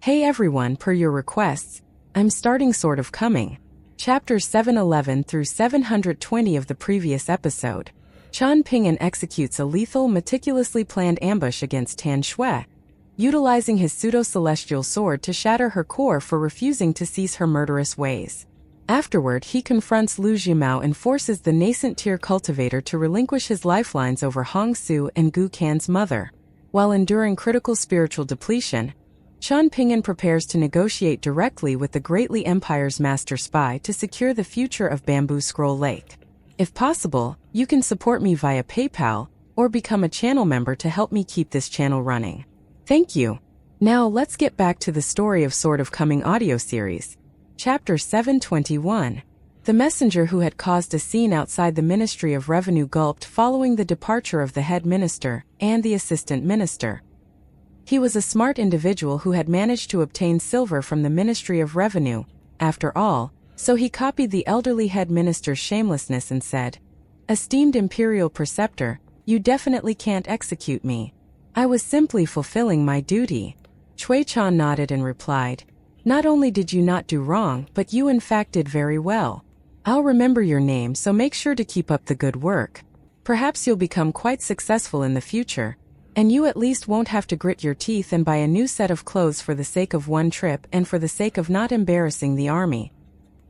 Hey everyone, per your requests, I'm starting Sword of Coming. Chapters 711 through 720 of the previous episode. Chen Ping'an executes a lethal, meticulously planned ambush against Tan Shui, utilizing his pseudo-celestial sword to shatter her core for refusing to cease her murderous ways. Afterward, he confronts Lu Jimao and forces the nascent tier cultivator to relinquish his lifelines over Hong Su and Gu Can's mother. While enduring critical spiritual depletion, Chen Ping'an prepares to negotiate directly with the Greatly Empire's master spy to secure the future of Bamboo Scroll Lake. If possible, you can support me via PayPal or become a channel member to help me keep this channel running. Thank you. Now let's get back to the story of Sword of Coming audio series. Chapter 721. The messenger who had caused a scene outside the Ministry of Revenue gulped following the departure of the head minister and the assistant minister. He was a smart individual who had managed to obtain silver from the Ministry of Revenue, after all, so he copied the elderly head minister's shamelessness and said, "Esteemed Imperial Preceptor, you definitely can't execute me. I was simply fulfilling my duty." Cui Chan nodded and replied, "Not only did you not do wrong, but you in fact did very well. I'll remember your name, so make sure to keep up the good work. Perhaps you'll become quite successful in the future, and you at least won't have to grit your teeth and buy a new set of clothes for the sake of one trip and for the sake of not embarrassing the army.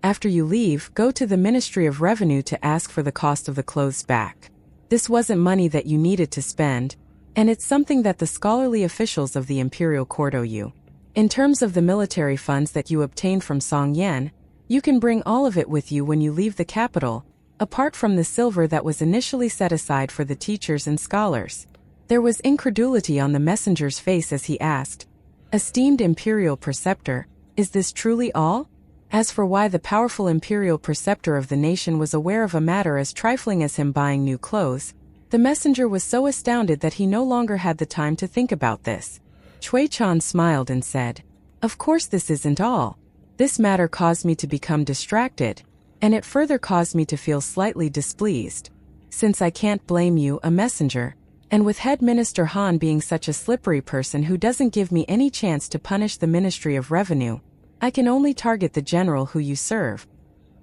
After you leave, go to the Ministry of Revenue to ask for the cost of the clothes back. This wasn't money that you needed to spend, and it's something that the scholarly officials of the Imperial Court owe you. In terms of the military funds that you obtained from Song Yan, you can bring all of it with you when you leave the capital, apart from the silver that was initially set aside for the teachers and scholars." There was incredulity on the messenger's face as he asked, "Esteemed Imperial Preceptor, is this truly all?" As for why the powerful Imperial Preceptor of the nation was aware of a matter as trifling as him buying new clothes, the messenger was so astounded that he no longer had the time to think about this. Cui Chan smiled and said, "Of course this isn't all. This matter caused me to become distracted, and it further caused me to feel slightly displeased. Since I can't blame you, a messenger, and with Head Minister Han being such a slippery person who doesn't give me any chance to punish the Ministry of Revenue, I can only target the general who you serve.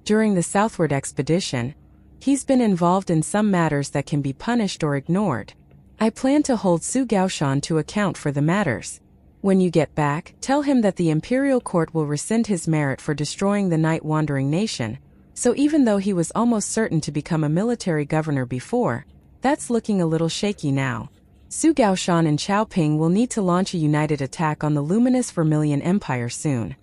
During the southward expedition, he's been involved in some matters that can be punished or ignored. I plan to hold Su Gaoshan to account for the matters. When you get back, tell him that the Imperial Court will rescind his merit for destroying the night-wandering nation, so even though he was almost certain to become a military governor before, that's looking a little shaky now. Su Gaoshan and Chao Ping will need to launch a united attack on the luminous Vermilion Empire soon.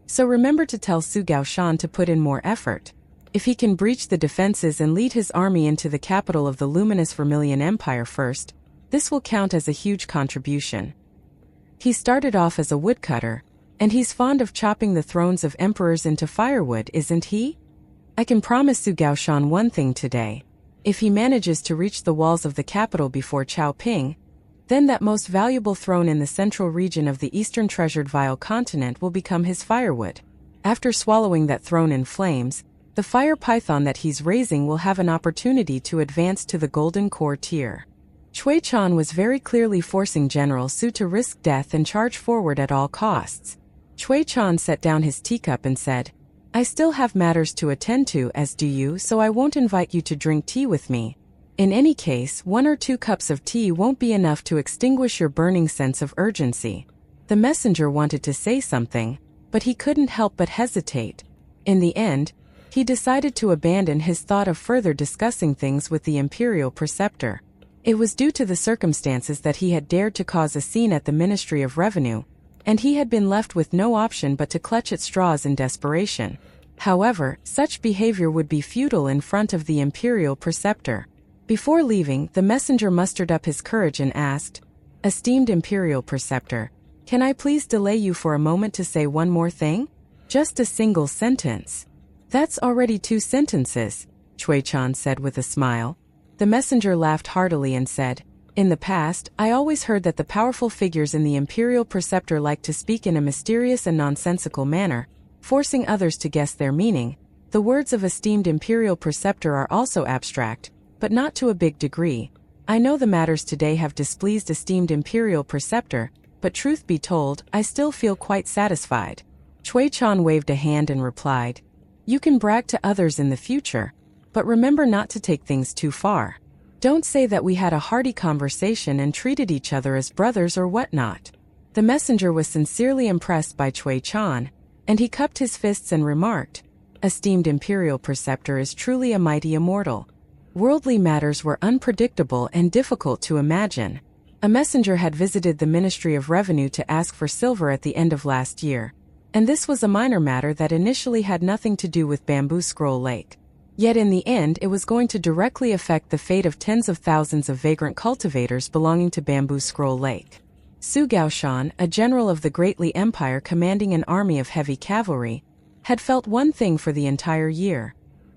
So remember to tell Su Gaoshan to put in more effort. If he can breach the defenses and lead his army into the capital of the luminous Vermilion Empire first, this will count as a huge contribution. He started off as a woodcutter, and he's fond of chopping the thrones of emperors into firewood, isn't he? I can promise Su Gaoshan one thing today. If he manages to reach the walls of the capital before Chao Ping, then that most valuable throne in the central region of the eastern treasured Vile continent will become his firewood. After swallowing that throne in flames, the fire python that he's raising will have an opportunity to advance to the golden core tier." Cui Chan was very clearly forcing General Su to risk death and charge forward at all costs. Cui Chan set down his teacup and said, "I still have matters to attend to, as do you, so I won't invite you to drink tea with me. In any case, 1 or 2 cups of tea won't be enough to extinguish your burning sense of urgency." The messenger wanted to say something, but he couldn't help but hesitate. In the end, he decided to abandon his thought of further discussing things with the Imperial Preceptor. It was due to the circumstances that he had dared to cause a scene at the Ministry of Revenue, and he had been left with no option but to clutch at straws in desperation. However, such behavior would be futile in front of the Imperial Preceptor. Before leaving, the messenger mustered up his courage and asked, "Esteemed Imperial Preceptor, can I please delay you for a moment to say one more thing? Just a single sentence." "That's already 2 sentences," Cui Chan said with a smile. The messenger laughed heartily and said, "In the past, I always heard that the powerful figures in the Imperial Preceptor like to speak in a mysterious and nonsensical manner, forcing others to guess their meaning. The words of esteemed Imperial Preceptor are also abstract, but not to a big degree. I know the matters today have displeased esteemed Imperial Preceptor, but truth be told, I still feel quite satisfied. Cui Chan waved a hand and replied, "You can brag to others in the future, but remember not to take things too far. Don't say that we had a hearty conversation and treated each other as brothers or whatnot." The messenger was sincerely impressed by Cui Chan, and he cupped his fists and remarked, "Esteemed Imperial Preceptor is truly a mighty immortal." Worldly matters were unpredictable and difficult to imagine. A messenger had visited the Ministry of Revenue to ask for silver at the end of last year, and this was a minor matter that initially had nothing to do with Bamboo Scroll Lake. Yet in the end it was going to directly affect the fate of tens of thousands of vagrant cultivators belonging to Bamboo Scroll Lake. Su Gaoshan, a general of the Great Li Empire commanding an army of heavy cavalry, had felt one thing for the entire year.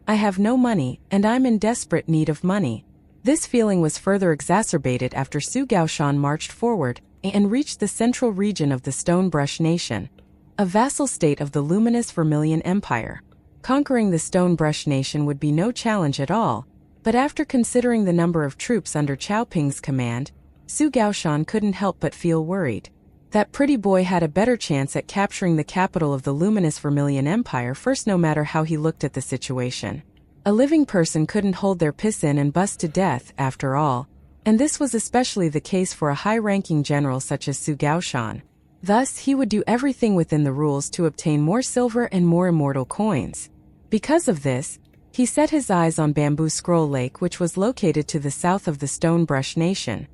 I have no money, and I'm in desperate need of money. This feeling was further exacerbated after Su Gaoshan marched forward and reached the central region of the Stonebrush Nation, a vassal state of the luminous Vermilion Empire. Conquering the Stonebrush Nation would be no challenge at all, but after considering the number of troops under Chao Ping's command, Su Gaoshan couldn't help but feel worried. That pretty boy had a better chance at capturing the capital of the luminous Vermilion Empire first, no matter how he looked at the situation. A living person couldn't hold their piss in and bust to death, after all, and this was especially the case for a high-ranking general such as Su Gaoshan. Thus, he would do everything within the rules to obtain more silver and more immortal coins. Because of this, he set his eyes on Bamboo Scroll Lake, which was located to the south of the Stonebrush Nation.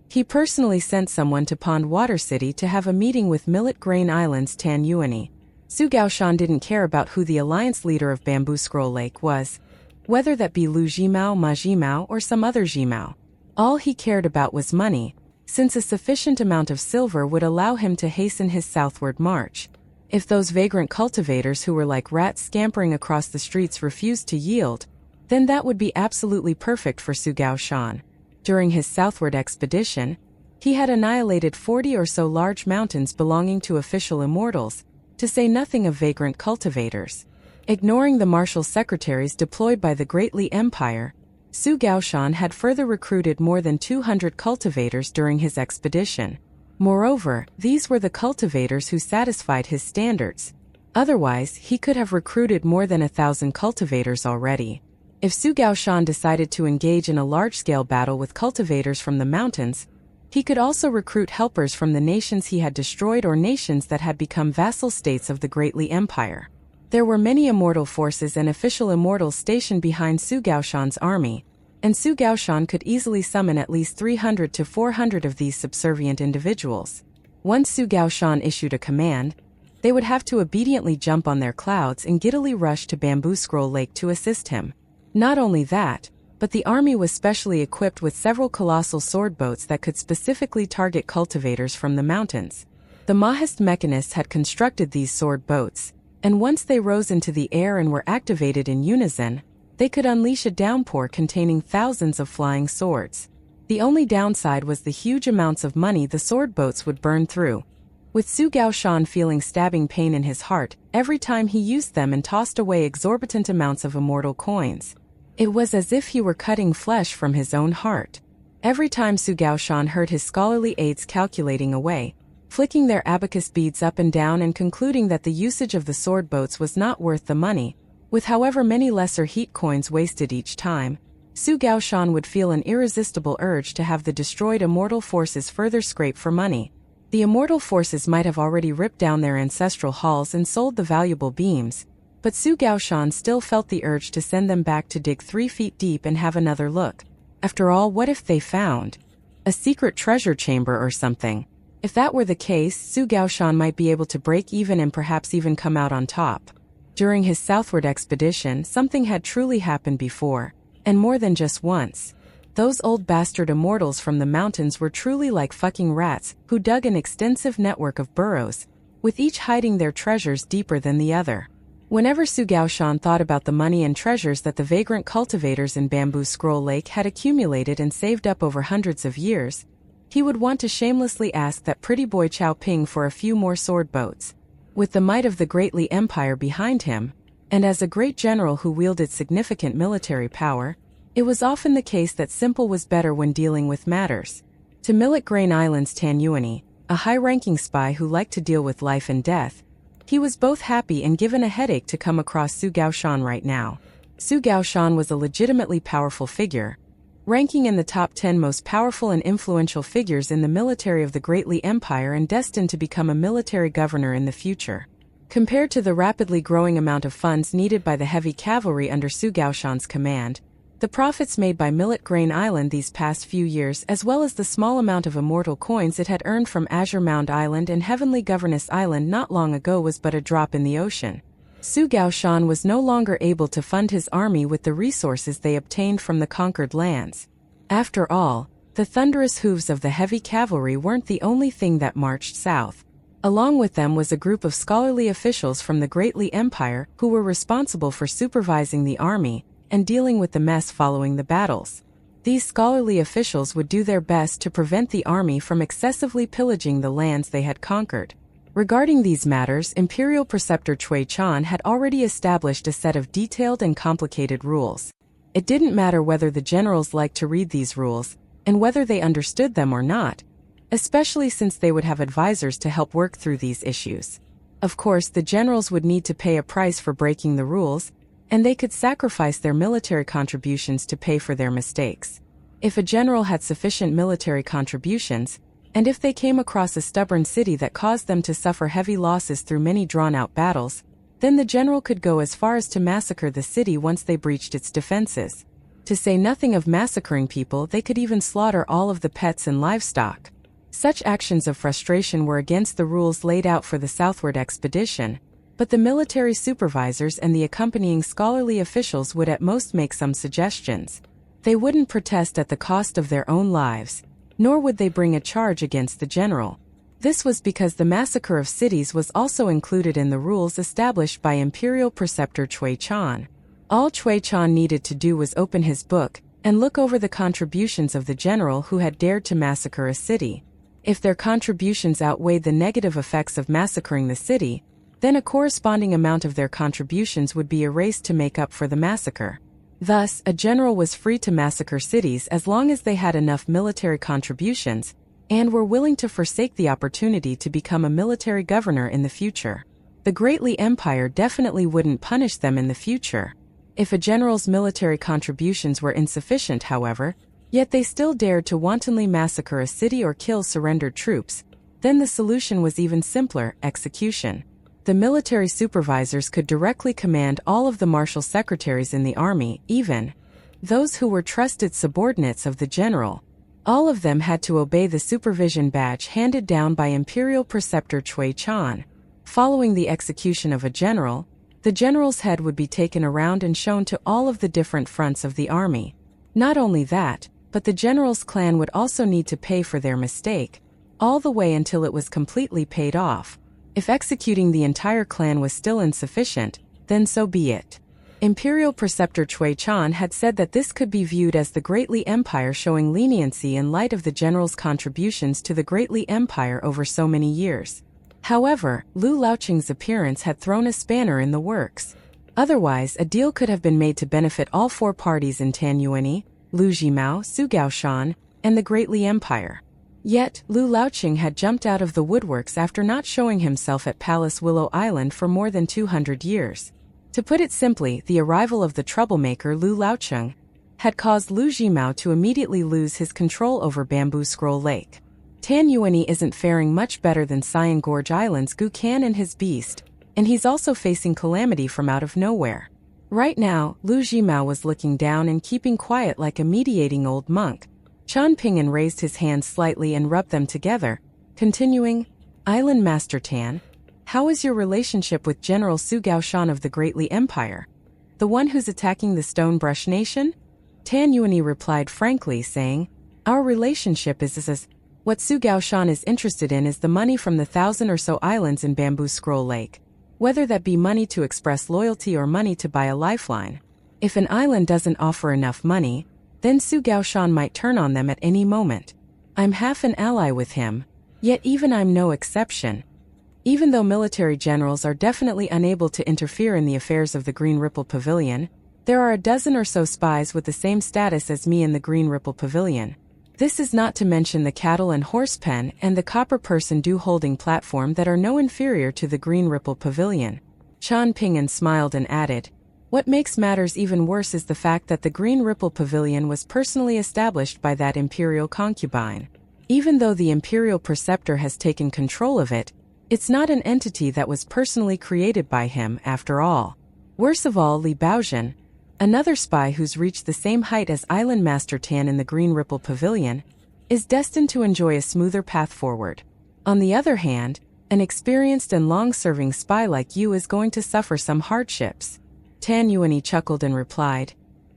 He personally sent someone to Pond Water City to have a meeting with Millet Grain Island's Tan Yuani. Su Gaoshan didn't care about who the alliance leader of Bamboo Scroll Lake was, whether that be Lu Jimao, Ma Jimao, or some other Jimao. All he cared about was money, since a sufficient amount of silver would allow him to hasten his southward march. If those vagrant cultivators who were like rats scampering across the streets refused to yield, then that would be absolutely perfect for Su Gaoshan. During his southward expedition, he had annihilated 40 or so large mountains belonging to official immortals, to say nothing of vagrant cultivators. Ignoring the martial secretaries deployed by the Great Li Empire, Su Gaoshan had further recruited more than 200 cultivators during his expedition. Moreover, these were the cultivators who satisfied his standards. Otherwise, he could have recruited more than 1,000 cultivators already. If Su Gaoshan decided to engage in a large-scale battle with cultivators from the mountains, he could also recruit helpers from the nations he had destroyed or nations that had become vassal states of the Great Li Empire. There were many immortal forces and official immortals stationed behind Su Gaoshan's army, and Su Gaoshan could easily summon at least 300 to 400 of these subservient individuals. Once Su Gaoshan issued a command, they would have to obediently jump on their clouds and giddily rush to Bamboo Scroll Lake to assist him. Not only that, but the army was specially equipped with several colossal sword boats that could specifically target cultivators from the mountains. The Mahist mechanists had constructed these sword boats, and once they rose into the air and were activated in unison, they could unleash a downpour containing thousands of flying swords. The only downside was the huge amounts of money the sword boats would burn through. With Su Gaoshan feeling stabbing pain in his heart every time he used them and tossed away exorbitant amounts of immortal coins, it was as if he were cutting flesh from his own heart. Every time Su Gaoshan heard his scholarly aides calculating away, flicking their abacus beads up and down and concluding that the usage of the sword boats was not worth the money, with however many lesser heat coins wasted each time, Su Gaoshan would feel an irresistible urge to have the destroyed immortal forces further scrape for money. The immortal forces might have already ripped down their ancestral halls and sold the valuable beams, but Su Gaoshan still felt the urge to send them back to dig 3 feet deep and have another look. After all, what if they found a secret treasure chamber or something? If that were the case, Su Gaoshan might be able to break even and perhaps even come out on top. During his southward expedition, something had truly happened before, and more than just once. Those old bastard immortals from the mountains were truly like fucking rats who dug an extensive network of burrows, with each hiding their treasures deeper than the other. Whenever Su Gaoshan thought about the money and treasures that the vagrant cultivators in Bamboo Scroll Lake had accumulated and saved up over hundreds of years, he would want to shamelessly ask that pretty boy Chao Ping for a few more sword boats. With the might of the Great Li Empire behind him, and as a great general who wielded significant military power, it was often the case that simple was better when dealing with matters. To Millet Grain Island's Tan Yuani, a high-ranking spy who liked to deal with life and death. He was both happy and given a headache to come across Su Gaoshan right now. Su Gaoshan was a legitimately powerful figure, ranking in the top 10 most powerful and influential figures in the military of the Great Li Empire and destined to become a military governor in the future. Compared to the rapidly growing amount of funds needed by the heavy cavalry under Su Gaoshan's command, the profits made by Millet Grain Island these past few years, as well as the small amount of immortal coins it had earned from Azure Mound Island and Heavenly Governess Island not long ago, was but a drop in the ocean. Su Gaoshan was no longer able to fund his army with the resources they obtained from the conquered lands. After all, the thunderous hooves of the heavy cavalry weren't the only thing that marched south. Along with them was a group of scholarly officials from the Great Li Empire who were responsible for supervising the army and dealing with the mess following the battles. These scholarly officials would do their best to prevent the army from excessively pillaging the lands they had conquered. Regarding these matters, Imperial Preceptor Cui Chan had already established a set of detailed and complicated rules. It didn't matter whether the generals liked to read these rules, and whether they understood them or not, especially since they would have advisors to help work through these issues. Of course, the generals would need to pay a price for breaking the rules, and they could sacrifice their military contributions to pay for their mistakes. If a general had sufficient military contributions, and if they came across a stubborn city that caused them to suffer heavy losses through many drawn-out battles, then the general could go as far as to massacre the city once they breached its defenses. To say nothing of massacring people, they could even slaughter all of the pets and livestock. Such actions of frustration were against the rules laid out for the southward expedition, but the military supervisors and the accompanying scholarly officials would at most make some suggestions. They wouldn't protest at the cost of their own lives, nor would they bring a charge against the general. This was because the massacre of cities was also included in the rules established by Imperial Preceptor Cui Chan. All Cui Chan needed to do was open his book and look over the contributions of the general who had dared to massacre a city. If their contributions outweighed the negative effects of massacring the city, then a corresponding amount of their contributions would be erased to make up for the massacre. Thus, a general was free to massacre cities as long as they had enough military contributions and were willing to forsake the opportunity to become a military governor in the future. The Great Li Empire definitely wouldn't punish them in the future. If a general's military contributions were insufficient, however, yet they still dared to wantonly massacre a city or kill surrendered troops, then the solution was even simpler: execution. The military supervisors could directly command all of the marshal secretaries in the army, even those who were trusted subordinates of the general. All of them had to obey the supervision badge handed down by Imperial Preceptor Cui Chan. Following the execution of a general, the general's head would be taken around and shown to all of the different fronts of the army. Not only that, but the general's clan would also need to pay for their mistake, all the way until it was completely paid off. If executing the entire clan was still insufficient, then so be it. Imperial Preceptor Cui Chan had said that this could be viewed as the Great Li Empire showing leniency in light of the general's contributions to the Great Li Empire over so many years. However, Lu Laoqing's appearance had thrown a spanner in the works. Otherwise, a deal could have been made to benefit all four parties in Tanyuani, Lu Jimao, Su Gaoshan, and the Great Li Empire. Yet, Lu Laoqing had jumped out of the woodworks after not showing himself at Palace Willow Island for more than 200 years. To put it simply, the arrival of the troublemaker Lu Laoqing had caused Lu Jimao to immediately lose his control over Bamboo Scroll Lake. Tanyuani isn't faring much better than Cyan Gorge Island's Gu Kan and his beast, and he's also facing calamity from out of nowhere. Right now, Lu Jimao was looking down and keeping quiet like a mediating old monk. Chan Ping'an raised his hands slightly and rubbed them together, continuing, "Island Master Tan, how is your relationship with General Su Gaoshan of the Great Li Empire? The one who's attacking the Stonebrush Nation?" Tanyuani replied frankly, saying, "Our relationship is as what Su Gaoshan is interested in is the money from the 1,000 or so islands in Bamboo Scroll Lake. Whether that be money to express loyalty or money to buy a lifeline. If an island doesn't offer enough money, then Su Gaoshan might turn on them at any moment. I'm half an ally with him, yet even I'm no exception. Even though military generals are definitely unable to interfere in the affairs of the Green Ripple Pavilion, there are a dozen or so spies with the same status as me in the Green Ripple Pavilion. This is not to mention the cattle and horse pen and the copper person holding platform that are no inferior to the Green Ripple Pavilion. Qian Pingan smiled and added, "What makes matters even worse is the fact that the Green Ripple Pavilion was personally established by that imperial concubine. Even though the imperial preceptor has taken control of it, it's not an entity that was personally created by him after all." Worst of all, Li Baoxian, another spy who's reached the same height as Island Master Tan in the Green Ripple Pavilion, is destined to enjoy a smoother path forward. On the other hand, an experienced and long-serving spy like you is going to suffer some hardships. Tan Yuani chuckled and replied,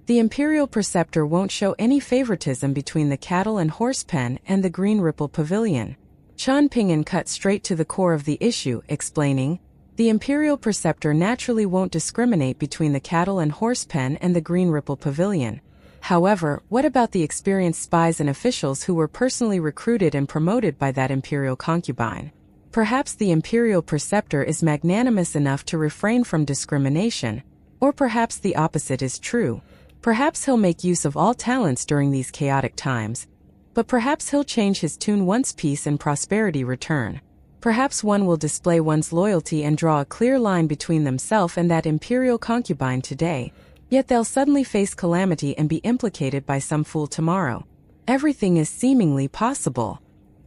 "The imperial preceptor won't show any favoritism between the cattle and horse pen and the Green Ripple Pavilion." Qian Pingan cut straight to the core of the issue, explaining, "The imperial preceptor naturally won't discriminate between the cattle and horse pen and the Green Ripple Pavilion. However, what about the experienced spies and officials who were personally recruited and promoted by that imperial concubine? Perhaps the imperial preceptor is magnanimous enough to refrain from discrimination, or perhaps the opposite is true. Perhaps he'll make use of all talents during these chaotic times, but perhaps he'll change his tune once peace and prosperity return. Perhaps one will display one's loyalty and draw a clear line between themselves and that imperial concubine today, yet they'll suddenly face calamity and be implicated by some fool tomorrow. Everything is seemingly possible."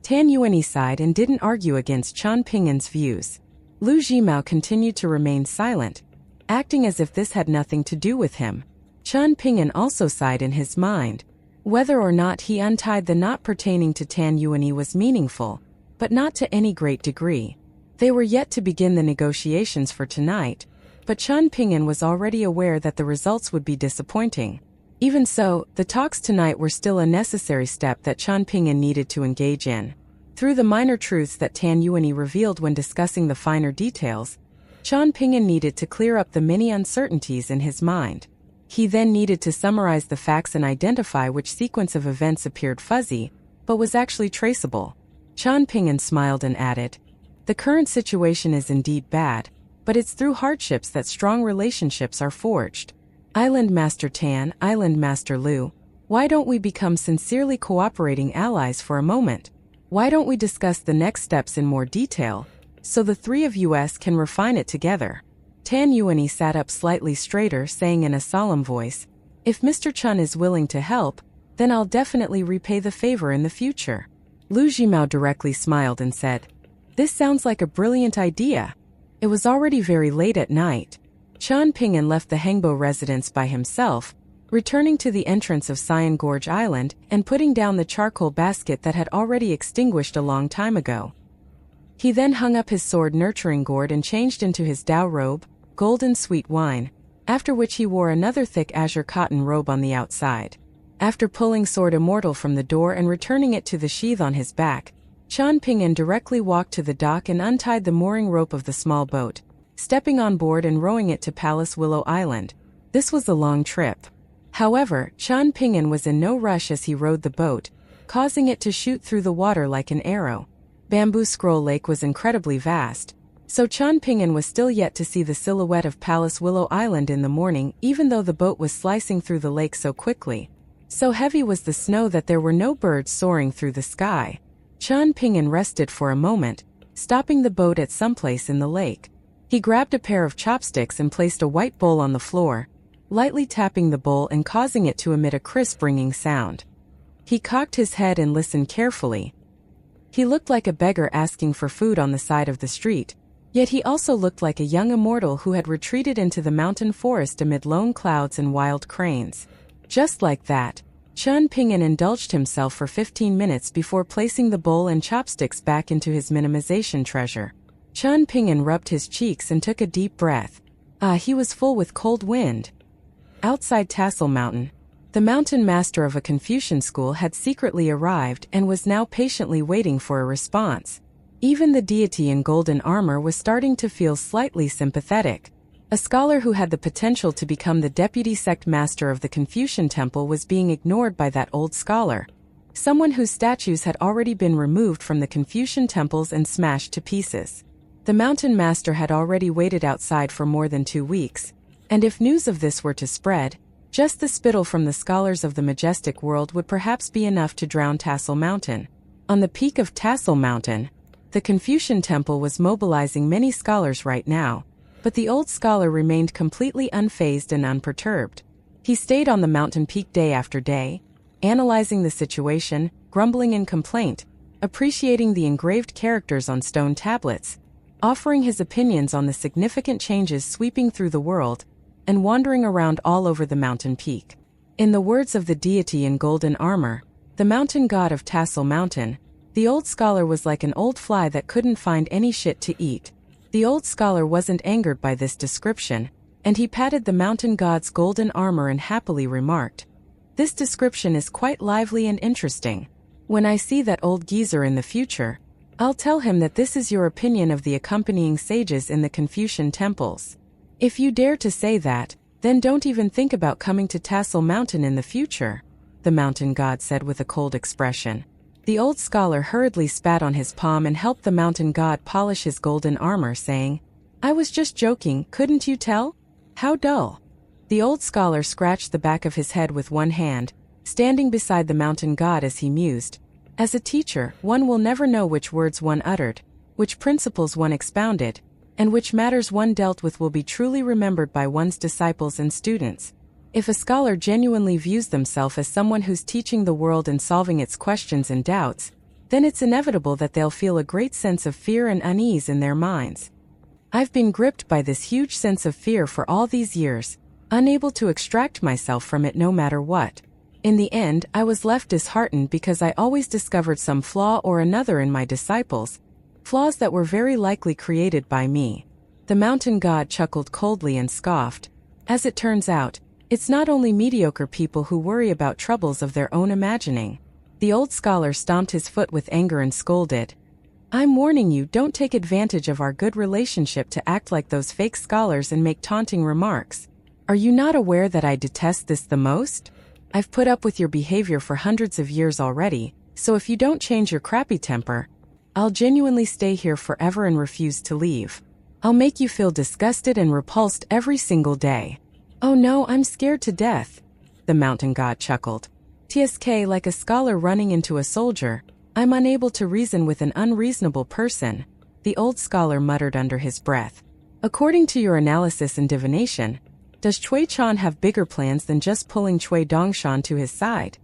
Tan Yuani sighed and didn't argue against Qian Pingan's views. Lu Jimao continued to remain silent, acting as if this had nothing to do with him. Qian Pingan also sighed in his mind. Whether or not he untied the knot pertaining to Tan Yuani was meaningful, but not to any great degree. They were yet to begin the negotiations for tonight, but Qian Pingan was already aware that the results would be disappointing. Even so, the talks tonight were still a necessary step that Qian Pingan needed to engage in. Through the minor truths that Tan Yuani revealed when discussing the finer details, Qian Pingan needed to clear up the many uncertainties in his mind. He then needed to summarize the facts and identify which sequence of events appeared fuzzy, but was actually traceable. Qian Pingan smiled and added, "The current situation is indeed bad, but it's through hardships that strong relationships are forged. Island Master Tan, Island Master Lu, why don't we become sincerely cooperating allies for a moment? Why don't we discuss the next steps in more detail, so the three of us can refine it together?" Tan Yuani sat up slightly straighter, saying in a solemn voice, "If Mr. Chun is willing to help, then I'll definitely repay the favor in the future." Lu Jimao directly smiled and said, "This sounds like a brilliant idea." It was already very late at night. Qian Pingan left the Hengbo residence by himself, returning to the entrance of Cyan Gorge Island and putting down the charcoal basket that had already extinguished a long time ago. He then hung up his sword nurturing gourd and changed into his Dao robe, golden sweet wine, after which he wore another thick azure cotton robe on the outside. After pulling sword immortal from the door and returning it to the sheath on his back, Qian Pingan directly walked to the dock and untied the mooring rope of the small boat, stepping on board and rowing it to Palace Willow Island. This was a long trip. However, Qian Pingan was in no rush as he rowed the boat, causing it to shoot through the water like an arrow. Bamboo Scroll Lake was incredibly vast, so Qian Pingan was still yet to see the silhouette of Palace Willow Island in the morning, even though the boat was slicing through the lake so quickly. So heavy was the snow that there were no birds soaring through the sky. Qian Pingan rested for a moment, stopping the boat at some place in the lake. He grabbed a pair of chopsticks and placed a white bowl on the floor, lightly tapping the bowl and causing it to emit a crisp ringing sound. He cocked his head and listened carefully. He looked like a beggar asking for food on the side of the street, yet he also looked like a young immortal who had retreated into the mountain forest amid lone clouds and wild cranes. Just like that, Qian Pingan indulged himself for 15 minutes before placing the bowl and chopsticks back into his minimization treasure. Qian Pingan rubbed his cheeks and took a deep breath. He was full with cold wind. Outside Tassel Mountain, the mountain master of a Confucian school had secretly arrived and was now patiently waiting for a response. Even the deity in golden armor was starting to feel slightly sympathetic. A scholar who had the potential to become the deputy sect master of the Confucian temple was being ignored by that old scholar. Someone whose statues had already been removed from the Confucian temples and smashed to pieces. The mountain master had already waited outside for more than 2 weeks, and if news of this were to spread, Just the spittle from the scholars of the majestic world would perhaps be enough to drown Tassel Mountain. On the peak of Tassel Mountain, the Confucian temple was mobilizing many scholars right now, but the old scholar remained completely unfazed and unperturbed. He stayed on the mountain peak day after day, analyzing the situation, grumbling in complaint, appreciating the engraved characters on stone tablets, offering his opinions on the significant changes sweeping through the world, and wandering around all over the mountain peak. In the words of the deity in golden armor, the mountain god of Tassel Mountain, the old scholar was like an old fly that couldn't find any shit to eat. The old scholar wasn't angered by this description, and he patted the mountain god's golden armor and happily remarked, "This description is quite lively and interesting. When I see that old geezer in the future, I'll tell him that this is your opinion of the accompanying sages in the Confucian temples. If you dare to say that, then don't even think about coming to Tassel Mountain in the future," the mountain god said with a cold expression. The old scholar hurriedly spat on his palm and helped the mountain god polish his golden armor, saying, "I was just joking, couldn't you tell? How dull." The old scholar scratched the back of his head with one hand, standing beside the mountain god as he mused, "As a teacher, one will never know which words one uttered, which principles one expounded, and which matters one dealt with will be truly remembered by one's disciples and students. If a scholar genuinely views themselves as someone who's teaching the world and solving its questions and doubts, then it's inevitable that they'll feel a great sense of fear and unease in their minds. I've been gripped by this huge sense of fear for all these years, unable to extract myself from it no matter what. In the end, I was left disheartened because I always discovered some flaw or another in my disciples, flaws that were very likely created by me." The mountain god chuckled coldly and scoffed. "As it turns out, it's not only mediocre people who worry about troubles of their own imagining." The old scholar stomped his foot with anger and scolded, "I'm warning you, don't take advantage of our good relationship to act like those fake scholars and make taunting remarks. Are you not aware that I detest this the most? I've put up with your behavior for hundreds of years already, so if you don't change your crappy temper, I'll genuinely stay here forever and refuse to leave. I'll make you feel disgusted and repulsed every single day." "Oh no, I'm scared to death," the mountain god chuckled. "TSK, like a scholar running into a soldier, I'm unable to reason with an unreasonable person," the old scholar muttered under his breath. "According to your analysis and divination, does Chui Chan have bigger plans than just pulling Chui Dongshan to his side?"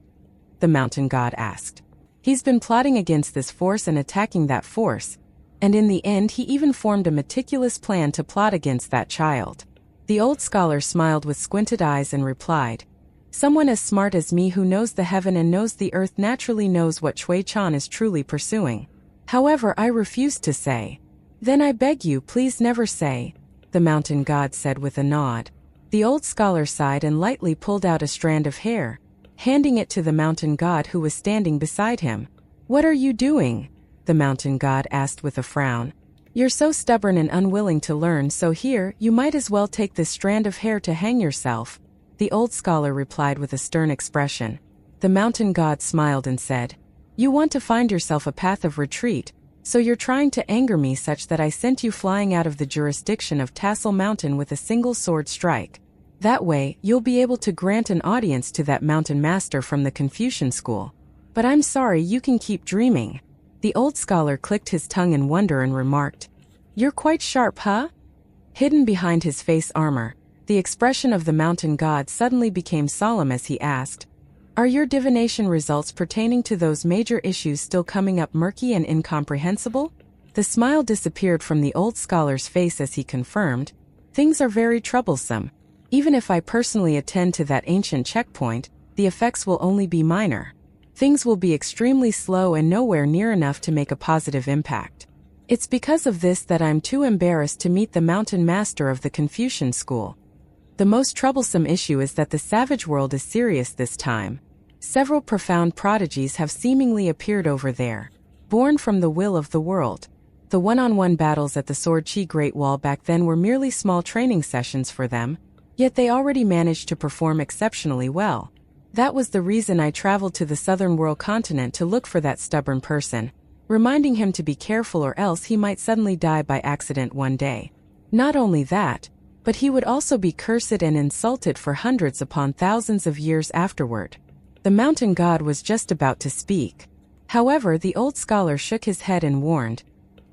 the mountain god asked. "He's been plotting against this force and attacking that force, and in the end he even formed a meticulous plan to plot against that child." The old scholar smiled with squinted eyes and replied, "Someone as smart as me who knows the heaven and knows the earth naturally knows what Chui Chan is truly pursuing. However, I refuse to say." "Then I beg you, please never say," the mountain god said with a nod. The old scholar sighed and lightly pulled out a strand of hair, handing it to the mountain god who was standing beside him. "What are you doing?" the mountain god asked with a frown. "You're so stubborn and unwilling to learn, so here, you might as well take this strand of hair to hang yourself," the old scholar replied with a stern expression. The mountain god smiled and said, "You want to find yourself a path of retreat, so you're trying to anger me such that I sent you flying out of the jurisdiction of Tassel Mountain with a single sword strike. That way, you'll be able to grant an audience to that mountain master from the Confucian school. But I'm sorry, you can keep dreaming." The old scholar clicked his tongue in wonder and remarked, "You're quite sharp, huh?" Hidden behind his face armor, the expression of the mountain god suddenly became solemn as he asked, "Are your divination results pertaining to those major issues still coming up murky and incomprehensible?" The smile disappeared from the old scholar's face as he confirmed, "Things are very troublesome. Even if I personally attend to that ancient checkpoint, the effects will only be minor. Things will be extremely slow and nowhere near enough to make a positive impact. It's because of this that I'm too embarrassed to meet the mountain master of the Confucian school. The most troublesome issue is that the savage world is serious this time. Several profound prodigies have seemingly appeared over there, born from the will of the world. The one-on-one battles at the Sword Chi Great Wall back then were merely small training sessions for them, yet they already managed to perform exceptionally well. That was the reason I traveled to the southern world continent to look for that stubborn person, reminding him to be careful or else he might suddenly die by accident one day. Not only that, but he would also be cursed and insulted for hundreds upon thousands of years afterward. The mountain god was just about to speak. However, the old scholar shook his head and warned,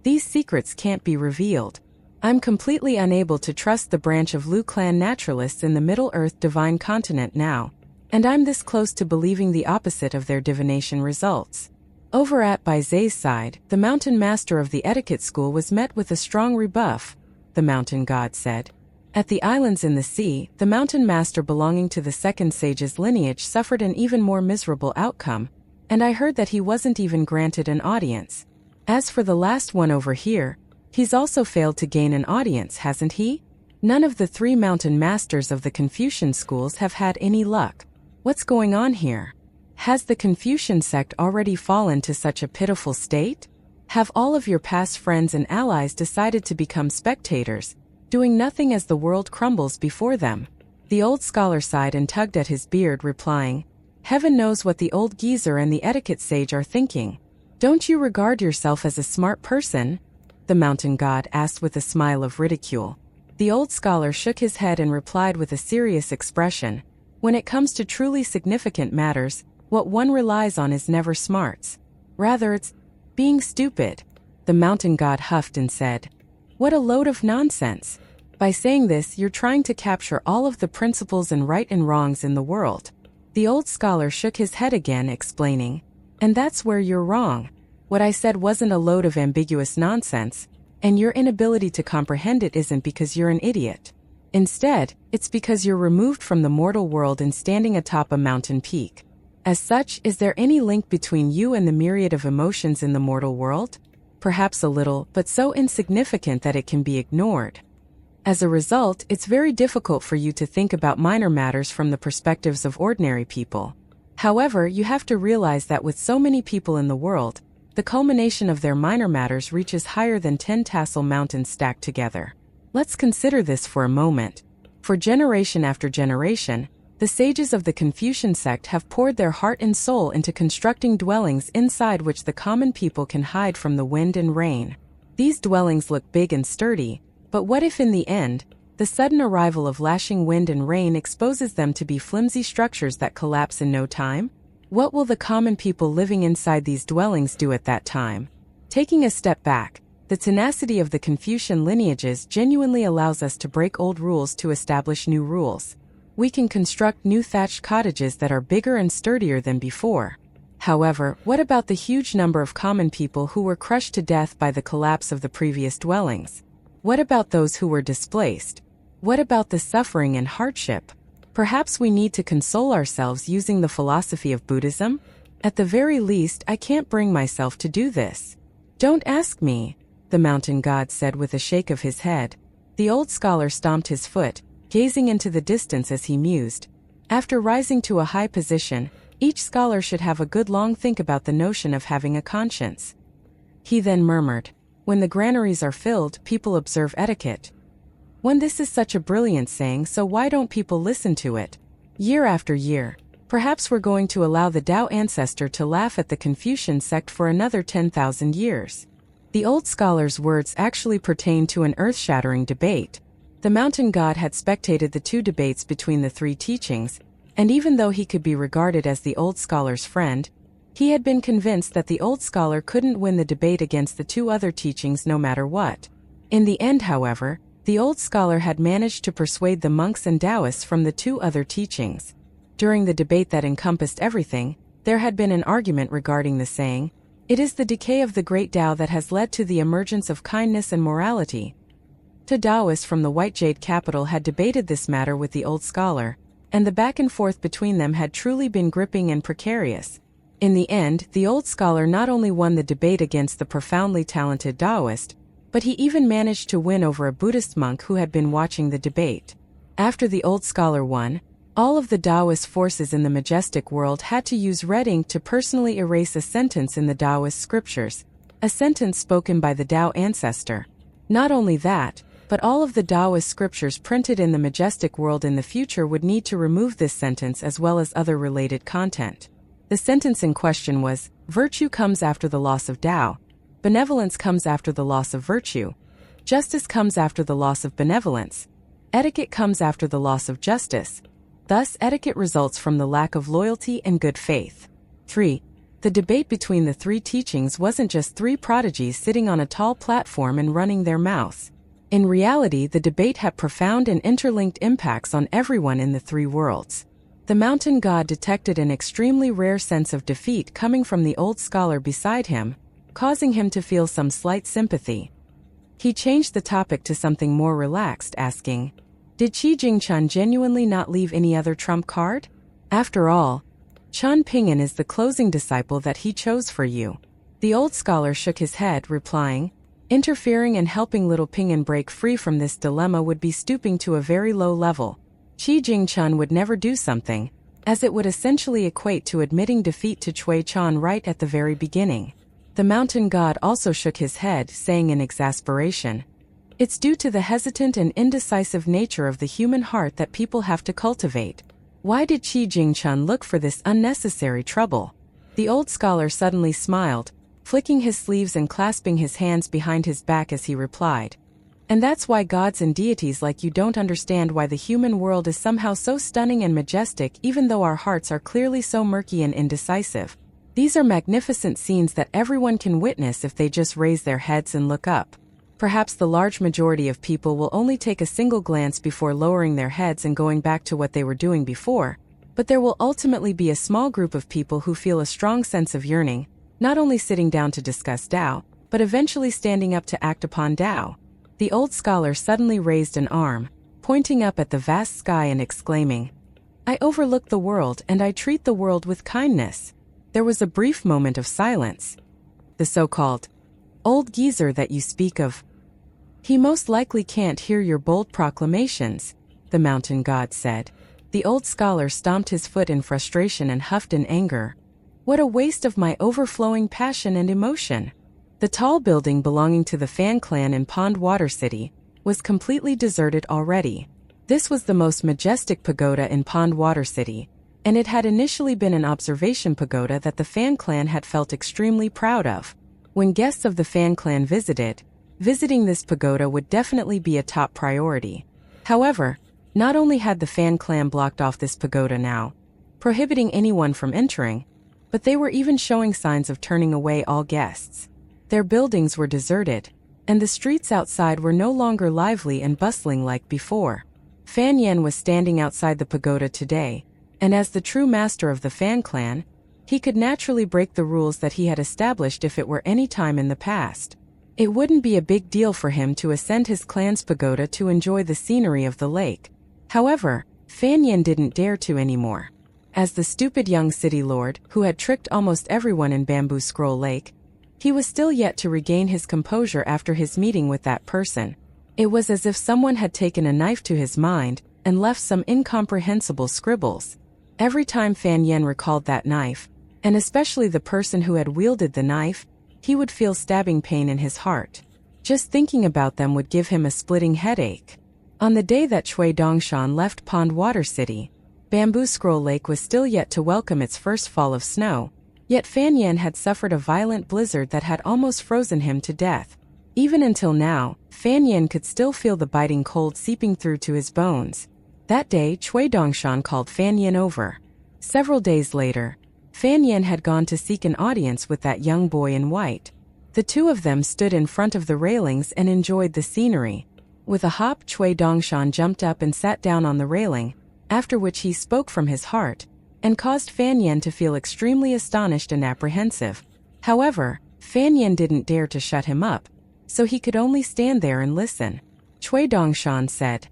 "These secrets can't be revealed. I'm completely unable to trust the branch of Lu clan naturalists in the Middle-earth divine continent now, and I'm this close to believing the opposite of their divination results." Over at Bai Zai's side, the mountain master of the etiquette school was met with a strong rebuff, the mountain god said. At the islands in the sea, the mountain master belonging to the second sage's lineage suffered an even more miserable outcome, and I heard that he wasn't even granted an audience. As for the last one over here, he's also failed to gain an audience, hasn't he? None of the 3 mountain masters of the Confucian schools have had any luck. What's going on here? Has the Confucian sect already fallen to such a pitiful state? Have all of your past friends and allies decided to become spectators, doing nothing as the world crumbles before them? The old scholar sighed and tugged at his beard, replying, "Heaven knows what the old geezer and the etiquette sage are thinking. Don't you regard yourself as a smart person?" the mountain god asked with a smile of ridicule. The old scholar shook his head and replied with a serious expression, "When it comes to truly significant matters, what one relies on is never smarts. Rather, it's being stupid." The mountain god huffed and said, "What a load of nonsense. By saying this, you're trying to capture all of the principles and right and wrongs in the world." The old scholar shook his head again, explaining, "And that's where you're wrong. What I said wasn't a load of ambiguous nonsense, and your inability to comprehend it isn't because you're an idiot. Instead, it's because you're removed from the mortal world and standing atop a mountain peak. As such, is there any link between you and the myriad of emotions in the mortal world? Perhaps a little, but so insignificant that it can be ignored. As a result, it's very difficult for you to think about minor matters from the perspectives of ordinary people. However, you have to realize that with so many people in the world, the culmination of their minor matters reaches higher than 10 tassel mountains stacked together. Let's consider this for a moment. For generation after generation, the sages of the Confucian sect have poured their heart and soul into constructing dwellings inside which the common people can hide from the wind and rain. These dwellings look big and sturdy, but what if in the end, the sudden arrival of lashing wind and rain exposes them to be flimsy structures that collapse in no time? What will the common people living inside these dwellings do at that time? Taking a step back, the tenacity of the Confucian lineages genuinely allows us to break old rules to establish new rules. We can construct new thatched cottages that are bigger and sturdier than before. However, what about the huge number of common people who were crushed to death by the collapse of the previous dwellings? What about those who were displaced? What about the suffering and hardship? Perhaps we need to console ourselves using the philosophy of Buddhism? At the very least, I can't bring myself to do this. "Don't ask me," the mountain god said with a shake of his head. The old scholar stomped his foot, gazing into the distance as he mused. After rising to a high position, each scholar should have a good long think about the notion of having a conscience. He then murmured, "When the granaries are filled, people observe etiquette." When this is such a brilliant saying, so why don't people listen to it? Year after year, perhaps we're going to allow the Tao ancestor to laugh at the Confucian sect for another 10,000 years. The old scholar's words actually pertain to an earth-shattering debate. The mountain god had spectated the 2 debates between the 3 teachings, and even though he could be regarded as the old scholar's friend, he had been convinced that the old scholar couldn't win the debate against the 2 other teachings no matter what. In the end, however, the old scholar had managed to persuade the monks and Taoists from the 2 other teachings. During the debate that encompassed everything, there had been an argument regarding the saying, "It is the decay of the great Tao that has led to the emergence of kindness and morality." 2 Taoists from the White Jade capital had debated this matter with the old scholar, and the back and forth between them had truly been gripping and precarious. In the end, the old scholar not only won the debate against the profoundly talented Taoist, but he even managed to win over a Buddhist monk who had been watching the debate. After the old scholar won, all of the Taoist forces in the majestic world had to use red ink to personally erase a sentence in the Taoist scriptures, a sentence spoken by the Tao ancestor. Not only that, but all of the Taoist scriptures printed in the majestic world in the future would need to remove this sentence as well as other related content. The sentence in question was, "Virtue comes after the loss of Tao. Benevolence comes after the loss of virtue. Justice comes after the loss of benevolence. Etiquette comes after the loss of justice. Thus, etiquette results from the lack of loyalty and good faith. 3. The debate between the three teachings wasn't just three prodigies sitting on a tall platform and running their mouths. In reality, the debate had profound and interlinked impacts on everyone in the three worlds. The mountain god detected an extremely rare sense of defeat coming from the old scholar beside him, causing him to feel some slight sympathy. He changed the topic to something more relaxed, asking, "Did Qi Jingchen genuinely not leave any other trump card? After all, Chen Ping'an is the closing disciple that he chose for you." The old scholar shook his head, replying, "Interfering and helping little Ping'an break free from this dilemma would be stooping to a very low level. Qi Jingchen would never do something, as it would essentially equate to admitting defeat to Cui Chan right at the very beginning." The mountain god also shook his head, saying in exasperation, "It's due to the hesitant and indecisive nature of the human heart that people have to cultivate. Why did Qi Jingchen look for this unnecessary trouble?" The old scholar suddenly smiled, flicking his sleeves and clasping his hands behind his back as he replied, "And that's why gods and deities like you don't understand why the human world is somehow so stunning and majestic even though our hearts are clearly so murky and indecisive. These are magnificent scenes that everyone can witness if they just raise their heads and look up. Perhaps the large majority of people will only take a single glance before lowering their heads and going back to what they were doing before, but there will ultimately be a small group of people who feel a strong sense of yearning, not only sitting down to discuss Tao, but eventually standing up to act upon Tao." The old scholar suddenly raised an arm, pointing up at the vast sky and exclaiming, "I overlook the world and I treat the world with kindness." There was a brief moment of silence. "The so-called old geezer that you speak of, he most likely can't hear your bold proclamations," the mountain god said. The old scholar stomped his foot in frustration and huffed in anger. "What a waste of my overflowing passion and emotion." The tall building belonging to the Fan clan in Pond Water City was completely deserted already. This was the most majestic pagoda in Pond Water City, and it had initially been an observation pagoda that the Fan clan had felt extremely proud of. When guests of the Fan clan visiting this pagoda would definitely be a top priority. However, not only had the Fan clan blocked off this pagoda now, prohibiting anyone from entering, but they were even showing signs of turning away all guests. Their buildings were deserted, and the streets outside were no longer lively and bustling like before. Fan Yen was standing outside the pagoda today, and as the true master of the Fan clan, he could naturally break the rules that he had established if it were any time in the past. It wouldn't be a big deal for him to ascend his clan's pagoda to enjoy the scenery of the lake. However, Fan Yen didn't dare to anymore. As the stupid young city lord, who had tricked almost everyone in Bamboo Scroll Lake, he was still yet to regain his composure after his meeting with that person. It was as if someone had taken a knife to his mind and left some incomprehensible scribbles. Every time Fan Yen recalled that knife, and especially the person who had wielded the knife, he would feel stabbing pain in his heart. Just thinking about them would give him a splitting headache. On the day that Cui Dongshan left Pond Water City, Bamboo Scroll Lake was still yet to welcome its first fall of snow, yet Fan Yen had suffered a violent blizzard that had almost frozen him to death. Even until now, Fan Yen could still feel the biting cold seeping through to his bones. That day, Cui Dongshan called Fan Yen over. Several days later, Fan Yen had gone to seek an audience with that young boy in white. The two of them stood in front of the railings and enjoyed the scenery. With a hop, Cui Dongshan jumped up and sat down on the railing, after which he spoke from his heart, and caused Fan Yen to feel extremely astonished and apprehensive. However, Fan Yen didn't dare to shut him up, so he could only stand there and listen. Cui Dongshan said,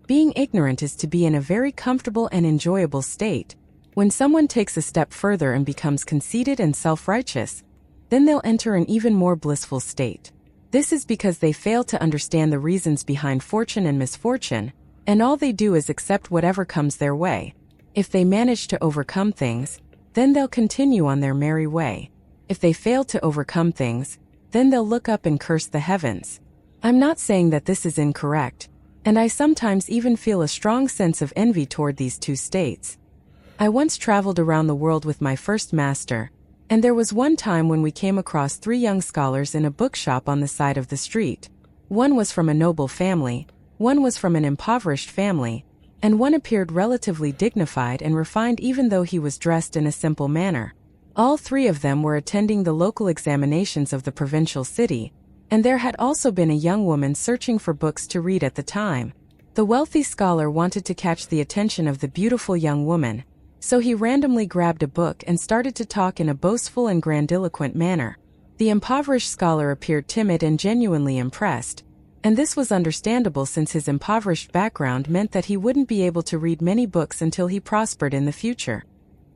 "Being ignorant is to be in a very comfortable and enjoyable state. When someone takes a step further and becomes conceited and self-righteous, then they'll enter an even more blissful state. This is because they fail to understand the reasons behind fortune and misfortune, and all they do is accept whatever comes their way. If they manage to overcome things, then they'll continue on their merry way. If they fail to overcome things, then they'll look up and curse the heavens." I'm not saying that this is incorrect, and I sometimes even feel a strong sense of envy toward these two states. I once traveled around the world with my first master, and there was one time when we came across 3 young scholars in a bookshop on the side of the street. One was from a noble family, One was from an impoverished family, and one appeared relatively dignified and refined even though he was dressed in a simple manner. All three of them were attending the local examinations of the provincial city, and there had also been a young woman searching for books to read at the time. The wealthy scholar wanted to catch the attention of the beautiful young woman, so he randomly grabbed a book and started to talk in a boastful and grandiloquent manner. The impoverished scholar appeared timid and genuinely impressed, and this was understandable since his impoverished background meant that he wouldn't be able to read many books until he prospered in the future.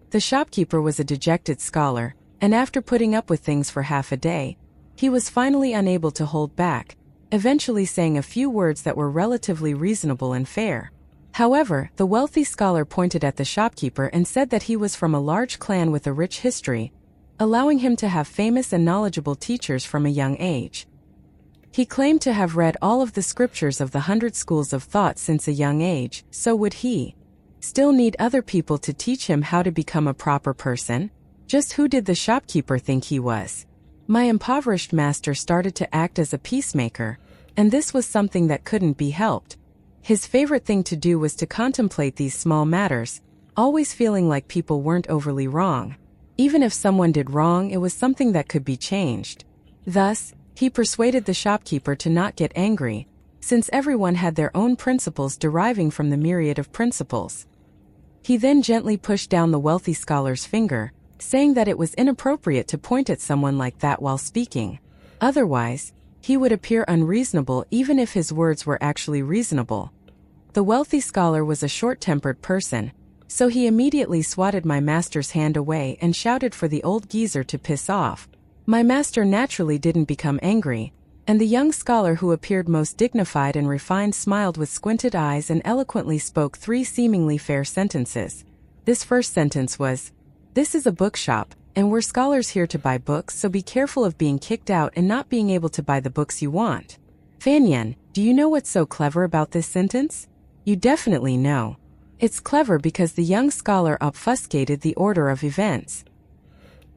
The shopkeeper was a dejected scholar, and after putting up with things for half a day, he was finally unable to hold back, eventually saying a few words that were relatively reasonable and fair. However, the wealthy scholar pointed at the shopkeeper and said that he was from a large clan with a rich history, allowing him to have famous and knowledgeable teachers from a young age. He claimed to have read all of the scriptures of the 100 schools of thought since a young age, so would he still need other people to teach him how to become a proper person? Just who did the shopkeeper think he was? My impoverished master started to act as a peacemaker, and this was something that couldn't be helped. His favorite thing to do was to contemplate these small matters, always feeling like people weren't overly wrong. Even if someone did wrong, it was something that could be changed. Thus, he persuaded the shopkeeper to not get angry, since everyone had their own principles deriving from the myriad of principles. He then gently pushed down the wealthy scholar's finger, saying that it was inappropriate to point at someone like that while speaking. Otherwise, he would appear unreasonable even if his words were actually reasonable. The wealthy scholar was a short-tempered person, so he immediately swatted my master's hand away and shouted for the old geezer to piss off. My master naturally didn't become angry, and the young scholar who appeared most dignified and refined smiled with squinted eyes and eloquently spoke 3 seemingly fair sentences. This first sentence was, "This is a bookshop, and we're scholars here to buy books, so be careful of being kicked out and not being able to buy the books you want." Feng, do you know what's so clever about this sentence? You definitely know. It's clever because the young scholar obfuscated the order of events.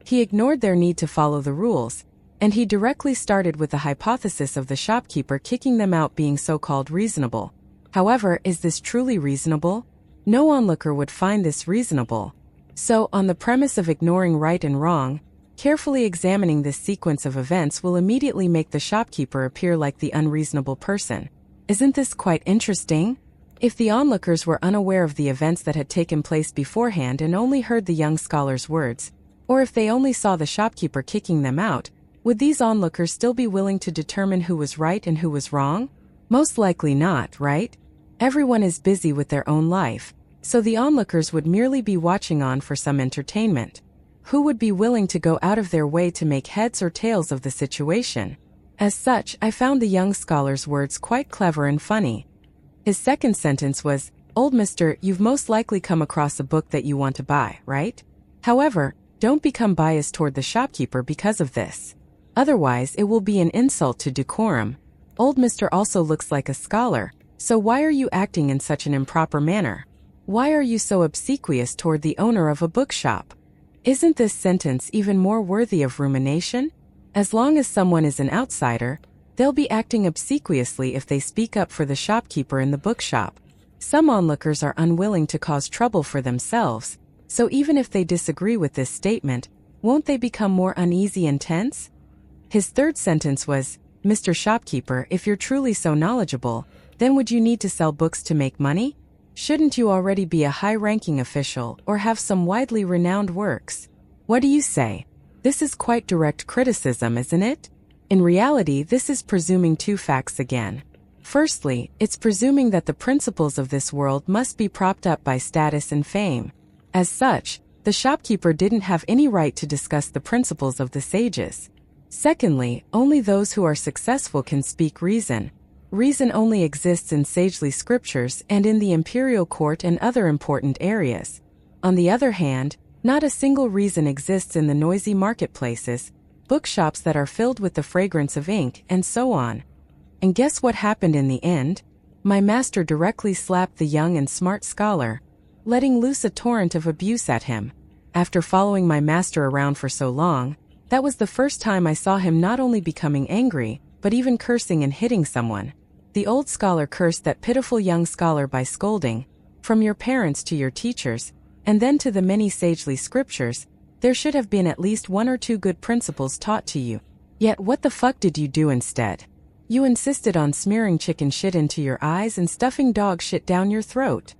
He ignored their need to follow the rules, and he directly started with the hypothesis of the shopkeeper kicking them out being so-called reasonable. However, is this truly reasonable? No onlooker would find this reasonable. So, on the premise of ignoring right and wrong, carefully examining this sequence of events will immediately make the shopkeeper appear like the unreasonable person. Isn't this quite interesting? If the onlookers were unaware of the events that had taken place beforehand and only heard the young scholar's words, or if they only saw the shopkeeper kicking them out, would these onlookers still be willing to determine who was right and who was wrong? Most likely not, right? Everyone is busy with their own life, so the onlookers would merely be watching on for some entertainment. Who would be willing to go out of their way to make heads or tails of the situation? As such, I found the young scholar's words quite clever and funny. His second sentence was, "Old mister, you've most likely come across a book that you want to buy, right? However, don't become biased toward the shopkeeper because of this. Otherwise, it will be an insult to decorum. Old mister also looks like a scholar, so why are you acting in such an improper manner? Why are you so obsequious toward the owner of a bookshop?" Isn't this sentence even more worthy of rumination? As long as someone is an outsider, they'll be acting obsequiously if they speak up for the shopkeeper in the bookshop. Some onlookers are unwilling to cause trouble for themselves, so even if they disagree with this statement, won't they become more uneasy and tense? His third sentence was, "Mr. Shopkeeper, if you're truly so knowledgeable, then would you need to sell books to make money? Shouldn't you already be a high-ranking official or have some widely renowned works? What do you say?" This is quite direct criticism, isn't it? In reality, this is presuming 2 facts again. Firstly, it's presuming that the principles of this world must be propped up by status and fame. As such, the shopkeeper didn't have any right to discuss the principles of the sages. Secondly, only those who are successful can speak reason. Reason only exists in sagely scriptures and in the imperial court and other important areas. On the other hand, not a single reason exists in the noisy marketplaces, bookshops that are filled with the fragrance of ink, and so on. And guess what happened in the end? My master directly slapped the young and smart scholar, letting loose a torrent of abuse at him. After following my master around for so long, that was the first time I saw him not only becoming angry, but even cursing and hitting someone. The old scholar cursed that pitiful young scholar by scolding, from your parents to your teachers, and then to the many sagely scriptures, there should have been at least 1 or 2 good principles taught to you. Yet what the fuck did you do instead? You insisted on smearing chicken shit into your eyes and stuffing dog shit down your throat.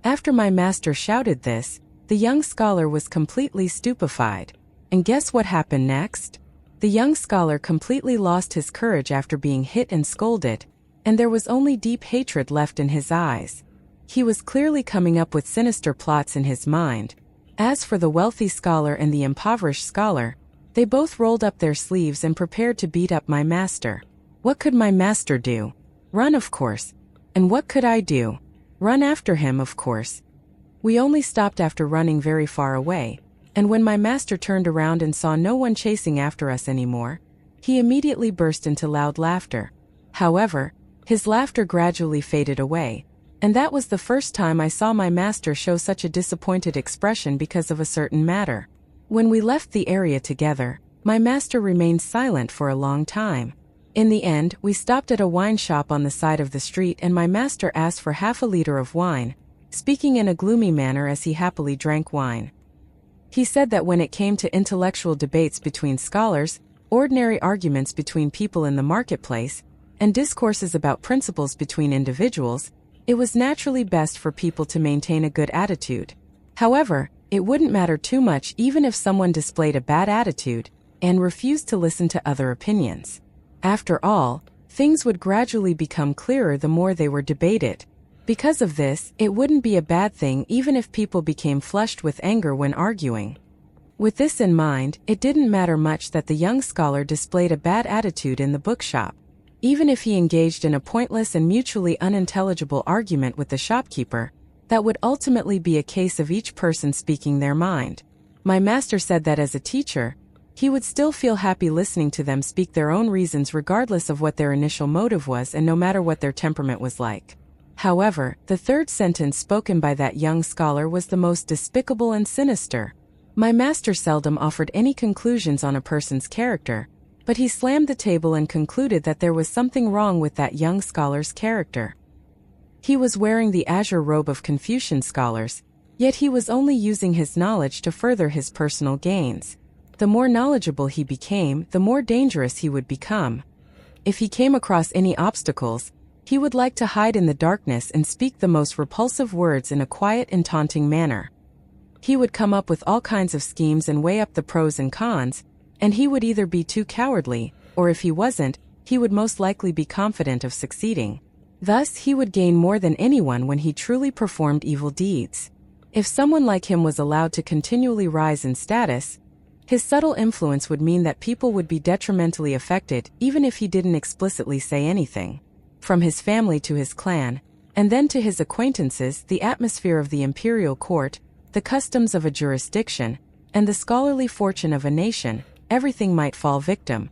After my master shouted this, the young scholar was completely stupefied. And guess what happened next? The young scholar completely lost his courage after being hit and scolded, and there was only deep hatred left in his eyes. He was clearly coming up with sinister plots in his mind. As for the wealthy scholar and the impoverished scholar, they both rolled up their sleeves and prepared to beat up my master. What could my master do? Run, of course. And what could I do? Run after him, of course. We only stopped after running very far away, and when my master turned around and saw no one chasing after us anymore, he immediately burst into loud laughter. However, his laughter gradually faded away, and that was the first time I saw my master show such a disappointed expression because of a certain matter. When we left the area together, my master remained silent for a long time. In the end, we stopped at a wine shop on the side of the street and my master asked for half a liter of wine, speaking in a gloomy manner as he happily drank wine. He said that when it came to intellectual debates between scholars, ordinary arguments between people in the marketplace, and discourses about principles between individuals, it was naturally best for people to maintain a good attitude. However, it wouldn't matter too much even if someone displayed a bad attitude and refused to listen to other opinions. After all, things would gradually become clearer the more they were debated. Because of this, it wouldn't be a bad thing even if people became flushed with anger when arguing. With this in mind, it didn't matter much that the young scholar displayed a bad attitude in the bookshop. Even if he engaged in a pointless and mutually unintelligible argument with the shopkeeper, that would ultimately be a case of each person speaking their mind. My master said that as a teacher, he would still feel happy listening to them speak their own reasons regardless of what their initial motive was and no matter what their temperament was like. However, the third sentence spoken by that young scholar was the most despicable and sinister. My master seldom offered any conclusions on a person's character, but he slammed the table and concluded that there was something wrong with that young scholar's character. He was wearing the azure robe of Confucian scholars, yet he was only using his knowledge to further his personal gains. The more knowledgeable he became, the more dangerous he would become. If he came across any obstacles, he would like to hide in the darkness and speak the most repulsive words in a quiet and taunting manner. He would come up with all kinds of schemes and weigh up the pros and cons, and he would either be too cowardly, or if he wasn't, he would most likely be confident of succeeding. Thus, he would gain more than anyone when he truly performed evil deeds. If someone like him was allowed to continually rise in status, his subtle influence would mean that people would be detrimentally affected even if he didn't explicitly say anything. From his family to his clan, and then to his acquaintances, the atmosphere of the imperial court, the customs of a jurisdiction, and the scholarly fortune of a nation, everything might fall victim.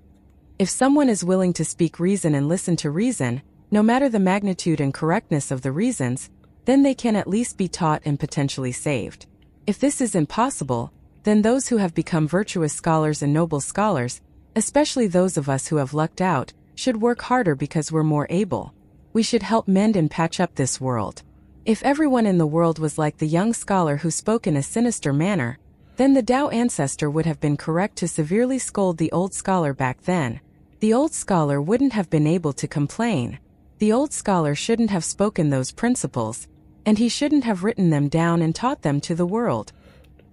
If someone is willing to speak reason and listen to reason, no matter the magnitude and correctness of the reasons, then they can at least be taught and potentially saved. If this is impossible, then those who have become virtuous scholars and noble scholars, especially those of us who have lucked out, should work harder because we're more able. We should help mend and patch up this world. If everyone in the world was like the young scholar who spoke in a sinister manner, then the Tao ancestor would have been correct to severely scold the old scholar back then. The old scholar wouldn't have been able to complain. The old scholar shouldn't have spoken those principles, and he shouldn't have written them down and taught them to the world.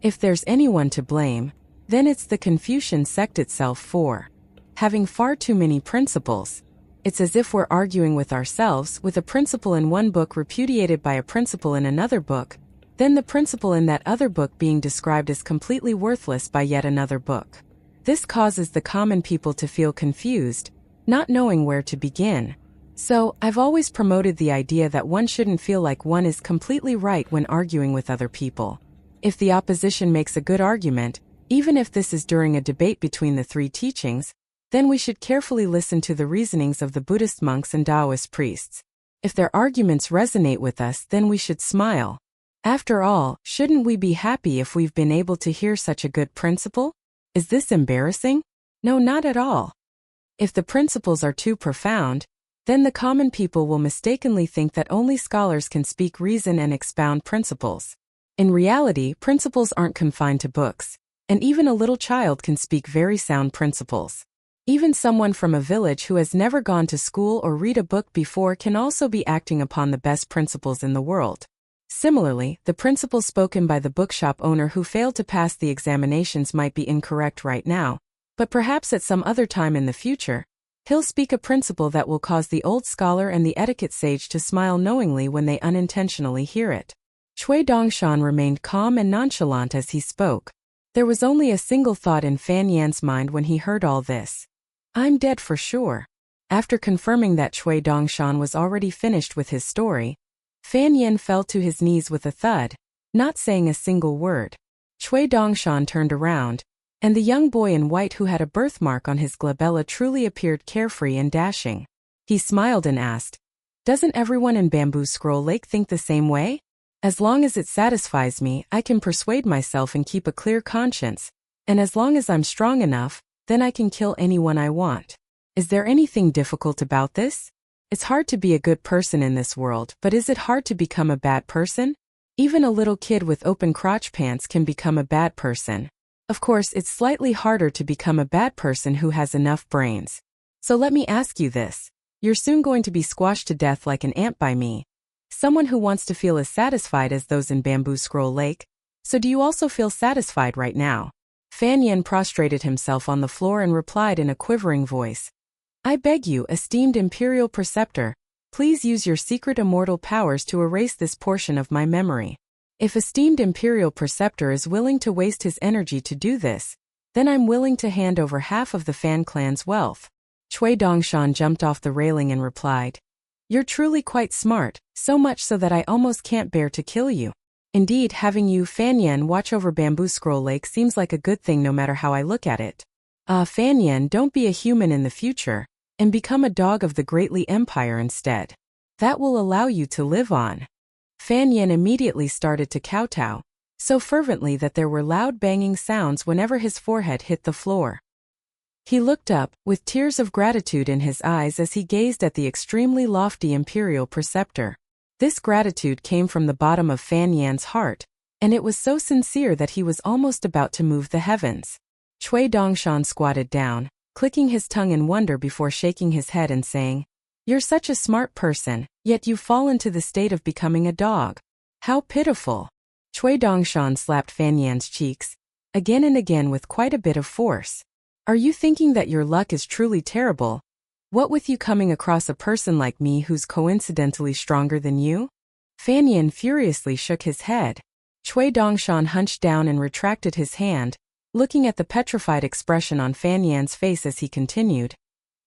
If there's anyone to blame, then it's the Confucian sect itself for having far too many principles. It's as if we're arguing with ourselves, with a principle in one book repudiated by a principle in another book, then the principle in that other book being described as completely worthless by yet another book. This causes the common people to feel confused, not knowing where to begin. So, I've always promoted the idea that one shouldn't feel like one is completely right when arguing with other people. If the opposition makes a good argument, even if this is during a debate between the three teachings, then we should carefully listen to the reasonings of the Buddhist monks and Taoist priests. If their arguments resonate with us, then we should smile. After all, shouldn't we be happy if we've been able to hear such a good principle? Is this embarrassing? No, not at all. If the principles are too profound, Then the common people will mistakenly think that only scholars can speak reason and expound principles. In reality, principles aren't confined to books, and even a little child can speak very sound principles. Even someone from a village who has never gone to school or read a book before can also be acting upon the best principles in the world. Similarly, the principles spoken by the bookshop owner who failed to pass the examinations might be incorrect right now, but perhaps at some other time in the future, he'll speak a principle that will cause the old scholar and the etiquette sage to smile knowingly when they unintentionally hear it. Cui Dongshan remained calm and nonchalant as he spoke. There was only a single thought in Fan Yan's mind when he heard all this. I'm dead for sure. After confirming that Cui Dongshan was already finished with his story, Fan Yan fell to his knees with a thud, not saying a single word. Cui Dongshan turned around, and the young boy in white who had a birthmark on his glabella truly appeared carefree and dashing. He smiled and asked, "Doesn't everyone in Bamboo Scroll Lake think the same way? As long as it satisfies me, I can persuade myself and keep a clear conscience, and as long as I'm strong enough, then I can kill anyone I want. Is there anything difficult about this? It's hard to be a good person in this world, but is it hard to become a bad person? Even a little kid with open crotch pants can become a bad person. Of course, it's slightly harder to become a bad person who has enough brains. So let me ask you this. You're soon going to be squashed to death like an ant by me. Someone who wants to feel as satisfied as those in Bamboo Scroll Lake. So do you also feel satisfied right now?" Fan Yan prostrated himself on the floor and replied in a quivering voice. "I beg you, esteemed Imperial Preceptor, please use your secret immortal powers to erase this portion of my memory. If esteemed Imperial Preceptor is willing to waste his energy to do this, then I'm willing to hand over half of the Fan clan's wealth." Cui Dongshan jumped off the railing and replied, "You're truly quite smart, so much so that I almost can't bear to kill you. Indeed, having you, Fan Yan, watch over Bamboo Scroll Lake seems like a good thing no matter how I look at it. Fan Yan, don't be a human in the future, and become a dog of the Greatly Empire instead. That will allow you to live on." Fan Yan immediately started to kowtow, so fervently that there were loud banging sounds whenever his forehead hit the floor. He looked up, with tears of gratitude in his eyes as he gazed at the extremely lofty Imperial Preceptor. This gratitude came from the bottom of Fan Yan's heart, and it was so sincere that he was almost about to move the heavens. Cui Dongshan squatted down, clicking his tongue in wonder before shaking his head and saying, "You're such a smart person, yet you've fallen to the state of becoming a dog. How pitiful." Cui Dongshan slapped Fan Yan's cheeks, again and again with quite a bit of force. "Are you thinking that your luck is truly terrible? What with you coming across a person like me who's coincidentally stronger than you?" Fan Yan furiously shook his head. Cui Dongshan hunched down and retracted his hand, looking at the petrified expression on Fan Yan's face as he continued,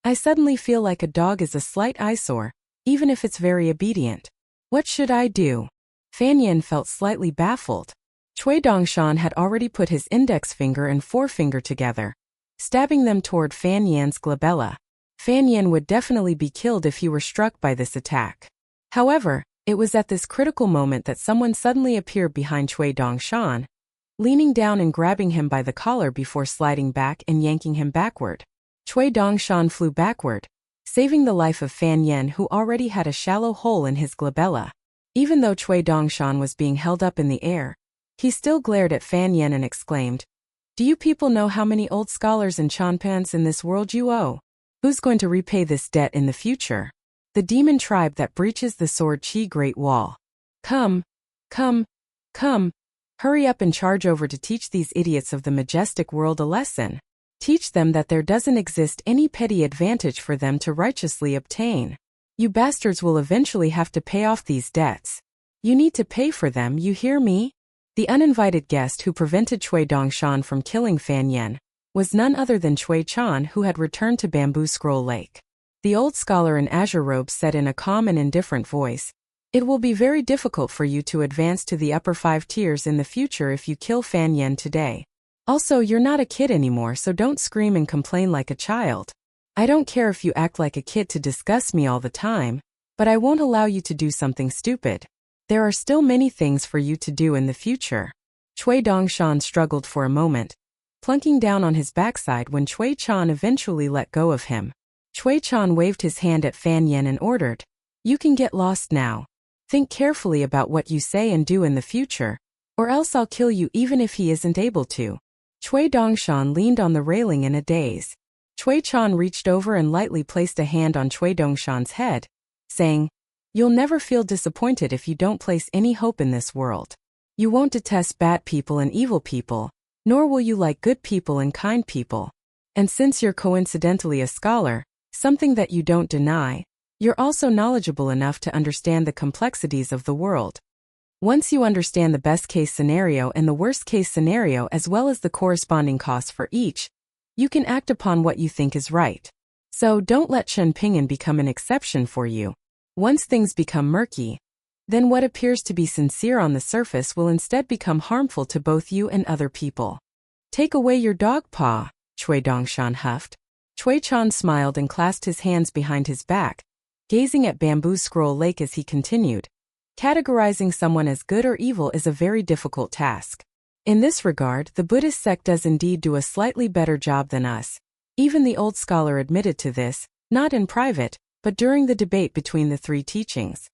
"I suddenly feel like a dog is a slight eyesore, even if it's very obedient. What should I do?" Fan Yan felt slightly baffled. Cui Dongshan had already put his index finger and forefinger together, stabbing them toward Fan Yan's glabella. Fan Yan would definitely be killed if he were struck by this attack. However, it was at this critical moment that someone suddenly appeared behind Cui Dongshan, leaning down and grabbing him by the collar before sliding back and yanking him backward. Cui Dongshan flew backward, saving the life of Fan Yan, who already had a shallow hole in his glabella. Even though Cui Dongshan was being held up in the air, he still glared at Fan Yan and exclaimed, "Do you people know how many old scholars and chanpans in this world you owe? Who's going to repay this debt in the future? The demon tribe that breaches the Sword Chi Great Wall. Come, come, come. Hurry up and charge over to teach these idiots of the majestic world a lesson. Teach them that there doesn't exist any petty advantage for them to righteously obtain. You bastards will eventually have to pay off these debts. You need to pay for them, you hear me?" The uninvited guest who prevented Cui Dongshan from killing Fan Yan was none other than Cui Chan, who had returned to Bamboo Scroll Lake. The old scholar in azure robes said in a calm and indifferent voice, "It will be very difficult for you to advance to the upper 5 tiers in the future if you kill Fan Yan today. Also, you're not a kid anymore, so don't scream and complain like a child. I don't care if you act like a kid to disgust me all the time, but I won't allow you to do something stupid. There are still many things for you to do in the future." Cui Dongshan struggled for a moment, plunking down on his backside when Cui Chan eventually let go of him. Chan waved his hand at Fan Yen and ordered, "You can get lost now. Think carefully about what you say and do in the future, or else I'll kill you even if he isn't able to." Cui Dongshan leaned on the railing in a daze. Chan reached over and lightly placed a hand on Cui Dongshan's head, saying, "You'll never feel disappointed if you don't place any hope in this world. You won't detest bad people and evil people, nor will you like good people and kind people. And since you're coincidentally a scholar, something that you don't deny, you're also knowledgeable enough to understand the complexities of the world. Once you understand the best-case scenario and the worst-case scenario as well as the corresponding costs for each, you can act upon what you think is right. So don't let Shen Ping'an become an exception for you. Once things become murky, then what appears to be sincere on the surface will instead become harmful to both you and other people." "Take away your dog paw," Cui Dongshan huffed. Chan smiled and clasped his hands behind his back, gazing at Bamboo Scroll Lake as he continued. "Categorizing someone as good or evil is a very difficult task. In this regard, the Buddhist sect does indeed do a slightly better job than us." Even the old scholar admitted to this, not in private, but during the debate between the three teachings.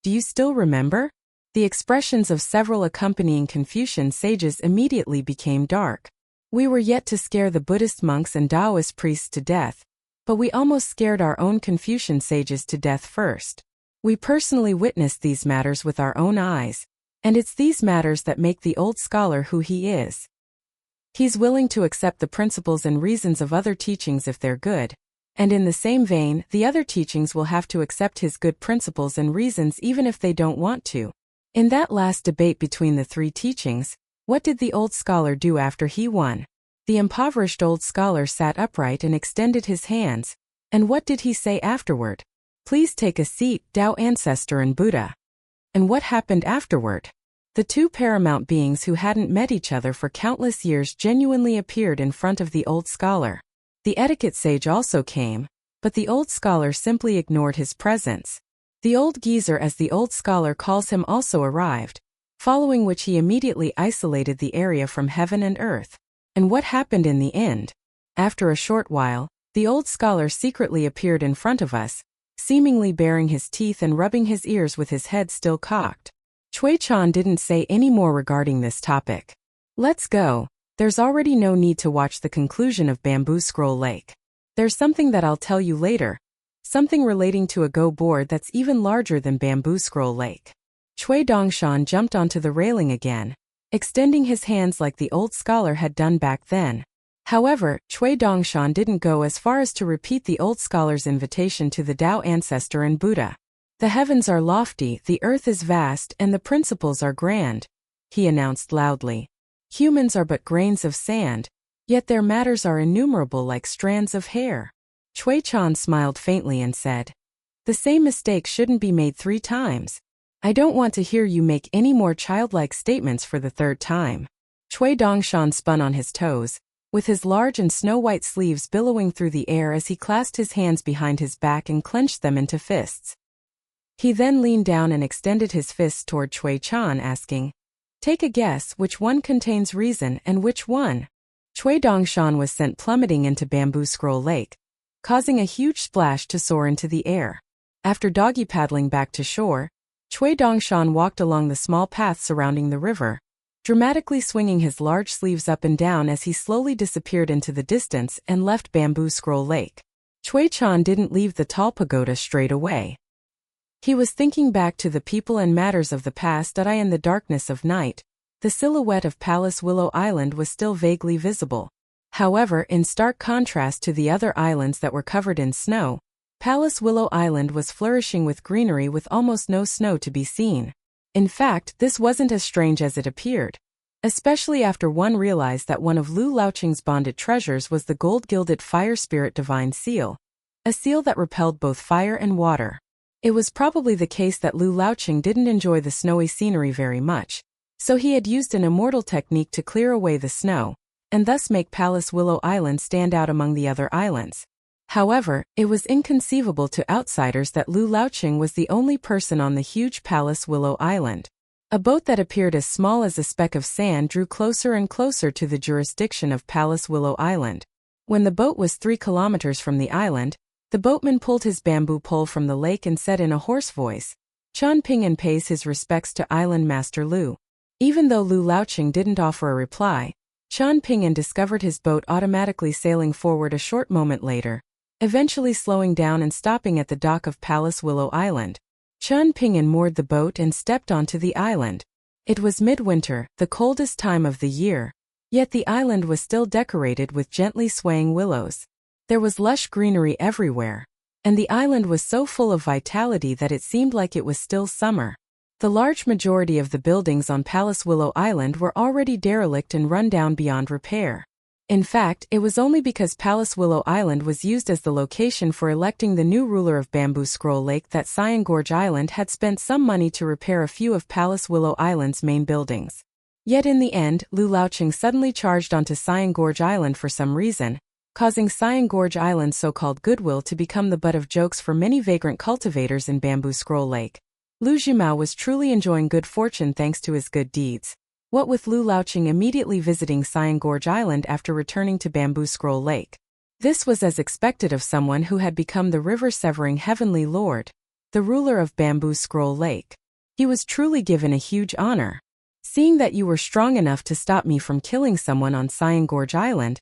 "Do you still remember?" The expressions of several accompanying Confucian sages immediately became dark. "We were yet to scare the Buddhist monks and Taoist priests to death, but we almost scared our own Confucian sages to death first. We personally witnessed these matters with our own eyes, and it's these matters that make the old scholar who he is. He's willing to accept the principles and reasons of other teachings if they're good, and in the same vein, the other teachings will have to accept his good principles and reasons even if they don't want to." In that last debate between the three teachings, what did the old scholar do after he won? The impoverished old scholar sat upright and extended his hands, and what did he say afterward? "Please take a seat, Tao Ancestor and Buddha." And what happened afterward? The two paramount beings who hadn't met each other for countless years genuinely appeared in front of the old scholar. The etiquette sage also came, but the old scholar simply ignored his presence. The old geezer, as the old scholar calls him, also arrived, following which he immediately isolated the area from heaven and earth. And what happened in the end? After a short while, the old scholar secretly appeared in front of us, seemingly baring his teeth and rubbing his ears with his head still cocked. Chan didn't say any more regarding this topic. "Let's go. There's already no need to watch the conclusion of Bamboo Scroll Lake. There's something that I'll tell you later. Something relating to a go board that's even larger than Bamboo Scroll Lake." Cui Dongshan jumped onto the railing again, extending his hands like the old scholar had done back then. However, Cui Dongshan didn't go as far as to repeat the old scholar's invitation to the Tao Ancestor and Buddha. "The heavens are lofty, the earth is vast, and the principles are grand," he announced loudly. "Humans are but grains of sand, yet their matters are innumerable like strands of hair." Chan smiled faintly and said, "The same mistake shouldn't be made 3 times. I don't want to hear you make any more childlike statements for the 3rd time." Cui Dongshan spun on his toes, with his large and snow-white sleeves billowing through the air as he clasped his hands behind his back and clenched them into fists. He then leaned down and extended his fists toward Chan, asking, "Take a guess which one contains reason and which one?" Cui Dongshan was sent plummeting into Bamboo Scroll Lake, causing a huge splash to soar into the air. After doggy paddling back to shore, Cui Dongshan walked along the small path surrounding the river, dramatically swinging his large sleeves up and down as he slowly disappeared into the distance and left Bamboo Scroll Lake. Chan didn't leave the tall pagoda straight away. He was thinking back to the people and matters of the past. In the darkness of night, the silhouette of Palace Willow Island was still vaguely visible. However, in stark contrast to the other islands that were covered in snow, Palace Willow Island was flourishing with greenery with almost no snow to be seen. In fact, this wasn't as strange as it appeared, especially after one realized that one of Lu Laoqing's bonded treasures was the gold-gilded fire spirit divine seal, a seal that repelled both fire and water. It was probably the case that Lu Laoqing didn't enjoy the snowy scenery very much, so he had used an immortal technique to clear away the snow, and thus make Palace Willow Island stand out among the other islands. However, it was inconceivable to outsiders that Lu Laoqing was the only person on the huge Palace Willow Island. A boat that appeared as small as a speck of sand drew closer and closer to the jurisdiction of Palace Willow Island. When the boat was 3 kilometers from the island, The boatman pulled his bamboo pole from the lake and said in a hoarse voice, "Chan Ping'an pays his respects to Island Master Lu." Even though Lu Laoqing didn't offer a reply, Chan Ping'an discovered his boat automatically sailing forward a short moment later, eventually slowing down and stopping at the dock of Palace Willow Island. Chan Ping'an moored the boat and stepped onto the island. It was midwinter, the coldest time of the year, yet the island was still decorated with gently swaying willows. There was lush greenery everywhere, and the island was so full of vitality that it seemed like it was still summer. The large majority of the buildings on Palace Willow Island were already derelict and run down beyond repair. In fact, it was only because Palace Willow Island was used as the location for electing the new ruler of Bamboo Scroll Lake that Cyan Gorge Island had spent some money to repair a few of Palace Willow Island's main buildings. Yet in the end, Lu Laoqing suddenly charged onto Cyan Gorge Island for some reason, causing Cyan Gorge Island's so-called goodwill to become the butt of jokes for many vagrant cultivators in Bamboo Scroll Lake. Lu Jimao was truly enjoying good fortune thanks to his good deeds. What with Lu Laoqing immediately visiting Cyan Gorge Island after returning to Bamboo Scroll Lake. This was as expected of someone who had become the river-severing Heavenly Lord, the ruler of Bamboo Scroll Lake. He was truly given a huge honor. "Seeing that you were strong enough to stop me from killing someone on Cyan Gorge Island,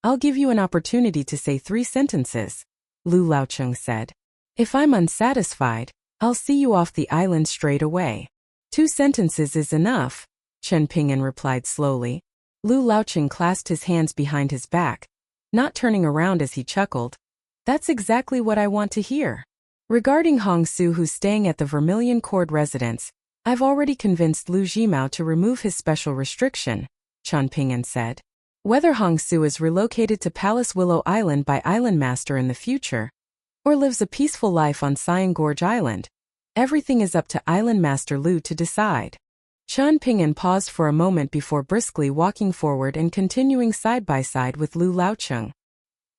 I'll give you an opportunity to say 3 sentences," Lu Laoqing said. "If I'm unsatisfied, I'll see you off the island straight away." 2 sentences is enough, Chan Ping'an replied slowly. Lu Laoqing clasped his hands behind his back, not turning around as he chuckled. "That's exactly what I want to hear. Regarding Hong Su, who's staying at the Vermilion Court residence, I've already convinced Lu Jimao to remove his special restriction," Chan Ping'an said. "Whether Hong Su is relocated to Palace Willow Island by Island Master in the future, or lives a peaceful life on Cyan Gorge Island, everything is up to Island Master Lu to decide." Chan Ping'an paused for a moment before briskly walking forward and continuing side by side with Lu Laoqing.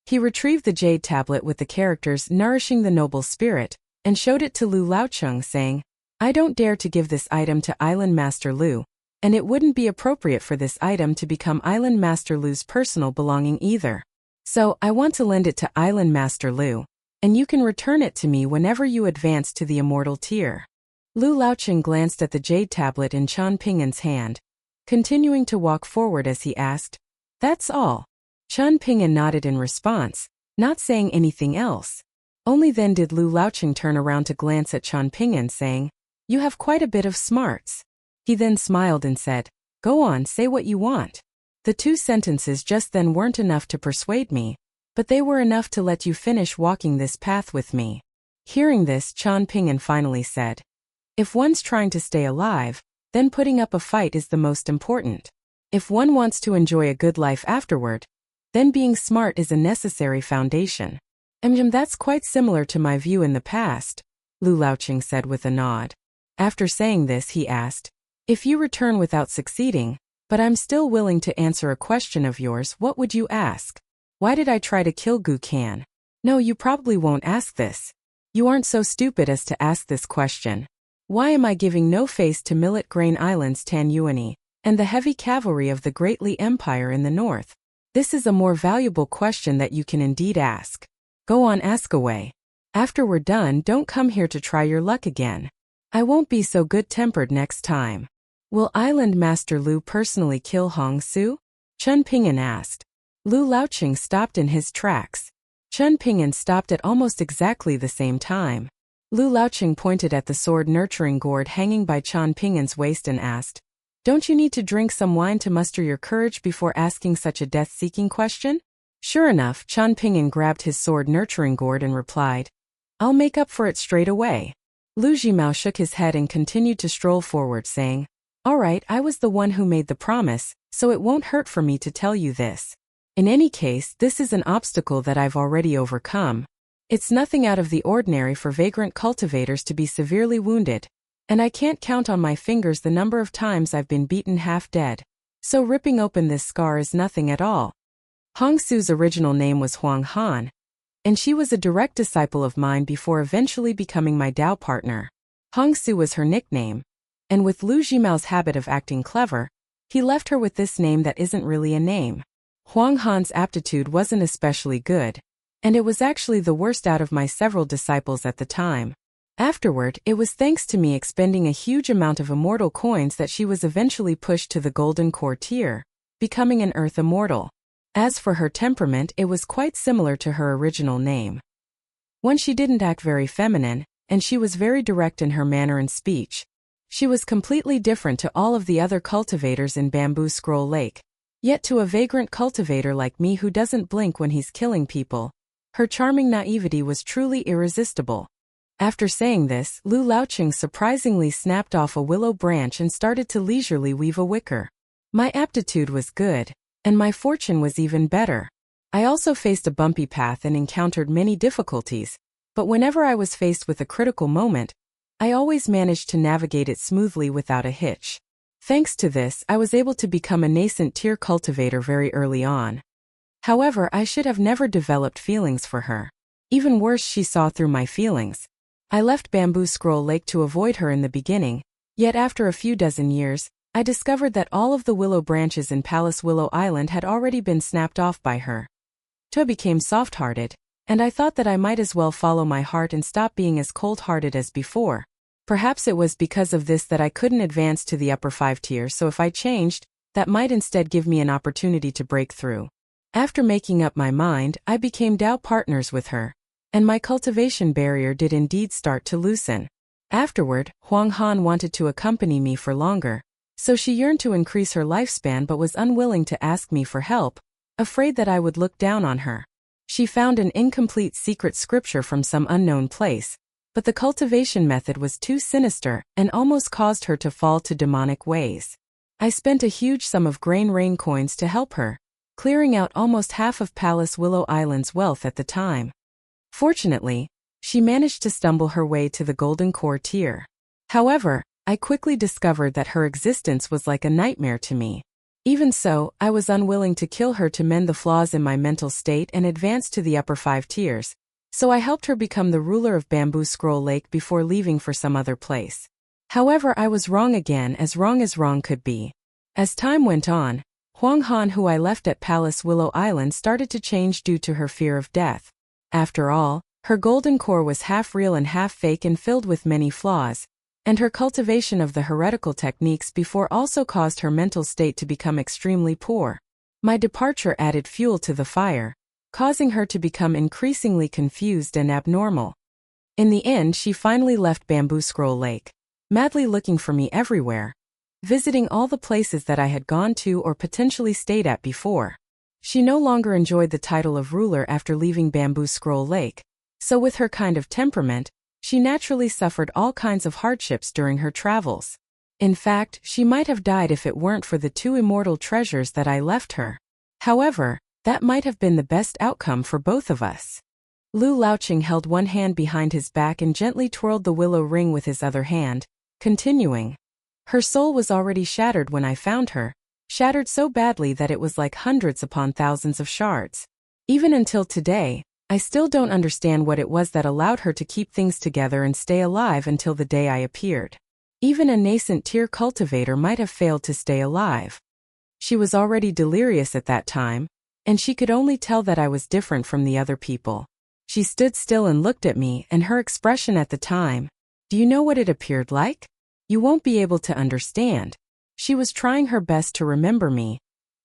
He retrieved the jade tablet with the characters "Nourishing the Noble Spirit" and showed it to Lu Laoqing, saying, "I don't dare to give this item to Island Master Lu, and it wouldn't be appropriate for this item to become Island Master Lu's personal belonging either. So I want to lend it to Island Master Lu, and you can return it to me whenever you advance to the immortal tier." Lu Laoqing glanced at the jade tablet in Chan Ping'an's hand, continuing to walk forward as he asked, "That's all?" Chan Ping'an nodded in response, not saying anything else. Only then did Lu Laoqing turn around to glance at Chan Ping'an, saying, "You have quite a bit of smarts." He then smiled and said, "Go on, say what you want." The 2 sentences just then weren't enough to persuade me, but they were enough to let you finish walking this path with me. Hearing this, Chan Ping'an finally said, "If one's trying to stay alive, then putting up a fight is the most important. If one wants to enjoy a good life afterward, then being smart is a necessary foundation." That's quite similar to my view in the past," Lu Laoqing said with a nod. After saying this, he asked, "If you return without succeeding, but I'm still willing to answer a question of yours, what would you ask? Why did I try to kill Gu Kan?" "No, you probably won't ask this. You aren't so stupid as to ask this question. Why am I giving no face to Millet Grain Island's Tan Yuani and the heavy cavalry of the Great Li Empire in the north? This is a more valuable question that you can indeed ask. Go on, ask away. After we're done, don't come here to try your luck again. I won't be so good-tempered next time." "Will Island Master Lu personally kill Hong Su?" Chan Ping'an asked. Lu Laoqing stopped in his tracks. Chan Ping'an stopped at almost exactly the same time. Lu Laoqing pointed at the sword-nurturing gourd hanging by Chan Ping'an's waist and asked, "Don't you need to drink some wine to muster your courage before asking such a death-seeking question?" Sure enough, Chan Ping'an grabbed his sword-nurturing gourd and replied, "I'll make up for it straight away." Lu Jimao shook his head and continued to stroll forward, saying, "All right, I was the one who made the promise, so it won't hurt for me to tell you this. In any case, this is an obstacle that I've already overcome. It's nothing out of the ordinary for vagrant cultivators to be severely wounded, and I can't count on my fingers the number of times I've been beaten half dead. So ripping open this scar is nothing at all." Hong Su's original name was Huang Han, and she was a direct disciple of mine before eventually becoming my Dao partner. Hong Su was her nickname, and with Lu Jimao's habit of acting clever, he left her with this name that isn't really a name. Huang Han's aptitude wasn't especially good, and it was actually the worst out of my several disciples at the time. Afterward, it was thanks to me expending a huge amount of immortal coins that she was eventually pushed to the golden core tier, becoming an earth immortal. As for her temperament, it was quite similar to her original name. One, she didn't act very feminine, and she was very direct in her manner and speech. She was completely different to all of the other cultivators in Bamboo Scroll Lake. Yet to a vagrant cultivator like me who doesn't blink when he's killing people, her charming naivety was truly irresistible. After saying this, Lu Laoqing surprisingly snapped off a willow branch and started to leisurely weave a wicker. My aptitude was good, and my fortune was even better. I also faced a bumpy path and encountered many difficulties, but whenever I was faced with a critical moment, I always managed to navigate it smoothly without a hitch. Thanks to this, I was able to become a nascent tier cultivator very early on. However, I should have never developed feelings for her. Even worse, she saw through my feelings. I left Bamboo Scroll Lake to avoid her in the beginning, yet after a few dozen years, I discovered that all of the willow branches in Palace Willow Island had already been snapped off by her. I became soft-hearted, and I thought that I might as well follow my heart and stop being as cold-hearted as before. Perhaps it was because of this that I couldn't advance to the upper 5 tiers, so if I changed, that might instead give me an opportunity to break through. After making up my mind, I became Dao partners with her, and my cultivation barrier did indeed start to loosen. Afterward, Huang Han wanted to accompany me for longer, so she yearned to increase her lifespan but was unwilling to ask me for help, afraid that I would look down on her. She found an incomplete secret scripture from some unknown place, but the cultivation method was too sinister and almost caused her to fall to demonic ways. I spent a huge sum of grain rain coins to help her, clearing out almost half of Palace Willow Island's wealth at the time. Fortunately, she managed to stumble her way to the golden core tier. However, I quickly discovered that her existence was like a nightmare to me. Even so, I was unwilling to kill her to mend the flaws in my mental state and advance to the upper 5 tiers, so I helped her become the ruler of Bamboo Scroll Lake before leaving for some other place. However, I was wrong again, as wrong could be. As time went on, Huang Han, who I left at Palace Willow Island, started to change due to her fear of death. After all, her golden core was half real and half fake and filled with many flaws, and her cultivation of the heretical techniques before also caused her mental state to become extremely poor. My departure added fuel to the fire, causing her to become increasingly confused and abnormal. In the end, she finally left Bamboo Scroll Lake, madly looking for me everywhere, visiting all the places that I had gone to or potentially stayed at before. She no longer enjoyed the title of ruler after leaving Bamboo Scroll Lake, so with her kind of temperament, she naturally suffered all kinds of hardships during her travels. In fact, she might have died if it weren't for the 2 immortal treasures that I left her. However, that might have been the best outcome for both of us. Lu Laoqing held one hand behind his back and gently twirled the willow ring with his other hand, continuing. Her soul was already shattered when I found her, shattered so badly that it was like hundreds upon thousands of shards. Even until today, I still don't understand what it was that allowed her to keep things together and stay alive until the day I appeared. Even a nascent tier cultivator might have failed to stay alive. She was already delirious at that time, and she could only tell that I was different from the other people. She stood still and looked at me, and her expression at the time, do you know what it appeared like? You won't be able to understand. She was trying her best to remember me,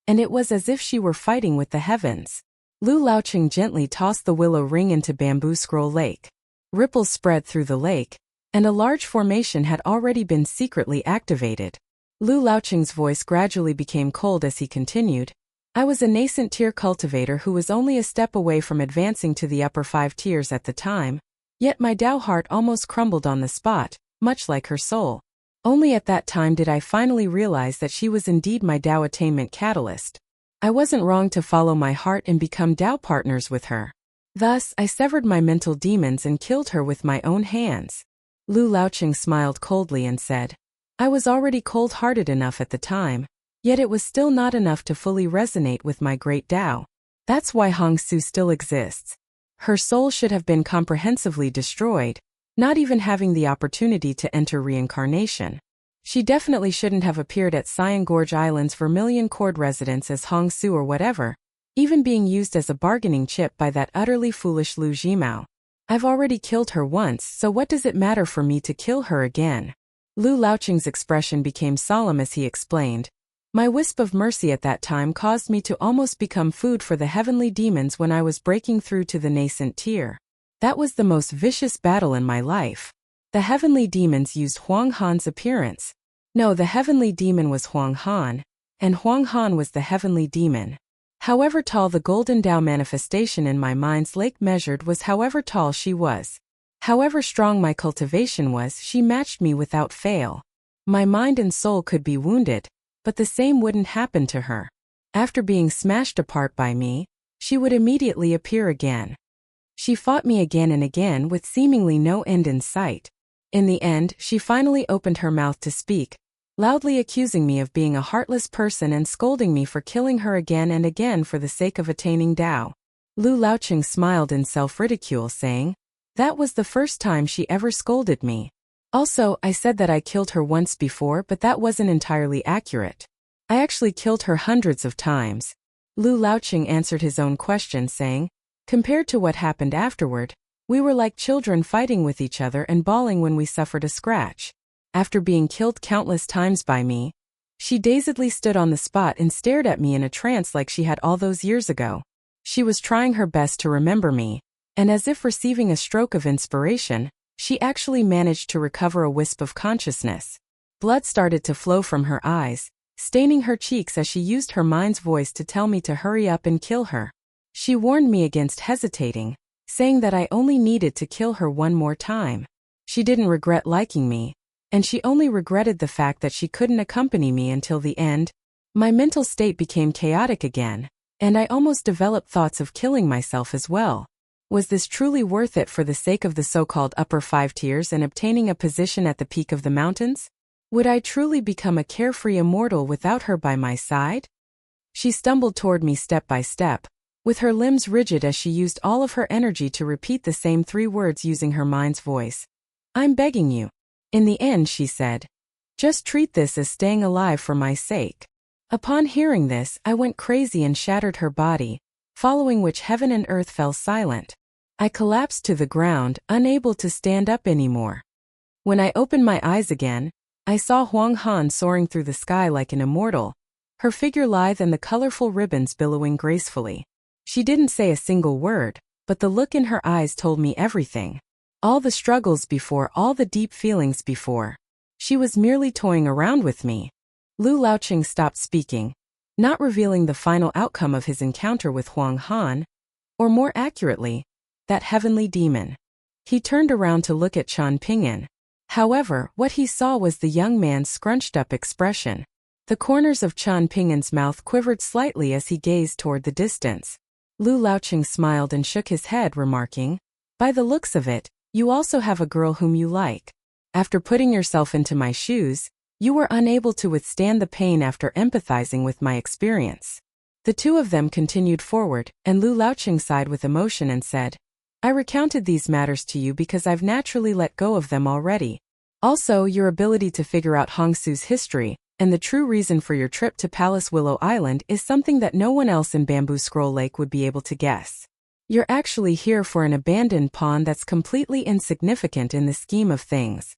and it was as if she were fighting with the heavens. Lu Laoqing gently tossed the willow ring into Bamboo Scroll Lake. Ripples spread through the lake, and a large formation had already been secretly activated. Lu Laoqing's voice gradually became cold as he continued. I was a nascent tier cultivator who was only a step away from advancing to the upper 5 tiers at the time, yet my Dao heart almost crumbled on the spot, much like her soul. Only at that time did I finally realize that she was indeed my Dao attainment catalyst. I wasn't wrong to follow my heart and become Dao partners with her. Thus, I severed my mental demons and killed her with my own hands. Lu Laoqing smiled coldly and said, I was already cold-hearted enough at the time, yet it was still not enough to fully resonate with my great Dao. That's why Hong Su still exists. Her soul should have been comprehensively destroyed, not even having the opportunity to enter reincarnation. She definitely shouldn't have appeared at Cyan Gorge Island's Vermilion Cord residence as Hong Su or whatever, even being used as a bargaining chip by that utterly foolish Lu Jimao. I've already killed her once, so what does it matter for me to kill her again? Lu Laoqing's expression became solemn as he explained. My wisp of mercy at that time caused me to almost become food for the heavenly demons when I was breaking through to the nascent tier. That was the most vicious battle in my life. The heavenly demons used Huang Han's appearance. No, the heavenly demon was Huang Han, and Huang Han was the heavenly demon. However tall the golden Tao manifestation in my mind's lake measured was however tall she was. However strong my cultivation was, she matched me without fail. My mind and soul could be wounded, but the same wouldn't happen to her. After being smashed apart by me, she would immediately appear again. She fought me again and again with seemingly no end in sight. In the end, she finally opened her mouth to speak, loudly accusing me of being a heartless person and scolding me for killing her again and again for the sake of attaining Tao. Lu Laoqing smiled in self-ridicule, saying, "That was the first time she ever scolded me. Also, I said that I killed her once before, but that wasn't entirely accurate. I actually killed her hundreds of times." Lu Laoqing answered his own question, saying, "Compared to what happened afterward, we were like children fighting with each other and bawling when we suffered a scratch. After being killed countless times by me, she dazedly stood on the spot and stared at me in a trance like she had all those years ago. She was trying her best to remember me, and as if receiving a stroke of inspiration, she actually managed to recover a wisp of consciousness. Blood started to flow from her eyes, staining her cheeks as she used her mind's voice to tell me to hurry up and kill her. She warned me against hesitating, saying that I only needed to kill her one more time. She didn't regret liking me, and she only regretted the fact that she couldn't accompany me until the end. My mental state became chaotic again, and I almost developed thoughts of killing myself as well. Was this truly worth it for the sake of the so-called upper 5 tiers and obtaining a position at the peak of the mountains? Would I truly become a carefree immortal without her by my side? She stumbled toward me step by step, with her limbs rigid as she used all of her energy to repeat the same 3 words using her mind's voice. "I'm begging you." In the end, she said, "Just treat this as staying alive for my sake." Upon hearing this, I went crazy and shattered her body, following which heaven and earth fell silent. I collapsed to the ground, unable to stand up anymore. When I opened my eyes again, I saw Huang Han soaring through the sky like an immortal, her figure lithe and the colorful ribbons billowing gracefully. She didn't say a single word, but the look in her eyes told me everything. All the struggles before, all the deep feelings before. She was merely toying around with me. Lu Laoqing stopped speaking, not revealing the final outcome of his encounter with Huang Han, or more accurately, that heavenly demon. He turned around to look at Qian Ping'an. However, what he saw was the young man's scrunched-up expression. The corners of Qian Ping'an's mouth quivered slightly as he gazed toward the distance. Lu Laoqing smiled and shook his head, remarking, "By the looks of it, you also have a girl whom you like. After putting yourself into my shoes, you were unable to withstand the pain after empathizing with my experience." The two of them continued forward, and Lu Laoqing sighed with emotion and said, "I recounted these matters to you because I've naturally let go of them already. Also, your ability to figure out Hongsu's history, and the true reason for your trip to Palace Willow Island is something that no one else in Bamboo Scroll Lake would be able to guess. You're actually here for an abandoned pawn that's completely insignificant in the scheme of things.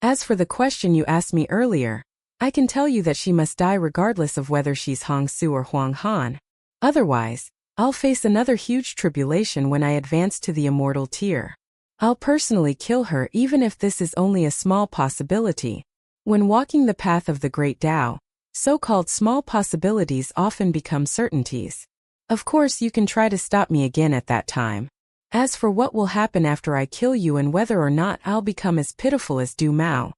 As for the question you asked me earlier, I can tell you that she must die regardless of whether she's Hongsu or Huang Han. Otherwise, I'll face another huge tribulation when I advance to the immortal tier. I'll personally kill her even if this is only a small possibility. When walking the path of the Great Tao, so-called small possibilities often become certainties. Of course, you can try to stop me again at that time. As for what will happen after I kill you and whether or not I'll become as pitiful as Du Mao.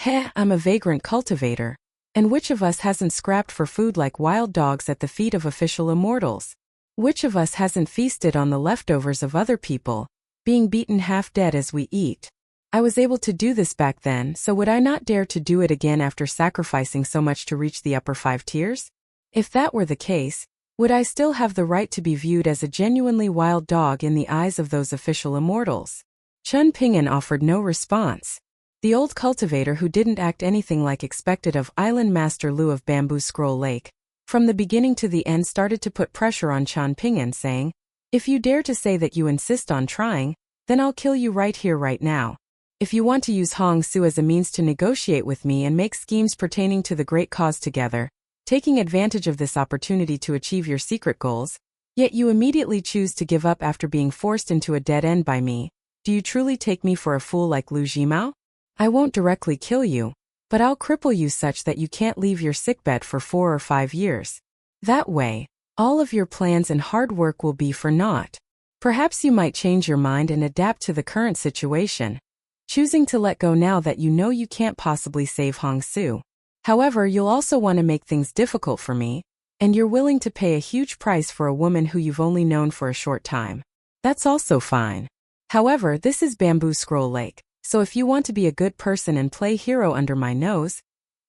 I'm a vagrant cultivator, and which of us hasn't scrapped for food like wild dogs at the feet of official immortals? Which of us hasn't feasted on the leftovers of other people, being beaten half dead as we eat? I was able to do this back then, so would I not dare to do it again after sacrificing so much to reach the upper 5 tiers? If that were the case, would I still have the right to be viewed as a genuinely wild dog in the eyes of those official immortals? Qian Ping'an offered no response. The old cultivator, who didn't act anything like expected of Island Master Lu of Bamboo Scroll Lake, from the beginning to the end started to put pressure on Qian Ping'an, saying, "If you dare to say that you insist on trying, then I'll kill you right here right now. If you want to use Hong Su as a means to negotiate with me and make schemes pertaining to the great cause together, taking advantage of this opportunity to achieve your secret goals, yet you immediately choose to give up after being forced into a dead end by me, do you truly take me for a fool like Lu Jimao? I won't directly kill you, but I'll cripple you such that you can't leave your sickbed for 4 or 5 years. That way, all of your plans and hard work will be for naught. Perhaps you might change your mind and adapt to the current situation, choosing to let go now that you know you can't possibly save Hong Su. However, you'll also want to make things difficult for me, and you're willing to pay a huge price for a woman who you've only known for a short time. That's also fine. However, this is Bamboo Scroll Lake, so if you want to be a good person and play hero under my nose,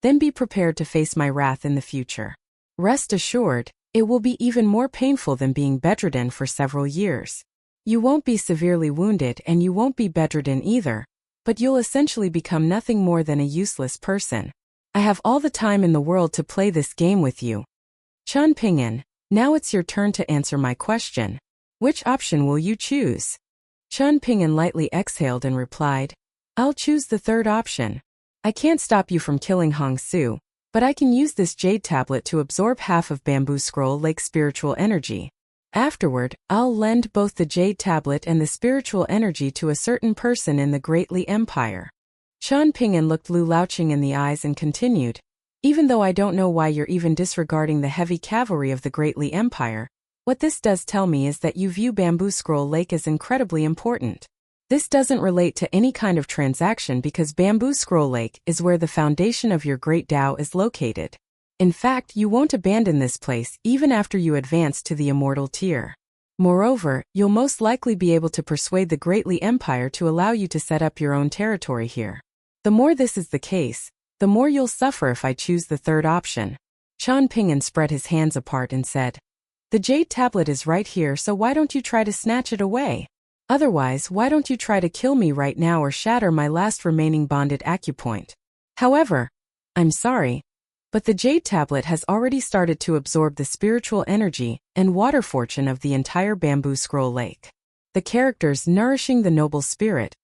then be prepared to face my wrath in the future. Rest assured, it will be even more painful than being bedridden for several years. You won't be severely wounded and you won't be bedridden either, but you'll essentially become nothing more than a useless person. I have all the time in the world to play this game with you. Qian Ping'an, now it's your turn to answer my question. Which option will you choose? Qian Ping'an lightly exhaled and replied, I'll choose the third option. I can't stop you from killing Hong Su, but I can use this jade tablet to absorb half of Bamboo Scroll Lake's spiritual energy. Afterward, I'll lend both the jade tablet and the spiritual energy to a certain person in the Great Li Empire. Qian Ping'an looked Lu Laoqing in the eyes and continued, even though I don't know why you're even disregarding the heavy cavalry of the Great Li Empire, what this does tell me is that you view Bamboo Scroll Lake as incredibly important. This doesn't relate to any kind of transaction because Bamboo Scroll Lake is where the foundation of your great Tao is located. In fact, you won't abandon this place even after you advance to the immortal tier. Moreover, you'll most likely be able to persuade the Great Li Empire to allow you to set up your own territory here. The more this is the case, the more you'll suffer if I choose the third option. Qian Ping'an spread his hands apart and said, The jade tablet is right here, so why don't you try to snatch it away? Otherwise, why don't you try to kill me right now or shatter my last remaining bonded acupoint? However, I'm sorry, but the jade tablet has already started to absorb the spiritual energy and water fortune of the entire Bamboo Scroll Lake. The characters nourishing the noble spirit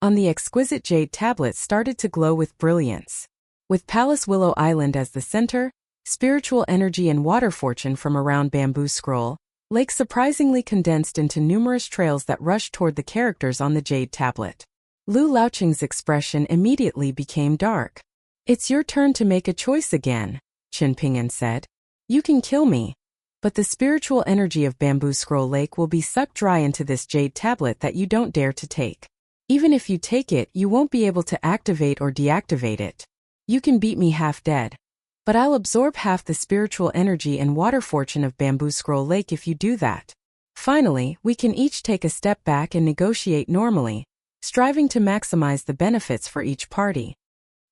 on the exquisite jade tablet started to glow with brilliance. With Palace Willow Island as the center, spiritual energy and water fortune from around Bamboo Scroll Lake surprisingly condensed into numerous trails that rushed toward the characters on the jade tablet. Lu Laoqing's expression immediately became dark. It's your turn to make a choice again, Qian Ping'an said. You can kill me, but the spiritual energy of Bamboo Scroll Lake will be sucked dry into this jade tablet that you don't dare to take. Even if you take it, you won't be able to activate or deactivate it. You can beat me half dead, but I'll absorb half the spiritual energy and water fortune of Bamboo Scroll Lake if you do that. Finally, we can each take a step back and negotiate normally, striving to maximize the benefits for each party.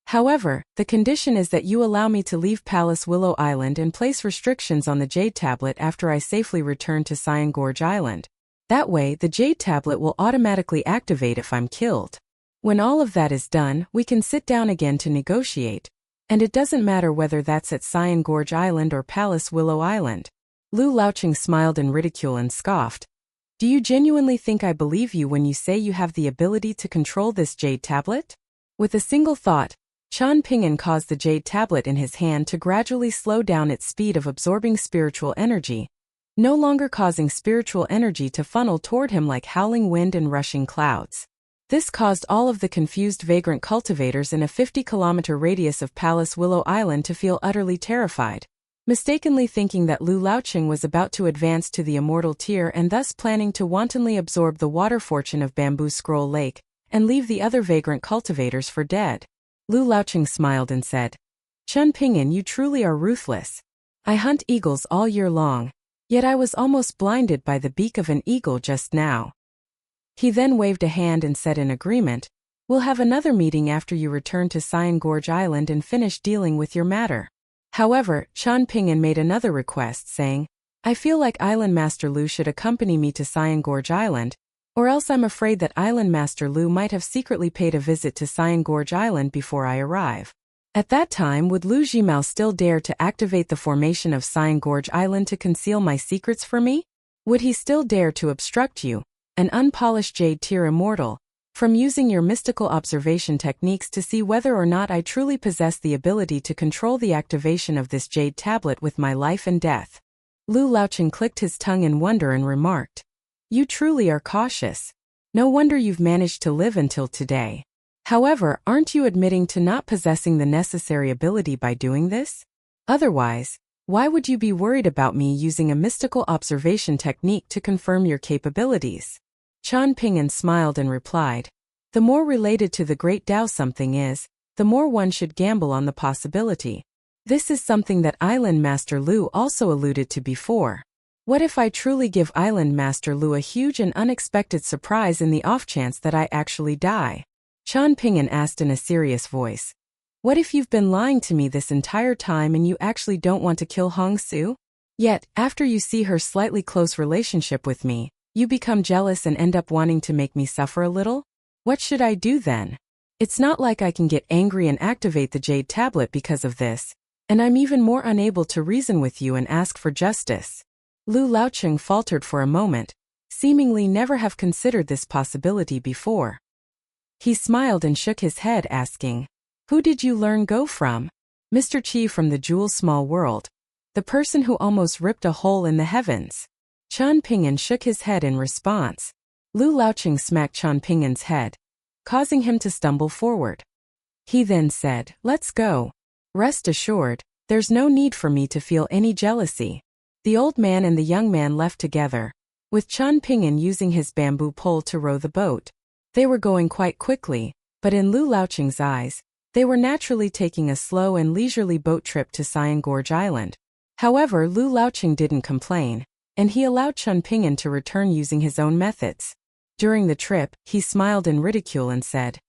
However, the condition is that you allow me to leave Palace Willow Island and place restrictions on the jade tablet after I safely return to Cyan Gorge Island. That way, the jade tablet will automatically activate if I'm killed. When all of that is done, we can sit down again to negotiate, and it doesn't matter whether that's at Cyan Gorge Island or Palace Willow Island. Lu Laoqing smiled in ridicule and scoffed. Do you genuinely think I believe you when you say you have the ability to control this jade tablet? With a single thought, Qian Ping'an caused the jade tablet in his hand to gradually slow down its speed of absorbing spiritual energy, no longer causing spiritual energy to funnel toward him like howling wind and rushing clouds. This caused all of the confused vagrant cultivators in a 50-kilometer radius of Palace Willow Island to feel utterly terrified, mistakenly thinking that Lu Laoqing was about to advance to the immortal tier and thus planning to wantonly absorb the water fortune of Bamboo Scroll Lake and leave the other vagrant cultivators for dead. Lu Laoqing smiled and said, Qian Ping'an, you truly are ruthless. I hunt eagles all year long, yet I was almost blinded by the beak of an eagle just now. He then waved a hand and said in agreement, We'll have another meeting after you return to Cyan Gorge Island and finish dealing with your matter. However, Qian Ping'an made another request saying, I feel like Island Master Lu should accompany me to Cyan Gorge Island, or else I'm afraid that Island Master Lu might have secretly paid a visit to Cyan Gorge Island before I arrive. At that time, would Lu Jimao still dare to activate the formation of Cyan Gorge Island to conceal my secrets for me? Would he still dare to obstruct you, an unpolished jade tier immortal, from using your mystical observation techniques to see whether or not I truly possess the ability to control the activation of this jade tablet with my life and death? Lu Laocheng clicked his tongue in wonder and remarked, "You truly are cautious. No wonder you've managed to live until today. However, aren't you admitting to not possessing the necessary ability by doing this? Otherwise, why would you be worried about me using a mystical observation technique to confirm your capabilities?" Chan Ping'an smiled and replied, "The more related to the great Tao something is, the more one should gamble on the possibility. This is something that Island Master Lu also alluded to before. What if I truly give Island Master Lu a huge and unexpected surprise in the off chance that I actually die?" Chan Ping'an asked in a serious voice. "What if you've been lying to me this entire time and you actually don't want to kill Hong Su? Yet, after you see her slightly close relationship with me, you become jealous and end up wanting to make me suffer a little? What should I do then? It's not like I can get angry and activate the jade tablet because of this, and I'm even more unable to reason with you and ask for justice." Lu Laocheng faltered for a moment, seemingly never have considered this possibility before. He smiled and shook his head, asking, "Who did you learn Go from?" "Mr. Qi from the Jewel Small World, the person who almost ripped a hole in the heavens." Chan Ping'an shook his head in response. Lu Laocheng smacked Chan Ping'an's head, causing him to stumble forward. He then said, "Let's go. Rest assured, there's no need for me to feel any jealousy." The old man and the young man left together, with Chan Ping'an using his bamboo pole to row the boat. They were going quite quickly, but in Lu Laocheng's eyes, they were naturally taking a slow and leisurely boat trip to Cyan Gorge Island. However, Lu Laocheng didn't complain, and he allowed Chan Ping'an to return using his own methods. During the trip, he smiled in ridicule and said,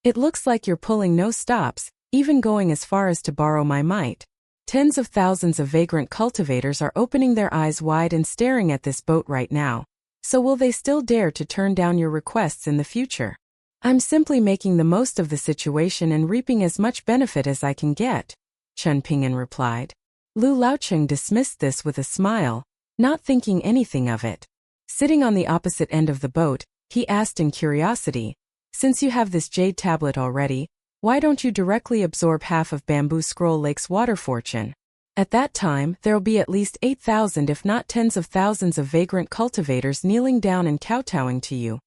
"It looks like you're pulling no stops, even going as far as to borrow my might." Tens of thousands of vagrant cultivators are opening their eyes wide and staring at this boat right now. So will they still dare to turn down your requests in the future? "I'm simply making the most of the situation and reaping as much benefit as I can get," Chan Ping'an replied. Lu Laocheng dismissed this with a smile, not thinking anything of it. Sitting on the opposite end of the boat, he asked in curiosity, "Since you have this jade tablet already, why don't you directly absorb half of Bamboo Scroll Lake's water fortune? At that time, there'll be at least 8,000 if not tens of thousands of vagrant cultivators kneeling down and kowtowing to you,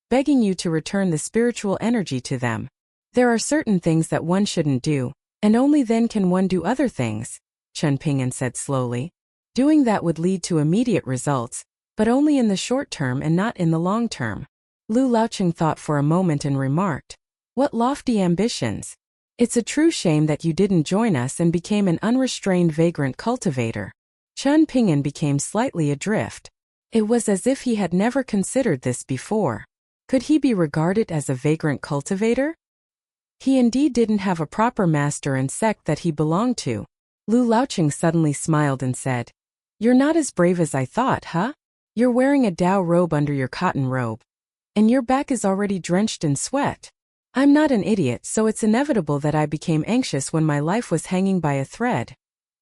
begging you to return the spiritual energy to them. There are certain things that one shouldn't do, and only then can one do other things," Chan Ping'an said slowly. "Doing that would lead to immediate results, but only in the short term and not in the long term." Lu Laocheng thought for a moment and remarked, "What lofty ambitions. It's a true shame that you didn't join us and became an unrestrained vagrant cultivator." Chan Ping'an became slightly adrift. It was as if he had never considered this before. Could he be regarded as a vagrant cultivator? He indeed didn't have a proper master and sect that he belonged to. Lu Laocheng suddenly smiled and said, "You're not as brave as I thought, huh? You're wearing a Dao robe under your cotton robe, and your back is already drenched in sweat. I'm not an idiot, so it's inevitable that I became anxious when my life was hanging by a thread,"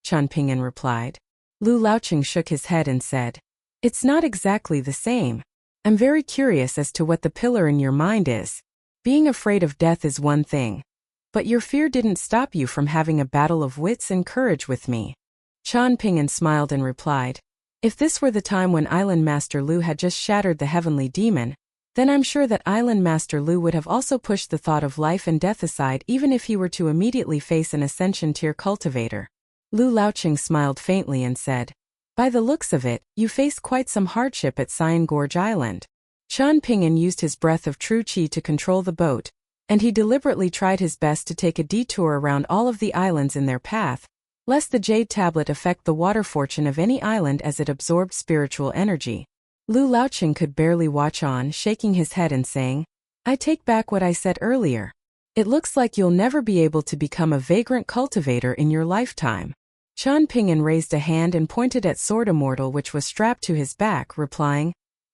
Chan Ping'an replied. Lu Laocheng shook his head and said, "It's not exactly the same. I'm very curious as to what the pillar in your mind is. Being afraid of death is one thing, but your fear didn't stop you from having a battle of wits and courage with me." Chan Ping'an smiled and replied, "If this were the time when Island Master Lu had just shattered the heavenly demon, then I'm sure that Island Master Lu would have also pushed the thought of life and death aside even if he were to immediately face an Ascension tier cultivator." Lu Laocheng smiled faintly and said, "By the looks of it, you faced quite some hardship at Cyan Gorge Island." Chan Ping'an used his breath of true qi to control the boat, and he deliberately tried his best to take a detour around all of the islands in their path, lest the jade tablet affect the water fortune of any island as it absorbed spiritual energy. Lu Laocheng could barely watch on, shaking his head and saying, "I take back what I said earlier. It looks like you'll never be able to become a vagrant cultivator in your lifetime." Chan Ping'an raised a hand and pointed at Sword Immortal which was strapped to his back, replying,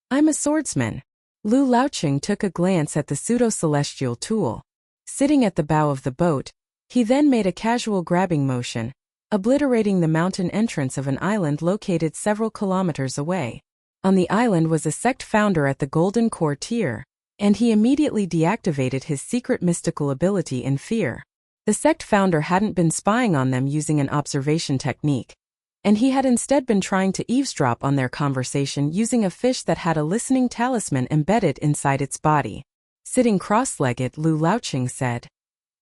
"I'm a swordsman." Lu Laocheng took a glance at the pseudo-celestial tool. Sitting at the bow of the boat, He then made a casual grabbing motion, obliterating the mountain entrance of an island located several kilometers away. On the island was a sect founder at the Golden Core tier, and he immediately deactivated his secret mystical ability in fear. The sect founder hadn't been spying on them using an observation technique, and he had instead been trying to eavesdrop on their conversation using a fish that had a listening talisman embedded inside its body. Sitting cross-legged, Lu Laoqing said,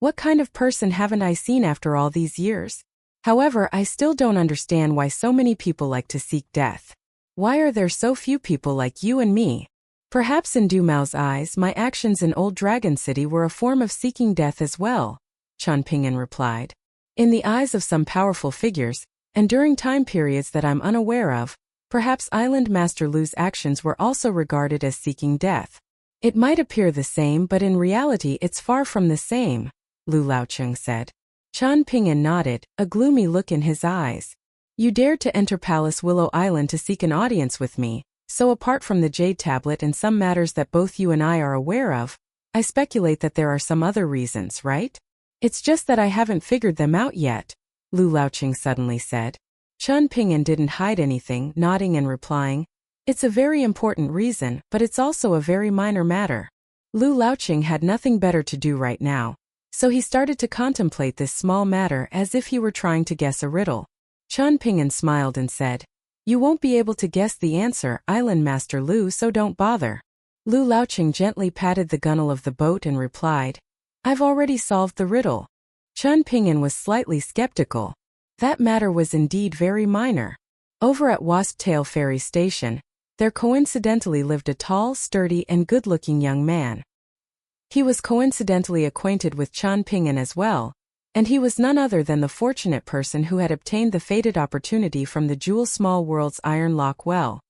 "What kind of person haven't I seen after all these years? However, I still don't understand why so many people like to seek death. Why are there so few people like you and me?" Perhaps in Du Mao's eyes, my actions in Old Dragon City were a form of seeking death as well, Qian Pingyan replied. In the eyes of some powerful figures, and during time periods that I'm unaware of, perhaps Island Master Lu's actions were also regarded as seeking death. It might appear the same, but in reality it's far from the same, Lu Laoqing said. Qian Pingyan nodded, a gloomy look in his eyes. You dared to enter Palace Willow Island to seek an audience with me, so apart from the Jade Tablet and some matters that both you and I are aware of, I speculate that there are some other reasons, right? It's just that I haven't figured them out yet, Lu Laoqing suddenly said. Qian Pingyan didn't hide anything, nodding and replying, "It's a very important reason, but it's also a very minor matter." Lu Laoqing had nothing better to do right now, so he started to contemplate this small matter as if he were trying to guess a riddle. Qian Pingyan smiled and said, "You won't be able to guess the answer, Island Master Lu, so don't bother." Lu Laoqing gently patted the gunwale of the boat and replied, "I've already solved the riddle." Qian Pingyan was slightly skeptical. That matter was indeed very minor. Over at Wasptail Ferry Station, there coincidentally lived a tall, sturdy, and good-looking young man. He was coincidentally acquainted with Qian Pingyan as well, and he was none other than the fortunate person who had obtained the fated opportunity from the Jewel Small World's Iron Lock Well.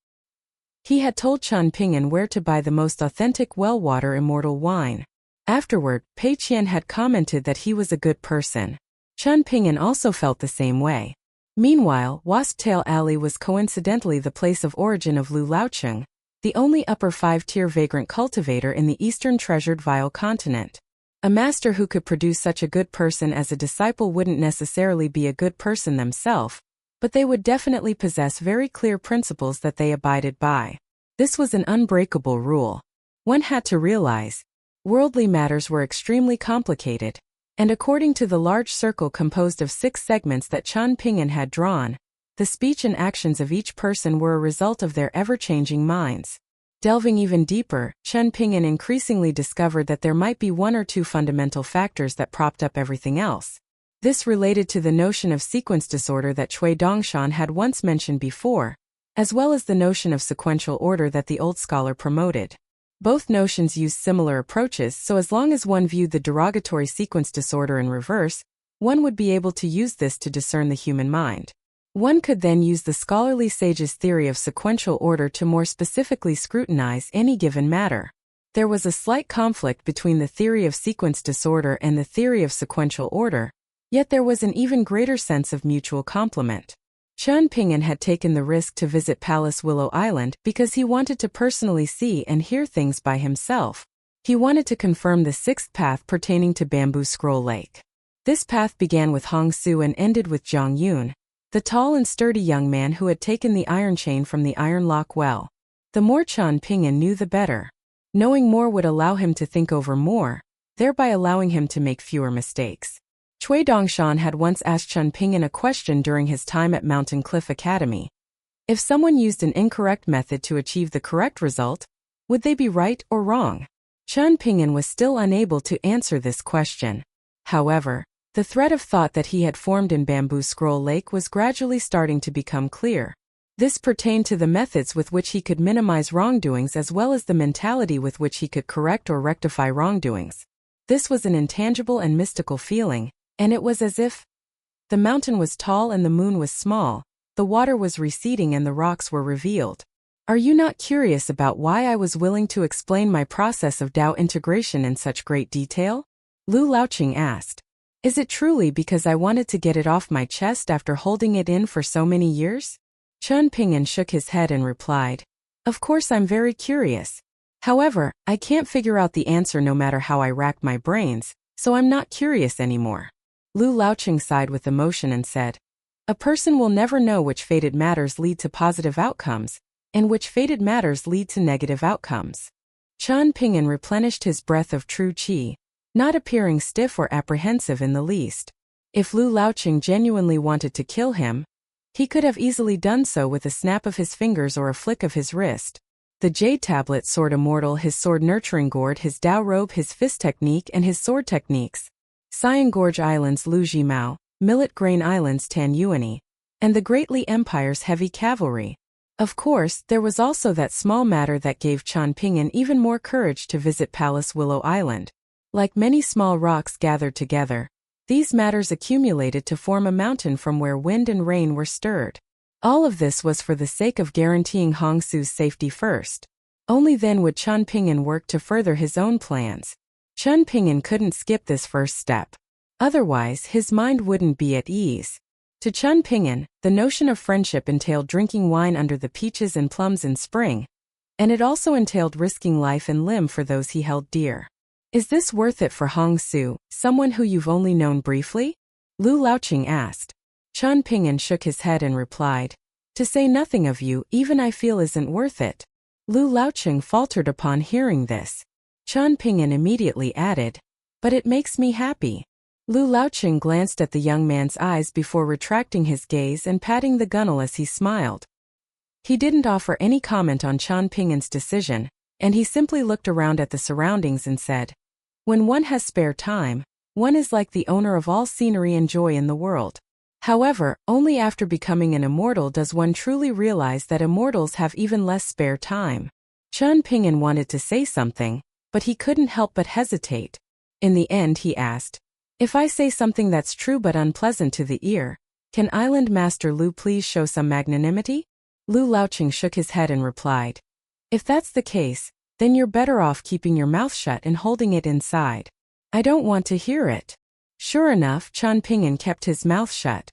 He had told Qian Pingyan where to buy the most authentic well water immortal wine. Afterward, Pei Qian had commented that he was a good person. Qian Pingyan also felt the same way. Meanwhile, Wasptail Alley was coincidentally the place of origin of Lu Laoqing, the only upper 5-tier vagrant cultivator in the Eastern Treasured Vial continent. A master who could produce such a good person as a disciple wouldn't necessarily be a good person themselves, but they would definitely possess very clear principles that they abided by. This was an unbreakable rule. One had to realize, worldly matters were extremely complicated, and according to the large circle composed of 6 segments that Qian Pingyan had drawn, the speech and actions of each person were a result of their ever-changing minds. Delving even deeper, Qian Pingyan increasingly discovered that there might be 1 or 2 fundamental factors that propped up everything else. This related to the notion of sequence disorder that Cui Dongshan had once mentioned before, as well as the notion of sequential order that the old scholar promoted. Both notions used similar approaches, so as long as one viewed the derogatory sequence disorder in reverse, one would be able to use this to discern the human mind. One could then use the scholarly sage's theory of sequential order to more specifically scrutinize any given matter. There was a slight conflict between the theory of sequence disorder and the theory of sequential order, yet there was an even greater sense of mutual complement. Qian Pingyan had taken the risk to visit Palace Willow Island because he wanted to personally see and hear things by himself. He wanted to confirm the 6th path pertaining to Bamboo Scroll Lake. This path began with Hong Su and ended with Zhang Yun, the tall and sturdy young man who had taken the iron chain from the Iron Lock Well. The more Qian Pingyan knew, the better. Knowing more would allow him to think over more, thereby allowing him to make fewer mistakes. Cui Dongshan had once asked Qian Pingyan a question during his time at Mountain Cliff Academy. If someone used an incorrect method to achieve the correct result, would they be right or wrong? Qian Pingyan was still unable to answer this question. However, the thread of thought that he had formed in Bamboo Scroll Lake was gradually starting to become clear. This pertained to the methods with which he could minimize wrongdoings as well as the mentality with which he could correct or rectify wrongdoings. This was an intangible and mystical feeling, and it was as if the mountain was tall and the moon was small, the water was receding and the rocks were revealed. Are you not curious about why I was willing to explain my process of Tao integration in such great detail? Lu Laoqing asked. Is it truly because I wanted to get it off my chest after holding it in for so many years? Qian Pingyan shook his head and replied, Of course I'm very curious. However, I can't figure out the answer no matter how I rack my brains, so I'm not curious anymore. Lu Laoqing sighed with emotion and said, "A person will never know which fated matters lead to positive outcomes, and which fated matters lead to negative outcomes." Qian Ping'an replenished his breath of true qi, not appearing stiff or apprehensive in the least. If Lu Laoqing genuinely wanted to kill him, he could have easily done so with a snap of his fingers or a flick of his wrist. The Jade Tablet Sword Immortal, his Sword Nurturing Gourd, his Dao Robe, his Fist Technique, and his Sword Techniques. Cyan Gorge Islands Lu Jimao, Millet Grain Islands Tan Yuani, and the Great Li Empire's heavy cavalry. Of course, there was also that small matter that gave Qian Ping'an even more courage to visit Palace Willow Island. Like many small rocks gathered together, these matters accumulated to form a mountain from where wind and rain were stirred. All of this was for the sake of guaranteeing Hongsu's safety first. Only then would Qian Ping'an work to further his own plans. Qian Ping'an couldn't skip this first step. Otherwise, his mind wouldn't be at ease. To Qian Ping'an, the notion of friendship entailed drinking wine under the peaches and plums in spring, and it also entailed risking life and limb for those he held dear. "Is this worth it for Hongsu, someone who you've only known briefly?" Lu Laoqing asked. Qian Ping'an shook his head and replied, "To say nothing of you, even I feel isn't worth it." Lu Laoqing faltered upon hearing this. Qian Ping'an immediately added, "But it makes me happy." Lu Laoqing glanced at the young man's eyes before retracting his gaze and patting the gunwale as he smiled. He didn't offer any comment on Qian Ping'an's decision, and he simply looked around at the surroundings and said, "When one has spare time, one is like the owner of all scenery and joy in the world. However, only after becoming an immortal does one truly realize that immortals have even less spare time." Qian Ping'an wanted to say something, but he couldn't help but hesitate. In the end he asked, "If I say something that's true but unpleasant to the ear, can Island Master Lu please show some magnanimity?" Lu Laoqing shook his head and replied, "If that's the case, then you're better off keeping your mouth shut and holding it inside. I don't want to hear it." Sure enough, Qian Ping'an kept his mouth shut.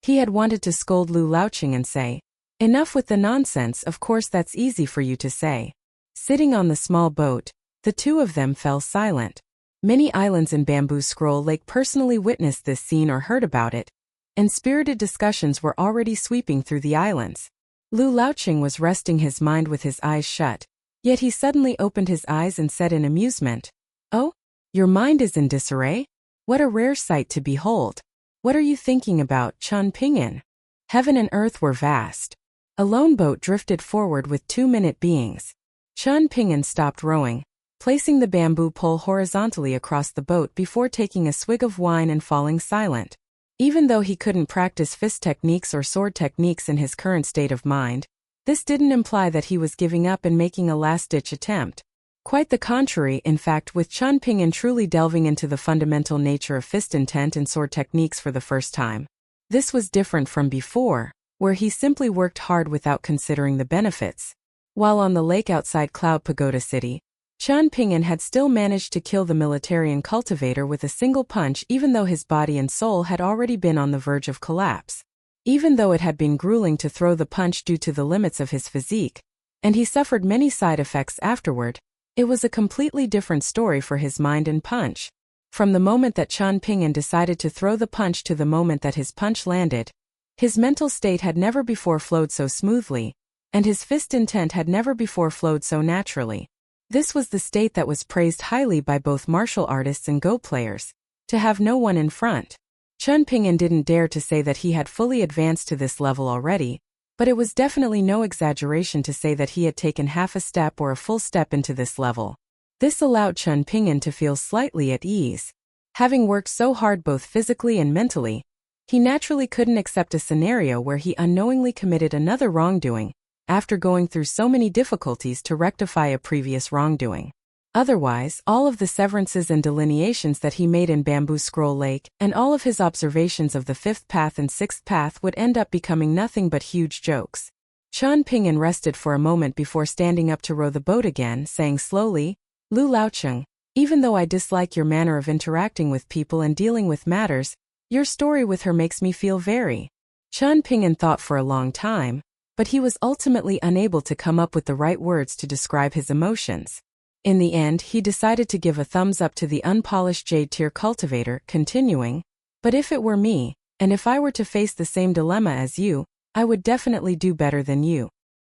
He had wanted to scold Lu Laoqing and say, "Enough with the nonsense, of course that's easy for you to say." Sitting on the small boat, the two of them fell silent. Many islands in Bamboo Scroll Lake personally witnessed this scene or heard about it, and spirited discussions were already sweeping through the islands. Lu Laoqing was resting his mind with his eyes shut, yet he suddenly opened his eyes and said in amusement, "Oh? Your mind is in disarray? What a rare sight to behold. What are you thinking about, Qian Ping'an?" Heaven and earth were vast. A lone boat drifted forward with 2-minute beings. Qian Ping'an stopped rowing, placing the bamboo pole horizontally across the boat before taking a swig of wine and falling silent. Even though he couldn't practice fist techniques or sword techniques in his current state of mind, this didn't imply that he was giving up and making a last-ditch attempt. Quite the contrary, in fact, with Qian Ping'an truly delving into the fundamental nature of fist intent and sword techniques for the first time. This was different from before, where he simply worked hard without considering the benefits. While on the lake outside Cloud Pagoda City, Qian Ping'an had still managed to kill the militarian cultivator with a single punch, even though his body and soul had already been on the verge of collapse. Even though it had been grueling to throw the punch due to the limits of his physique, and he suffered many side effects afterward, it was a completely different story for his mind and punch. From the moment that Qian Ping'an decided to throw the punch to the moment that his punch landed, his mental state had never before flowed so smoothly, and his fist intent had never before flowed so naturally. This was the state that was praised highly by both martial artists and Go players, to have no one in front. Qian Ping'an didn't dare to say that he had fully advanced to this level already, but it was definitely no exaggeration to say that he had taken half a step or a full step into this level. This allowed Qian Ping'an to feel slightly at ease. Having worked so hard both physically and mentally, he naturally couldn't accept a scenario where he unknowingly committed another wrongdoing, after going through so many difficulties to rectify a previous wrongdoing. Otherwise, all of the severances and delineations that he made in Bamboo Scroll Lake, and all of his observations of the fifth path and sixth path would end up becoming nothing but huge jokes. Qian Ping'an rested for a moment before standing up to row the boat again, saying slowly, "Lu Laoqing, even though I dislike your manner of interacting with people and dealing with matters, your story with her makes me feel very." Qian Ping'an thought for a long time, but he was ultimately unable to come up with the right words to describe his emotions. In the end, he decided to give a thumbs up to the unpolished jade tier cultivator, continuing, But if it were me, and if I were to face the same dilemma as you, I would definitely do better than you.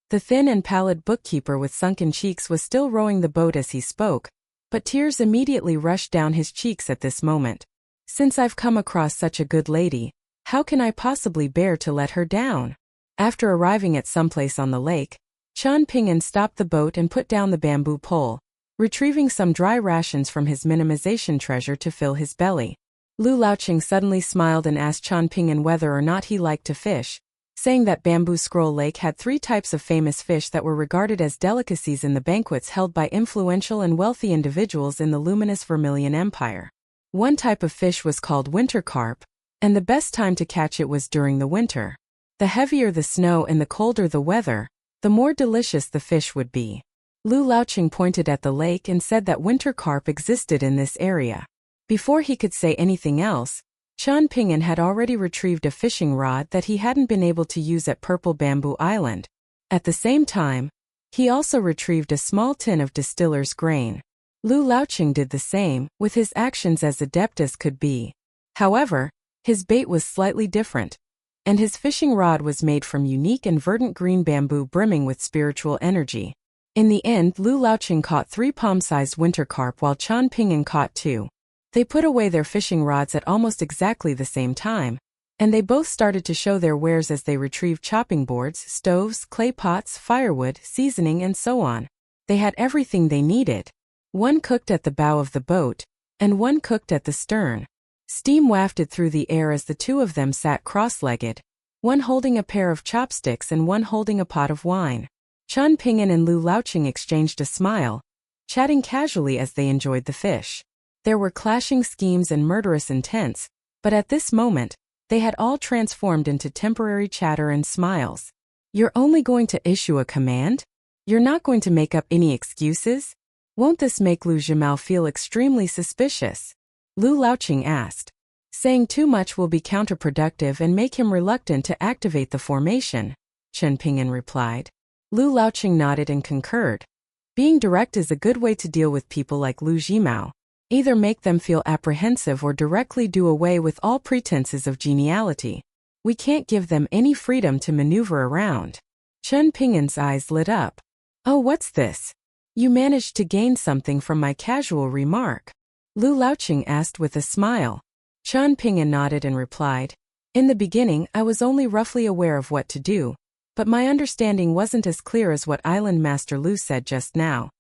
The thin and pallid bookkeeper with sunken cheeks was still rowing the boat as he spoke, but tears immediately rushed down his cheeks at this moment. Since I've come across such a good lady, how can I possibly bear to let her down? After arriving at someplace on the lake, Qian Ping'an stopped the boat and put down the bamboo pole, retrieving some dry rations from his minimization treasure to fill his belly. Lu Laoqing suddenly smiled and asked Qian Ping'an whether or not he liked to fish, saying that Bamboo Scroll Lake had 3 types of famous fish that were regarded as delicacies in the banquets held by influential and wealthy individuals in the luminous Vermilion Empire. One type of fish was called winter carp, and the best time to catch it was during the winter. The heavier the snow and the colder the weather, the more delicious the fish would be. Lu Laoqing pointed at the lake and said that winter carp existed in this area. Before he could say anything else, Qian Ping'an had already retrieved a fishing rod that he hadn't been able to use at Purple Bamboo Island. At the same time, he also retrieved a small tin of distiller's grain. Lu Laoqing did the same, with his actions as adept as could be. However, his bait was slightly different, and his fishing rod was made from unique and verdant green bamboo brimming with spiritual energy. In the end, Lu Laoqing caught 3 palm-sized winter carp while Qian Ping'an caught 2. They put away their fishing rods at almost exactly the same time, and they both started to show their wares as they retrieved chopping boards, stoves, clay pots, firewood, seasoning, and so on. They had everything they needed. One cooked at the bow of the boat, and one cooked at the stern. Steam wafted through the air as the 2 of them sat cross-legged, one holding a pair of chopsticks and one holding a pot of wine. Qian Ping'an and Lu Laoqing exchanged a smile, chatting casually as they enjoyed the fish. There were clashing schemes and murderous intents, but at this moment, they had all transformed into temporary chatter and smiles. You're only going to issue a command? You're not going to make up any excuses? Won't this make Lu Zhimao feel extremely suspicious? Lu Laoqing asked. Saying too much will be counterproductive and make him reluctant to activate the formation, Qian Ping'an replied. Lu Laoqing nodded and concurred. Being direct is a good way to deal with people like Lu Zhimao. Either make them feel apprehensive or directly do away with all pretenses of geniality. We can't give them any freedom to maneuver around. Qian Ping'an's eyes lit up. Oh, what's this? You managed to gain something from my casual remark? Lu Laoqing asked with a smile. Qian Ping'an nodded and replied, in the beginning I was only roughly aware of what to do, but my understanding wasn't as clear as what Island Master Lu said just now.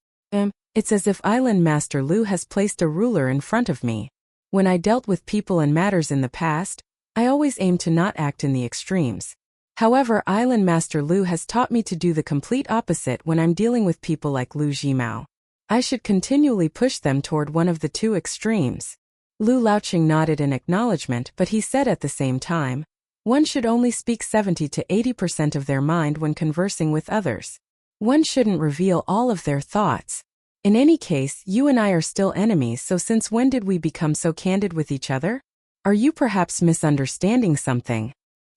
It's as if Island Master Lu has placed a ruler in front of me. When I dealt with people and matters in the past, I always aimed to not act in the extremes. However, Island Master Lu has taught me to do the complete opposite when I'm dealing with people like Lu Zhimao. I should continually push them toward one of the 2 extremes. Lu Laoqing nodded in acknowledgement, but he said at the same time, one should only speak 70 to 80% of their mind when conversing with others. One shouldn't reveal all of their thoughts. In any case, you and I are still enemies, so since when did we become so candid with each other? Are you perhaps misunderstanding something?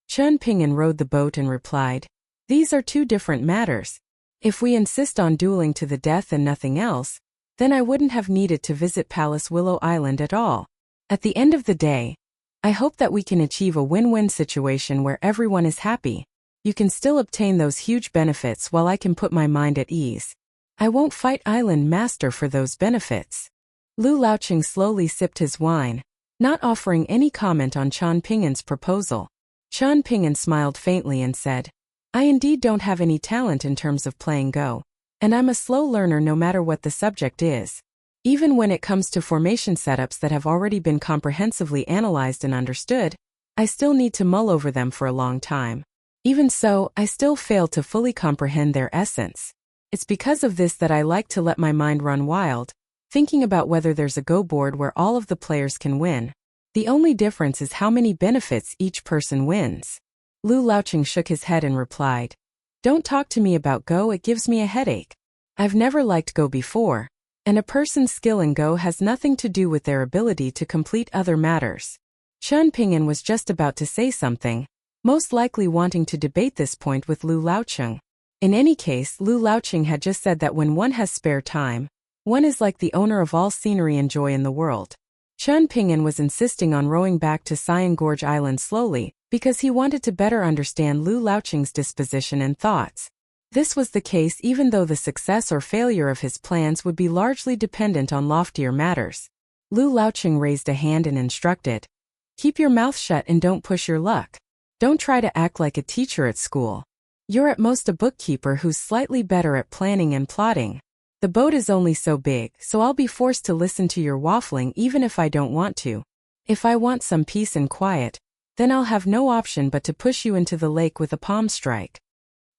Qian Ping'an rowed the boat and replied, these are 2 different matters. If we insist on dueling to the death and nothing else, then I wouldn't have needed to visit Palace Willow Island at all. At the end of the day, I hope that we can achieve a win-win situation where everyone is happy. You can still obtain those huge benefits while I can put my mind at ease. I won't fight Island Master for those benefits. Lu Laoqing slowly sipped his wine, not offering any comment on Qian Ping'an's proposal. Qian Ping'an smiled faintly and said, I indeed don't have any talent in terms of playing Go, and I'm a slow learner no matter what the subject is. Even when it comes to formation setups that have already been comprehensively analyzed and understood, I still need to mull over them for a long time. Even so, I still fail to fully comprehend their essence. It's because of this that I like to let my mind run wild, thinking about whether there's a Go board where all of the players can win. The only difference is how many benefits each person wins. Lu Laoqing shook his head and replied, don't talk to me about Go, it gives me a headache. I've never liked Go before, and a person's skill in Go has nothing to do with their ability to complete other matters. Qian Ping'an was just about to say something, most likely wanting to debate this point with Lu Laoqing. In any case, Lu Laoqing had just said that when one has spare time, one is like the owner of all scenery and joy in the world. Chun Ping'an was insisting on rowing back to Cyan Gorge Island slowly, because he wanted to better understand Lu Laoqing's disposition and thoughts. This was the case even though the success or failure of his plans would be largely dependent on loftier matters. Lu Laoqing raised a hand and instructed, "Keep your mouth shut and don't push your luck. Don't try to act like a teacher at school. You're at most a bookkeeper who's slightly better at planning and plotting. The boat is only so big, so I'll be forced to listen to your waffling even if I don't want to. If I want some peace and quiet, then I'll have no option but to push you into the lake with a palm strike.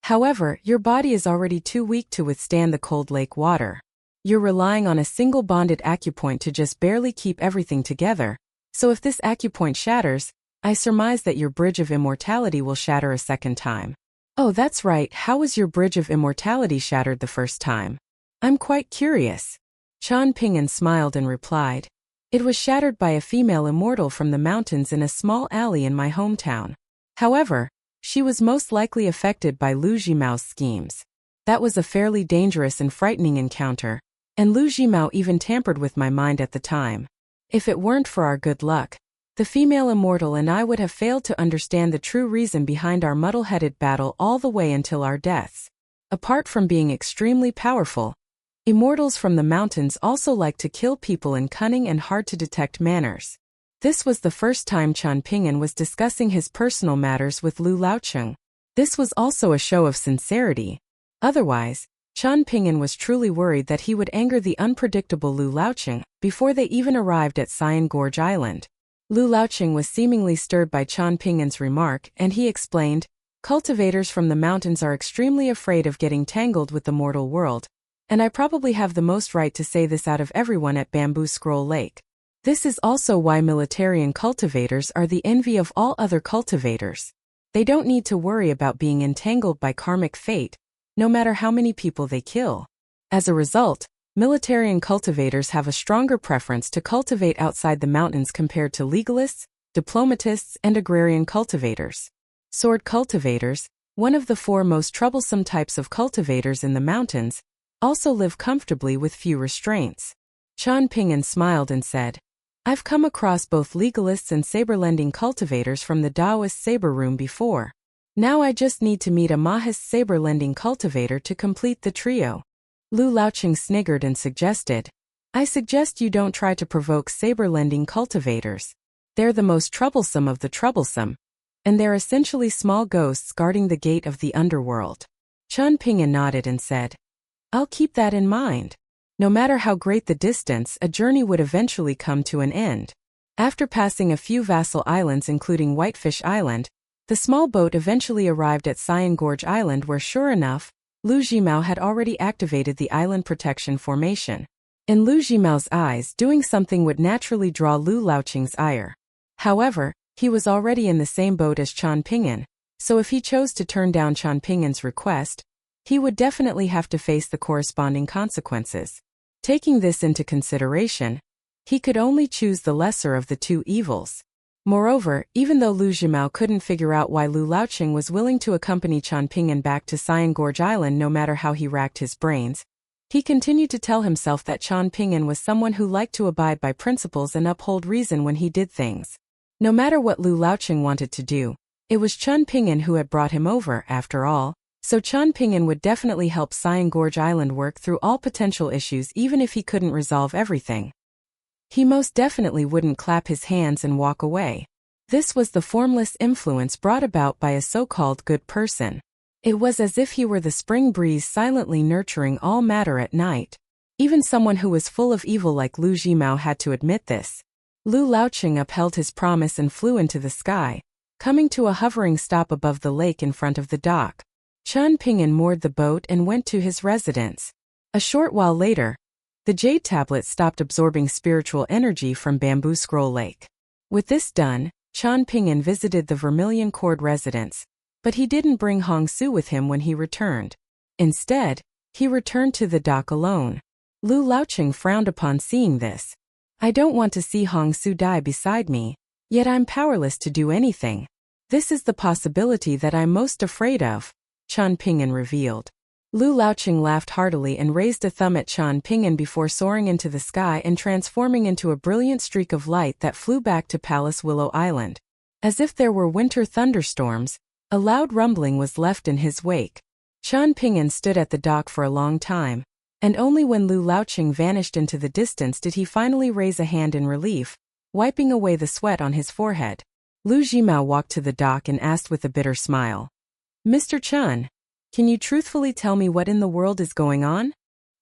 However, your body is already too weak to withstand the cold lake water. You're relying on a single bonded acupoint to just barely keep everything together, so if this acupoint shatters, I surmise that your bridge of immortality will shatter a second time." "Oh, that's right. How was your bridge of immortality shattered the first time? I'm quite curious." Chun Ping'an smiled and replied, "It was shattered by a female immortal from the mountains in a small alley in my hometown. However, she was most likely affected by Lu Jimao's schemes. That was a fairly dangerous and frightening encounter, and Lu Jimao even tampered with my mind at the time. If it weren't for our good luck, the female immortal and I would have failed to understand the true reason behind our muddle-headed battle all the way until our deaths. Apart from being extremely powerful, immortals from the mountains also like to kill people in cunning and hard-to-detect manners." This was the first time Chun Ping'an was discussing his personal matters with Lu Laoqing. This was also a show of sincerity. Otherwise, Chun Ping'an was truly worried that he would anger the unpredictable Lu Laoqing before they even arrived at Cyan Gorge Island. Lu Laoqing was seemingly stirred by Chun Ping'an's remark, and he explained, "Cultivators from the mountains are extremely afraid of getting tangled with the mortal world, and I probably have the most right to say this out of everyone at Bamboo Scroll Lake. This is also why militarian cultivators are the envy of all other cultivators. They don't need to worry about being entangled by karmic fate, no matter how many people they kill. As a result, militarian cultivators have a stronger preference to cultivate outside the mountains compared to legalists, diplomatists, and agrarian cultivators. Sword cultivators, one of the 4 most troublesome types of cultivators in the mountains, also live comfortably with few restraints." Chun Ping'an smiled and said, "I've come across both legalists and saber-lending cultivators from the Taoist saber room before. Now I just need to meet a Mahist saber-lending cultivator to complete the trio." Lu Laoqing sniggered and suggested, "I suggest you don't try to provoke saber-lending cultivators. They're the most troublesome of the troublesome, and they're essentially small ghosts guarding the gate of the underworld." Chun Ping'an nodded and said, "I'll keep that in mind. No matter how great the distance, a journey would eventually come to an end." After passing a few vassal islands including Whitefish Island, the small boat eventually arrived at Cyan Gorge Island where sure enough, Lu Jimao had already activated the island protection formation. In Lu Jimao's eyes, doing something would naturally draw Lu Laoqing's ire. However, he was already in the same boat as Chun Ping'an, so if he chose to turn down Chun Ping'an's request, he would definitely have to face the corresponding consequences. Taking this into consideration, he could only choose the lesser of the 2 evils. Moreover, even though Lu Jimao couldn't figure out why Lu Laoqing was willing to accompany Chun Ping'an back to Cyan Gorge Island no matter how he racked his brains, he continued to tell himself that Chun Ping'an was someone who liked to abide by principles and uphold reason when he did things. No matter what Lu Laoqing wanted to do, it was Chun Ping'an who had brought him over, after all, so Chun Ping'an would definitely help Cyan Gorge Island work through all potential issues even if he couldn't resolve everything. He most definitely wouldn't clap his hands and walk away. This was the formless influence brought about by a so-called good person. It was as if he were the spring breeze silently nurturing all matter at night. Even someone who was full of evil like Lu Jimao had to admit this. Lu Laoqing upheld his promise and flew into the sky, coming to a hovering stop above the lake in front of the dock. Chun Ping'an moored the boat and went to his residence. A short while later, the jade tablet stopped absorbing spiritual energy from Bamboo Scroll Lake. With this done, Chun Ping'an visited the Vermilion Cord residence, but he didn't bring Hong Su with him when he returned. Instead, he returned to the dock alone. Lu Laoqing frowned upon seeing this. "I don't want to see Hong Su die beside me, yet I'm powerless to do anything. This is the possibility that I'm most afraid of," Chun Ping'an revealed. Lu Laoqing laughed heartily and raised a thumb at Qian Ping'an before soaring into the sky and transforming into a brilliant streak of light that flew back to Palace Willow Island. As if there were winter thunderstorms, a loud rumbling was left in his wake. Qian Ping'an stood at the dock for a long time, and only when Lu Laoqing vanished into the distance did he finally raise a hand in relief, wiping away the sweat on his forehead. Lu Jimao walked to the dock and asked with a bitter smile, "Mr. Qian, can you truthfully tell me what in the world is going on?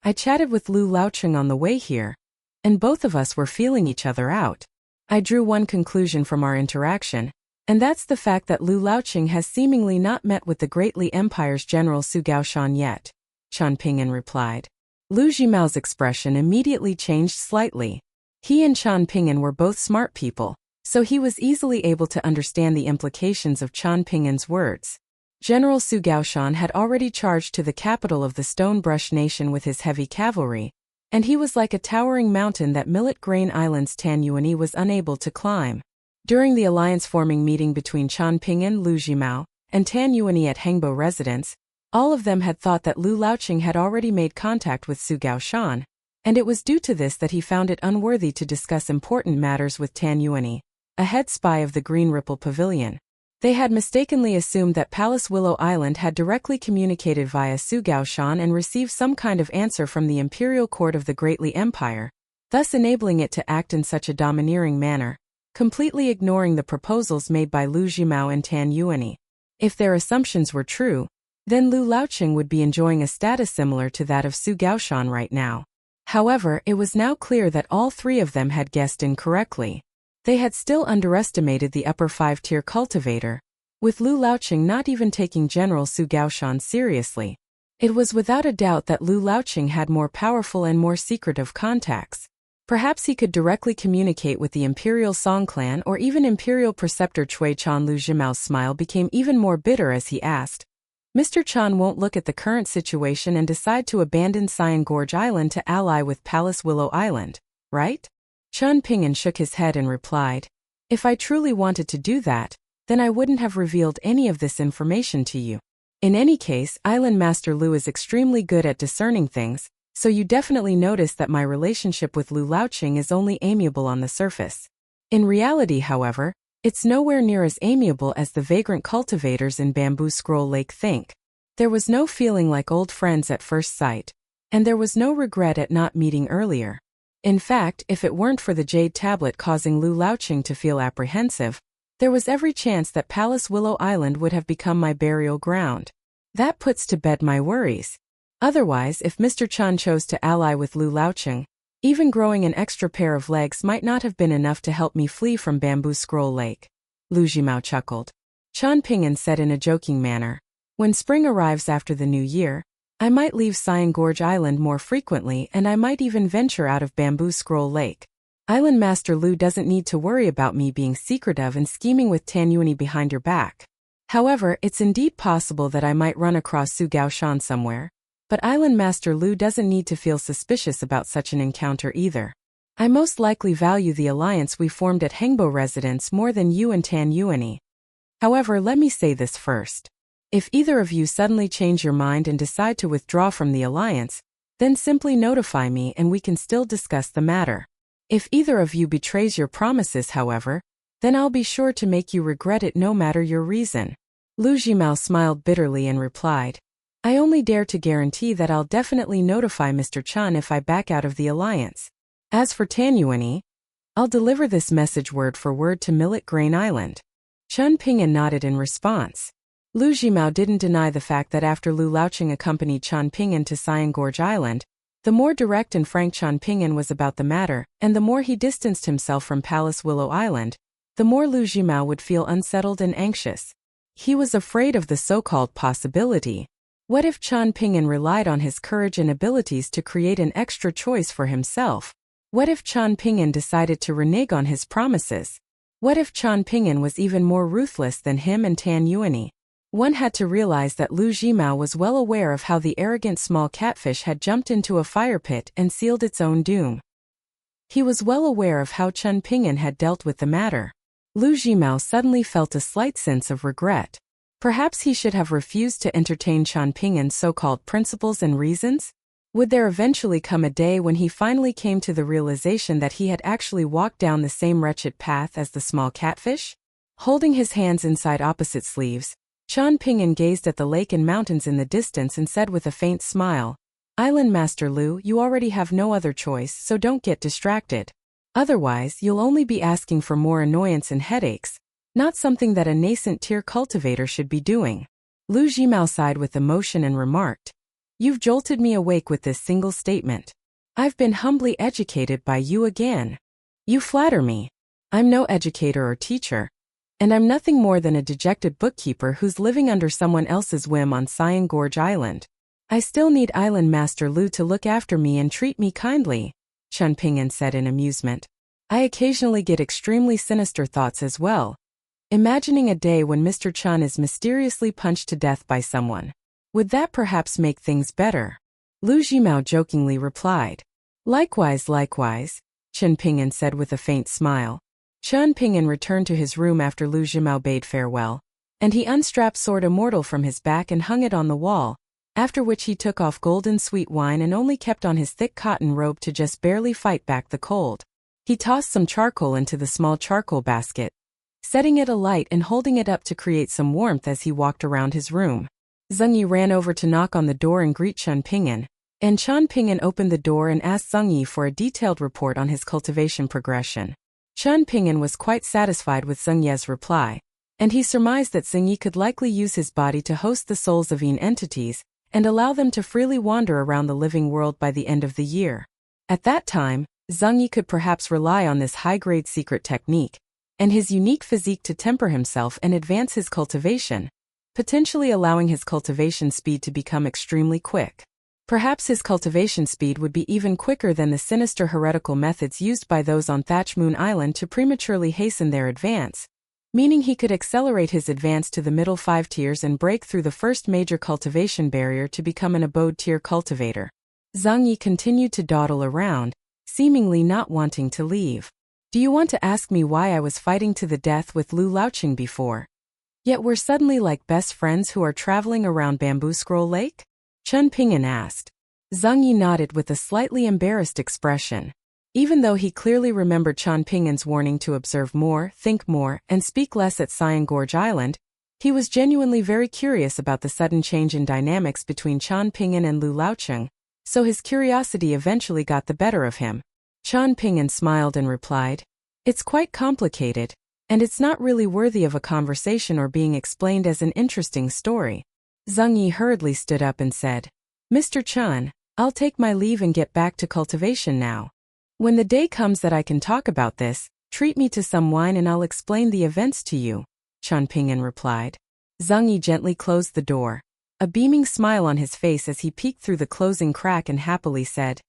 I chatted with Lu Laoqing on the way here, and both of us were feeling each other out. I drew one conclusion from our interaction, and that's the fact that Lu Laoqing has seemingly not met with the Great Li Empire's General Su Gaoshan yet," Qian Ping'an replied. Lu Jimao's expression immediately changed slightly. He and Qian Ping'an were both smart people, so he was easily able to understand the implications of Qian Ping'an's words. General Su Gaoshan had already charged to the capital of the Stonebrush Nation with his heavy cavalry, and he was like a towering mountain that Millet Grain Island's Tan Yuani was unable to climb. During the alliance-forming meeting between Qian Ping'an, Lu Jimao, and Tan Yuani at Hengbo residence, all of them had thought that Lu Laoqing had already made contact with Su Gaoshan, and it was due to this that he found it unworthy to discuss important matters with Tan Yuani, a head spy of the Green Ripple Pavilion. They had mistakenly assumed that Palace Willow Island had directly communicated via Su Gaoshan and received some kind of answer from the imperial court of the Great Li Empire, thus enabling it to act in such a domineering manner, completely ignoring the proposals made by Lu Jimao and Tan Yuani. If their assumptions were true, then Lu Laoqing would be enjoying a status similar to that of Su Gaoshan right now. However, it was now clear that all three of them had guessed incorrectly. They had still underestimated the upper 5-tier cultivator, with Lu Laoqing not even taking General Su Gaoshan seriously. It was without a doubt that Lu Laoqing had more powerful and more secretive contacts. Perhaps he could directly communicate with the Imperial Song clan or even Imperial Preceptor Cui Chan. Lu Jimao's smile became even more bitter as he asked, "Mr. Chan won't look at the current situation and decide to abandon Cyan Gorge Island to ally with Palace Willow Island, right?" Qian Ping'an shook his head and replied, "If I truly wanted to do that, then I wouldn't have revealed any of this information to you. In any case, Island Master Lu is extremely good at discerning things, so you definitely notice that my relationship with Lu Laoqing is only amiable on the surface. In reality, however, it's nowhere near as amiable as the vagrant cultivators in Bamboo Scroll Lake think. There was no feeling like old friends at first sight, and there was no regret at not meeting earlier. In fact, if it weren't for the jade tablet causing Lu Laoqing to feel apprehensive, there was every chance that Palace Willow Island would have become my burial ground. That puts to bed my worries. Otherwise, if Mr. Chan chose to ally with Lu Laoqing, even growing an extra pair of legs might not have been enough to help me flee from Bamboo Scroll Lake." Lu Jimao chuckled. Qian Ping'an said in a joking manner, "When spring arrives after the new year, I might leave Cyan Gorge Island more frequently and I might even venture out of Bamboo Scroll Lake. Island Master Lu doesn't need to worry about me being secretive and scheming with Tan Yuani behind your back. However, it's indeed possible that I might run across Su Gaoshan somewhere, but Island Master Lu doesn't need to feel suspicious about such an encounter either. I most likely value the alliance we formed at Hengbo residence more than you and Tan Yuani. However, let me say this first. If either of you suddenly change your mind and decide to withdraw from the alliance, then simply notify me and we can still discuss the matter. If either of you betrays your promises, however, then I'll be sure to make you regret it no matter your reason." Lu Jimao smiled bitterly and replied, "I only dare to guarantee that I'll definitely notify Mr. Chan if I back out of the alliance. As for Tan Yuani, I'll deliver this message word for word to Millet Grain Island." Qian Ping'an nodded in response. Lu Jimao didn't deny the fact that after Lu Laoqing accompanied Qian Ping'an to Cyan Gorge Island, the more direct and frank Qian Ping'an was about the matter, and the more he distanced himself from Palace Willow Island, the more Lu Jimao would feel unsettled and anxious. He was afraid of the so-called possibility. What if Qian Ping'an relied on his courage and abilities to create an extra choice for himself? What if Qian Ping'an decided to renege on his promises? What if Qian Ping'an was even more ruthless than him and Tan Yuani? One had to realize that Lu Jimao was well aware of how the arrogant small catfish had jumped into a fire pit and sealed its own doom. He was well aware of how Qian Ping'an had dealt with the matter. Lu Jimao suddenly felt a slight sense of regret. Perhaps he should have refused to entertain Qian Pingin's so-called principles and reasons? Would there eventually come a day when he finally came to the realization that he had actually walked down the same wretched path as the small catfish? Holding his hands inside opposite sleeves, Qian Pingin gazed at the lake and mountains in the distance and said with a faint smile, "Island Master Lu, you already have no other choice, so don't get distracted. Otherwise, you'll only be asking for more annoyance and headaches, not something that a nascent tier cultivator should be doing." Lu Jimao sighed with emotion and remarked, "You've jolted me awake with this single statement. I've been humbly educated by you again. You flatter me. I'm no educator or teacher, and I'm nothing more than a dejected bookkeeper who's living under someone else's whim on Cyan Gorge Island. I still need Island Master Lu to look after me and treat me kindly," Qian Pinyin said in amusement. "I occasionally get extremely sinister thoughts as well, imagining a day when Mr. Qian is mysteriously punched to death by someone. Would that perhaps make things better?" Lu Jimao jokingly replied. Likewise, Qian Pinyin said with a faint smile. Qian Pinyin returned to his room after Lu Jimao bade farewell, and he unstrapped Sword Immortal from his back and hung it on the wall, after which he took off golden sweet wine and only kept on his thick cotton robe to just barely fight back the cold. He tossed some charcoal into the small charcoal basket, setting it alight and holding it up to create some warmth as he walked around his room. Zheng Yi ran over to knock on the door and greet Qian Pinyin, and Qian Pinyin opened the door and asked Zheng Yi for a detailed report on his cultivation progression. Qian Pinyin was quite satisfied with Zheng Yi's reply, and he surmised that Zheng Yi could likely use his body to host the souls of entities and allow them to freely wander around the living world by the end of the year. At that time, Zheng Yi could perhaps rely on this high-grade secret technique and his unique physique to temper himself and advance his cultivation, potentially allowing his cultivation speed to become extremely quick. Perhaps his cultivation speed would be even quicker than the sinister heretical methods used by those on Thatch Moon Island to prematurely hasten their advance, meaning he could accelerate his advance to the middle 5 tiers and break through the first major cultivation barrier to become an abode tier cultivator. Zheng Yi continued to dawdle around, seemingly not wanting to leave. "Do you want to ask me why I was fighting to the death with Lu Laoqing before, yet we're suddenly like best friends who are traveling around Bamboo Scroll Lake?" Qian Pinyin asked. Zheng Yi nodded with a slightly embarrassed expression. Even though he clearly remembered Qian Pingin's warning to observe more, think more, and speak less at Cyan Gorge Island, he was genuinely very curious about the sudden change in dynamics between Qian Pinyin and Lu Laoqing, so his curiosity eventually got the better of him. Qian Pinyin smiled and replied, "It's quite complicated, and it's not really worthy of a conversation or being explained as an interesting story." Zheng Yi hurriedly stood up and said, "Mr. Qian, I'll take my leave and get back to cultivation now. When the day comes that I can talk about this, treat me to some wine and I'll explain the events to you," Qian Pinyin replied. Zheng Yi gently closed the door, a beaming smile on his face as he peeked through the closing crack and happily said,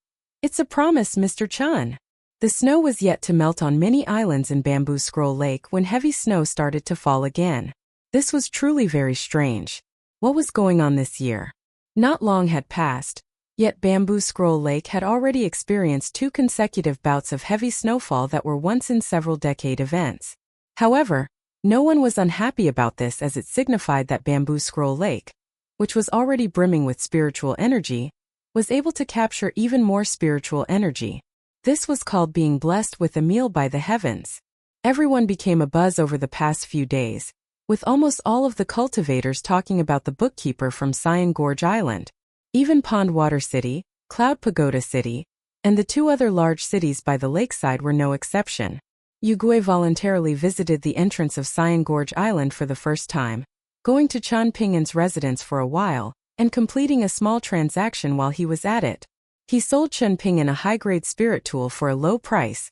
"It's a promise, Mr. Qian." The snow was yet to melt on many islands in Bamboo Scroll Lake when heavy snow started to fall again. This was truly very strange. What was going on this year? Not long had passed, yet Bamboo Scroll Lake had already experienced 2 consecutive bouts of heavy snowfall that were once-in-several-decade events. However, no one was unhappy about this as it signified that Bamboo Scroll Lake, which was already brimming with spiritual energy, was able to capture even more spiritual energy. This was called being blessed with a meal by the heavens. Everyone became abuzz over the past few days, with almost all of the cultivators talking about the bookkeeper from Cyan Gorge Island. Even Pondwater City, Cloud Pagoda City, and the 2 other large cities by the lakeside were no exception. Yu Gui voluntarily visited the entrance of Cyan Gorge Island for the first time, going to Qian Pingin's residence for a while, and completing a small transaction while he was at it. He sold Qian Pinyin a high-grade spirit tool for a low price,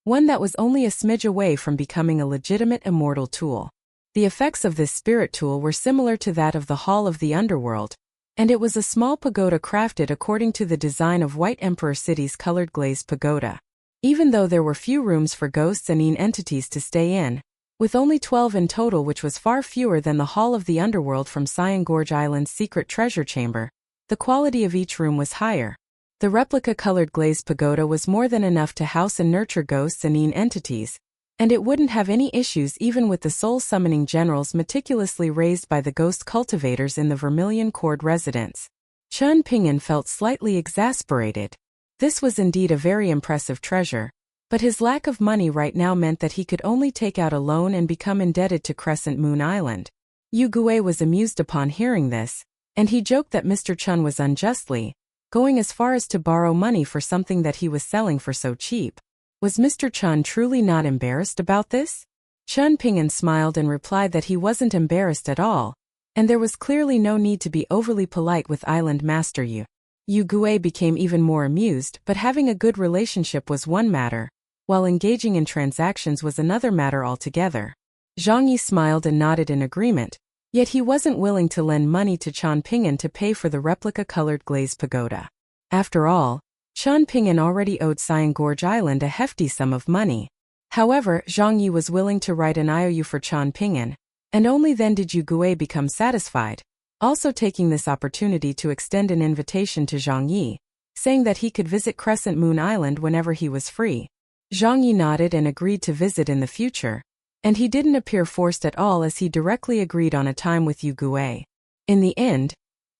one that was only a smidge away from becoming a legitimate immortal tool. The effects of this spirit tool were similar to that of the Hall of the Underworld, and it was a small pagoda crafted according to the design of White Emperor City's colored glazed pagoda. Even though there were few rooms for ghosts and entities to stay in, with only 12 in total, which was far fewer than the Hall of the Underworld from Cyan Gorge Island's secret treasure chamber, the quality of each room was higher. The replica colored glazed pagoda was more than enough to house and nurture ghosts and entities, and it wouldn't have any issues even with the soul-summoning generals meticulously raised by the ghost cultivators in the Vermilion Court residence. Chen Ping'an felt slightly exasperated. This was indeed a very impressive treasure, but his lack of money right now meant that he could only take out a loan and become indebted to Crescent Moon Island. Yu Gui was amused upon hearing this, and he joked that Mr. Chen was unjustly going as far as to borrow money for something that he was selling for so cheap. Was Mr. Chen truly not embarrassed about this? Chen Ping'an smiled and replied that he wasn't embarrassed at all, and there was clearly no need to be overly polite with Island Master Yu. Yu Gui became even more amused, but having a good relationship was one matter, while engaging in transactions was another matter altogether. Zhang Yi smiled and nodded in agreement, yet he wasn't willing to lend money to Chen Ping'an to pay for the replica-colored glazed pagoda. After all, Chen Ping'an already owed Cyan Gorge Island a hefty sum of money. However, Zhang Yi was willing to write an IOU for Chen Ping'an, and only then did Yu Gui become satisfied, also taking this opportunity to extend an invitation to Zhang Yi, saying that he could visit Crescent Moon Island whenever he was free. Zhang Yi nodded and agreed to visit in the future, and he didn't appear forced at all as he directly agreed on a time with Yu Gui. In the end,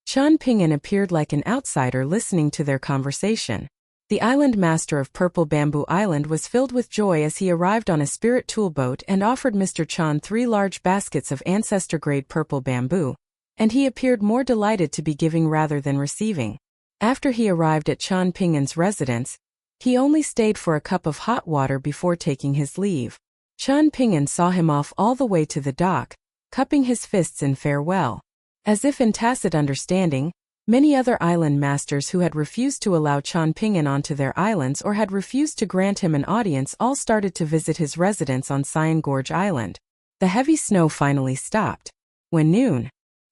Chen Ping'an appeared like an outsider listening to their conversation. The island master of Purple Bamboo Island was filled with joy as he arrived on a spirit tool boat and offered Mr. Chen 3 large baskets of ancestor-grade purple bamboo, and he appeared more delighted to be giving rather than receiving. After he arrived at Chen Ping'an's residence, he only stayed for a cup of hot water before taking his leave. Chen Ping'an saw him off all the way to the dock, cupping his fists in farewell. As if in tacit understanding, many other island masters who had refused to allow Chen Ping'an onto their islands or had refused to grant him an audience all started to visit his residence on Cyan Gorge Island. The heavy snow finally stopped. When noon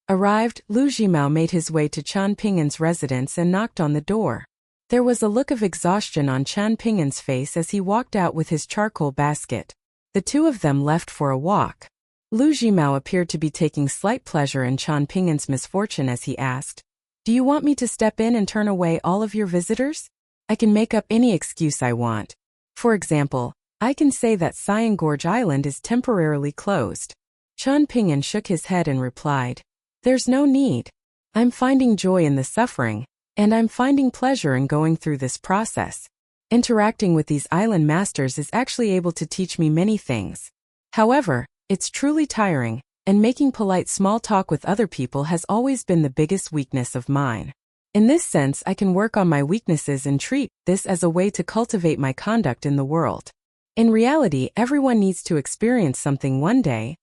arrived, Lu Jimao made his way to Chen Ping'an's residence and knocked on the door. There was a look of exhaustion on Chen Ping'an's face as he walked out with his charcoal basket. The two of them left for a walk. Lu Jimao appeared to be taking slight pleasure in Chen Ping'an's misfortune as he asked, "Do you want me to step in and turn away all of your visitors? I can make up any excuse I want. For example, I can say that Cyan Gorge Island is temporarily closed." Chen Ping'an shook his head and replied, "There's no need. I'm finding joy in the suffering, and I'm finding pleasure in going through this process. Interacting with these island masters is actually able to teach me many things. However, it's truly tiring, and making polite small talk with other people has always been the biggest weakness of mine. In this sense, I can work on my weaknesses and treat this as a way to cultivate my conduct in the world. In reality, everyone needs to experience something one day."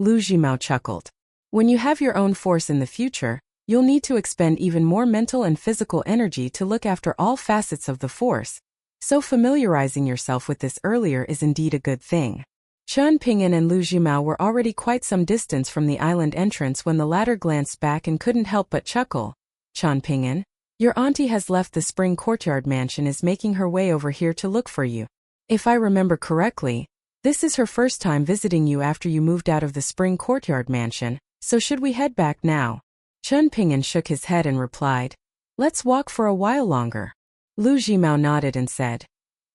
Lu Jimao chuckled. "When you have your own force in the future, you'll need to expend even more mental and physical energy to look after all facets of the force. So familiarizing yourself with this earlier is indeed a good thing." Chen Ping'an and Lu Jimao were already quite some distance from the island entrance when the latter glanced back and couldn't help but chuckle. "Chen Ping'an, your auntie has left the Spring Courtyard Mansion and is making her way over here to look for you. If I remember correctly, this is her first time visiting you after you moved out of the Spring Courtyard Mansion, so should we head back now?" Chen Ping'an shook his head and replied, "Let's walk for a while longer." Lu Jimao nodded and said,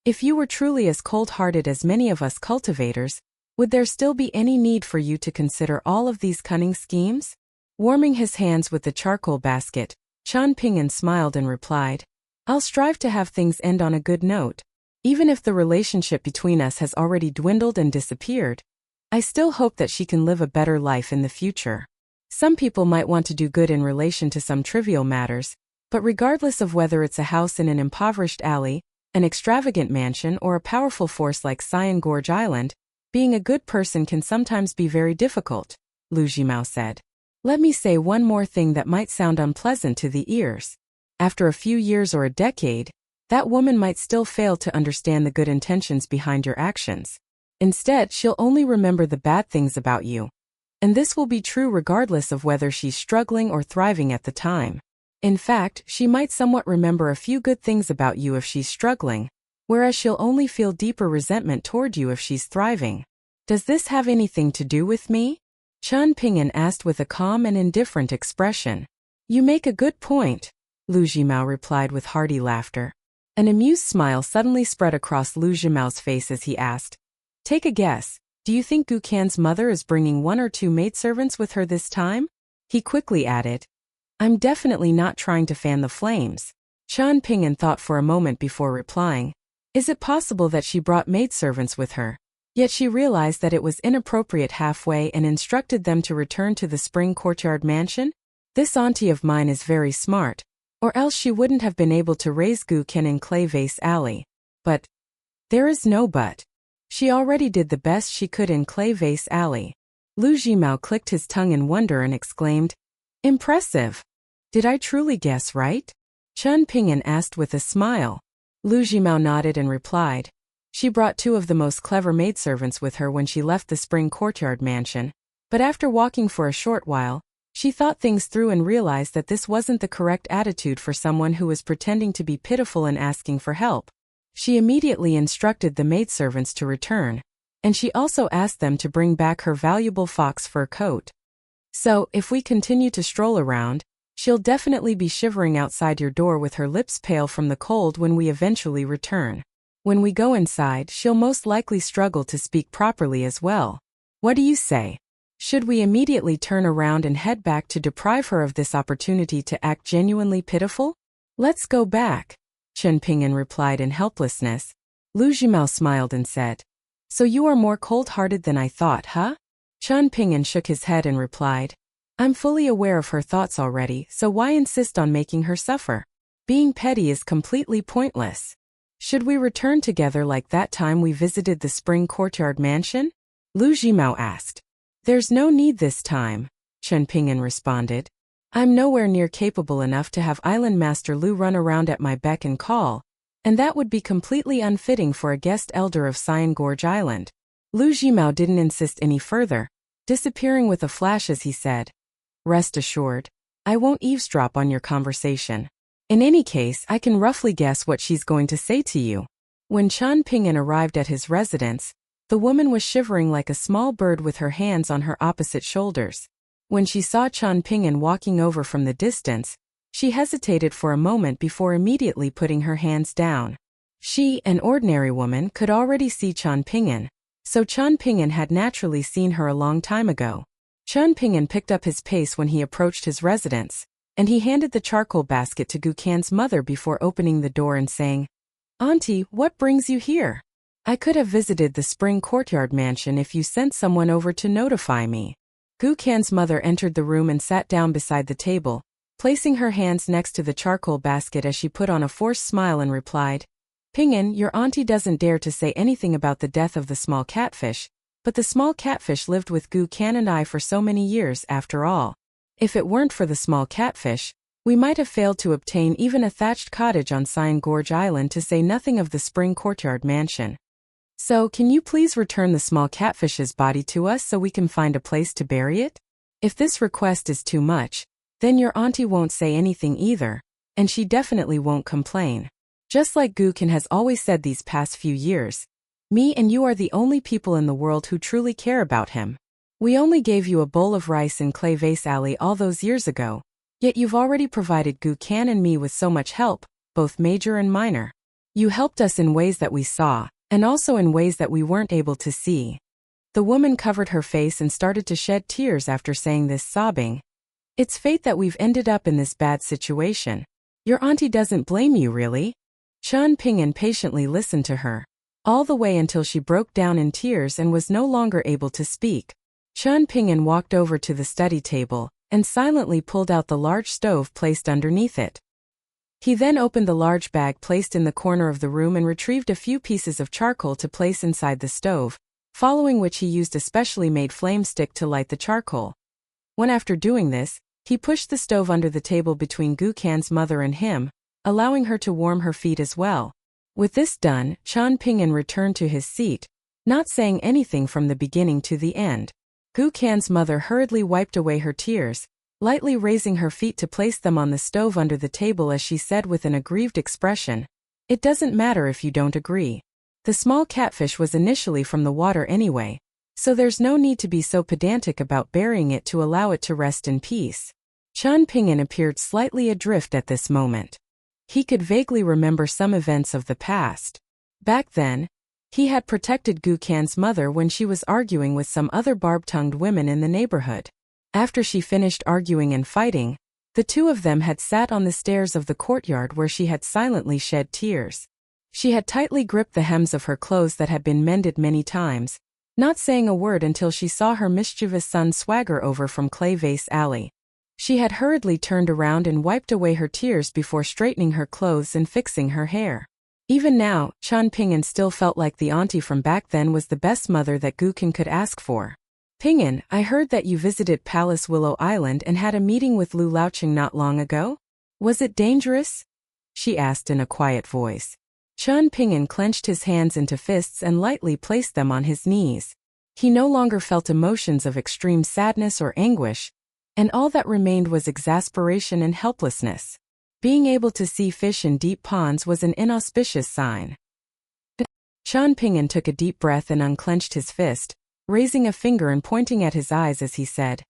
"If you were truly as cold-hearted as many of us cultivators, would there still be any need for you to consider all of these cunning schemes?" Warming his hands with the charcoal basket, Chen Ping'an smiled and replied, "I'll strive to have things end on a good note. Even if the relationship between us has already dwindled and disappeared, I still hope that she can live a better life in the future. Some people might want to do good in relation to some trivial matters, but regardless of whether it's a house in an impoverished alley, an extravagant mansion, or a powerful force like Cyan Gorge Island, being a good person can sometimes be very difficult," Lu Jimao said. "Let me say one more thing that might sound unpleasant to the ears. After a few years or a decade, that woman might still fail to understand the good intentions behind your actions. Instead, she'll only remember the bad things about you. And this will be true regardless of whether she's struggling or thriving at the time. In fact, she might somewhat remember a few good things about you if she's struggling, whereas she'll only feel deeper resentment toward you if she's thriving. Does this have anything to do with me?" Chen Ping'an asked with a calm and indifferent expression. "You make a good point," Lu Jimao replied with hearty laughter. An amused smile suddenly spread across Lu Jimao's face as he asked, Take a guess. Do you think Gukan's mother is bringing 1 or 2 maidservants with her this time? He quickly added. I'm definitely not trying to fan the flames. Chan Ping'an thought for a moment before replying. Is it possible that she brought maidservants with her? Yet she realized that it was inappropriate halfway and instructed them to return to the Spring Courtyard mansion? This auntie of mine is very smart, or else she wouldn't have been able to raise Gukan in Clay Vase Alley. But there is no but. She already did the best she could in Clay Vase Alley. Lu Jimao clicked his tongue in wonder and exclaimed, Impressive! Did I truly guess right? Chan Ping'an asked with a smile. Lu Jimao nodded and replied. She brought 2 of the most clever maidservants with her when she left the Spring Courtyard mansion, but after walking for a short while, she thought things through and realized that this wasn't the correct attitude for someone who was pretending to be pitiful and asking for help. She immediately instructed the maidservants to return, and she also asked them to bring back her valuable fox fur coat. So, if we continue to stroll around, she'll definitely be shivering outside your door with her lips pale from the cold when we eventually return. When we go inside, she'll most likely struggle to speak properly as well. What do you say? Should we immediately turn around and head back to deprive her of this opportunity to act genuinely pitiful? Let's go back, Chen Ping'an replied in helplessness. Lu Jimao smiled and said, So you are more cold-hearted than I thought, huh? Chen Ping'an shook his head and replied, I'm fully aware of her thoughts already, so why insist on making her suffer? Being petty is completely pointless. Should we return together like that time we visited the Spring Courtyard mansion? Lu Jimao asked. There's no need this time, Chen Ping'an responded. I'm nowhere near capable enough to have Island Master Lu run around at my beck and call, and that would be completely unfitting for a guest elder of Cyan Gorge Island. Lu Jimao didn't insist any further, disappearing with a flash as he said, Rest assured, I won't eavesdrop on your conversation. In any case, I can roughly guess what she's going to say to you. When Chan Ping'an arrived at his residence, the woman was shivering like a small bird with her hands on her opposite shoulders. When she saw Chan Ping'an walking over from the distance, she hesitated for a moment before immediately putting her hands down. She, an ordinary woman, could already see Chan Ping'an, so Chan Ping'an had naturally seen her a long time ago. Chan Ping'an picked up his pace when he approached his residence, and he handed the charcoal basket to Gukan's mother before opening the door and saying, Auntie, what brings you here? I could have visited the Spring Courtyard mansion if you sent someone over to notify me. Gukan's mother entered the room and sat down beside the table, placing her hands next to the charcoal basket as she put on a forced smile and replied, Ping'an, your auntie doesn't dare to say anything about the death of the small catfish, but the small catfish lived with Gukan and I for so many years after all. If it weren't for the small catfish, we might have failed to obtain even a thatched cottage on Cyan Gorge Island, to say nothing of the Spring Courtyard mansion. So, can you please return the small catfish's body to us so we can find a place to bury it? If this request is too much, then your auntie won't say anything either, and she definitely won't complain. Just like Gukan has always said these past few years, me and you are the only people in the world who truly care about him. We only gave you a bowl of rice in Clay Vase Alley all those years ago, yet you've already provided Gukan and me with so much help, both major and minor. You helped us in ways that we saw, and also in ways that we weren't able to see. The woman covered her face and started to shed tears after saying this, sobbing. It's fate that we've ended up in this bad situation. Your auntie doesn't blame you, really? Chan Ping'an patiently listened to her, all the way until she broke down in tears and was no longer able to speak. Chan Ping'an walked over to the study table and silently pulled out the large stove placed underneath it. He then opened the large bag placed in the corner of the room and retrieved a few pieces of charcoal to place inside the stove, following which he used a specially made flame stick to light the charcoal. When after doing this, he pushed the stove under the table between Gukan's mother and him, allowing her to warm her feet as well. With this done, Chan Ping'an returned to his seat, not saying anything from the beginning to the end. Gukan's mother hurriedly wiped away her tears, lightly raising her feet to place them on the stove under the table as she said with an aggrieved expression, It doesn't matter if you don't agree. The small catfish was initially from the water anyway, so there's no need to be so pedantic about burying it to allow it to rest in peace. Chan Ping'an appeared slightly adrift at this moment. He could vaguely remember some events of the past. Back then, He had protected Gu Kan's mother when she was arguing with some other barb-tongued women in the neighborhood. After she finished arguing and fighting, the two of them had sat on the stairs of the courtyard where she had silently shed tears. She had tightly gripped the hems of her clothes that had been mended many times, not saying a word until she saw her mischievous son swagger over from Clay Vase Alley. She had hurriedly turned around and wiped away her tears before straightening her clothes and fixing her hair. Even now, Chan Ping'an still felt like the auntie from back then was the best mother that Gu Kan could ask for. Ping'an, I heard that you visited Palace Willow Island and had a meeting with Lu Laoqing not long ago? Was it dangerous? She asked in a quiet voice. Chan Ping'an clenched his hands into fists and lightly placed them on his knees. He no longer felt emotions of extreme sadness or anguish, and all that remained was exasperation and helplessness. Being able to see fish in deep ponds was an inauspicious sign. Chan Ping'an took a deep breath and unclenched his fist, raising a finger and pointing at his eyes as he said,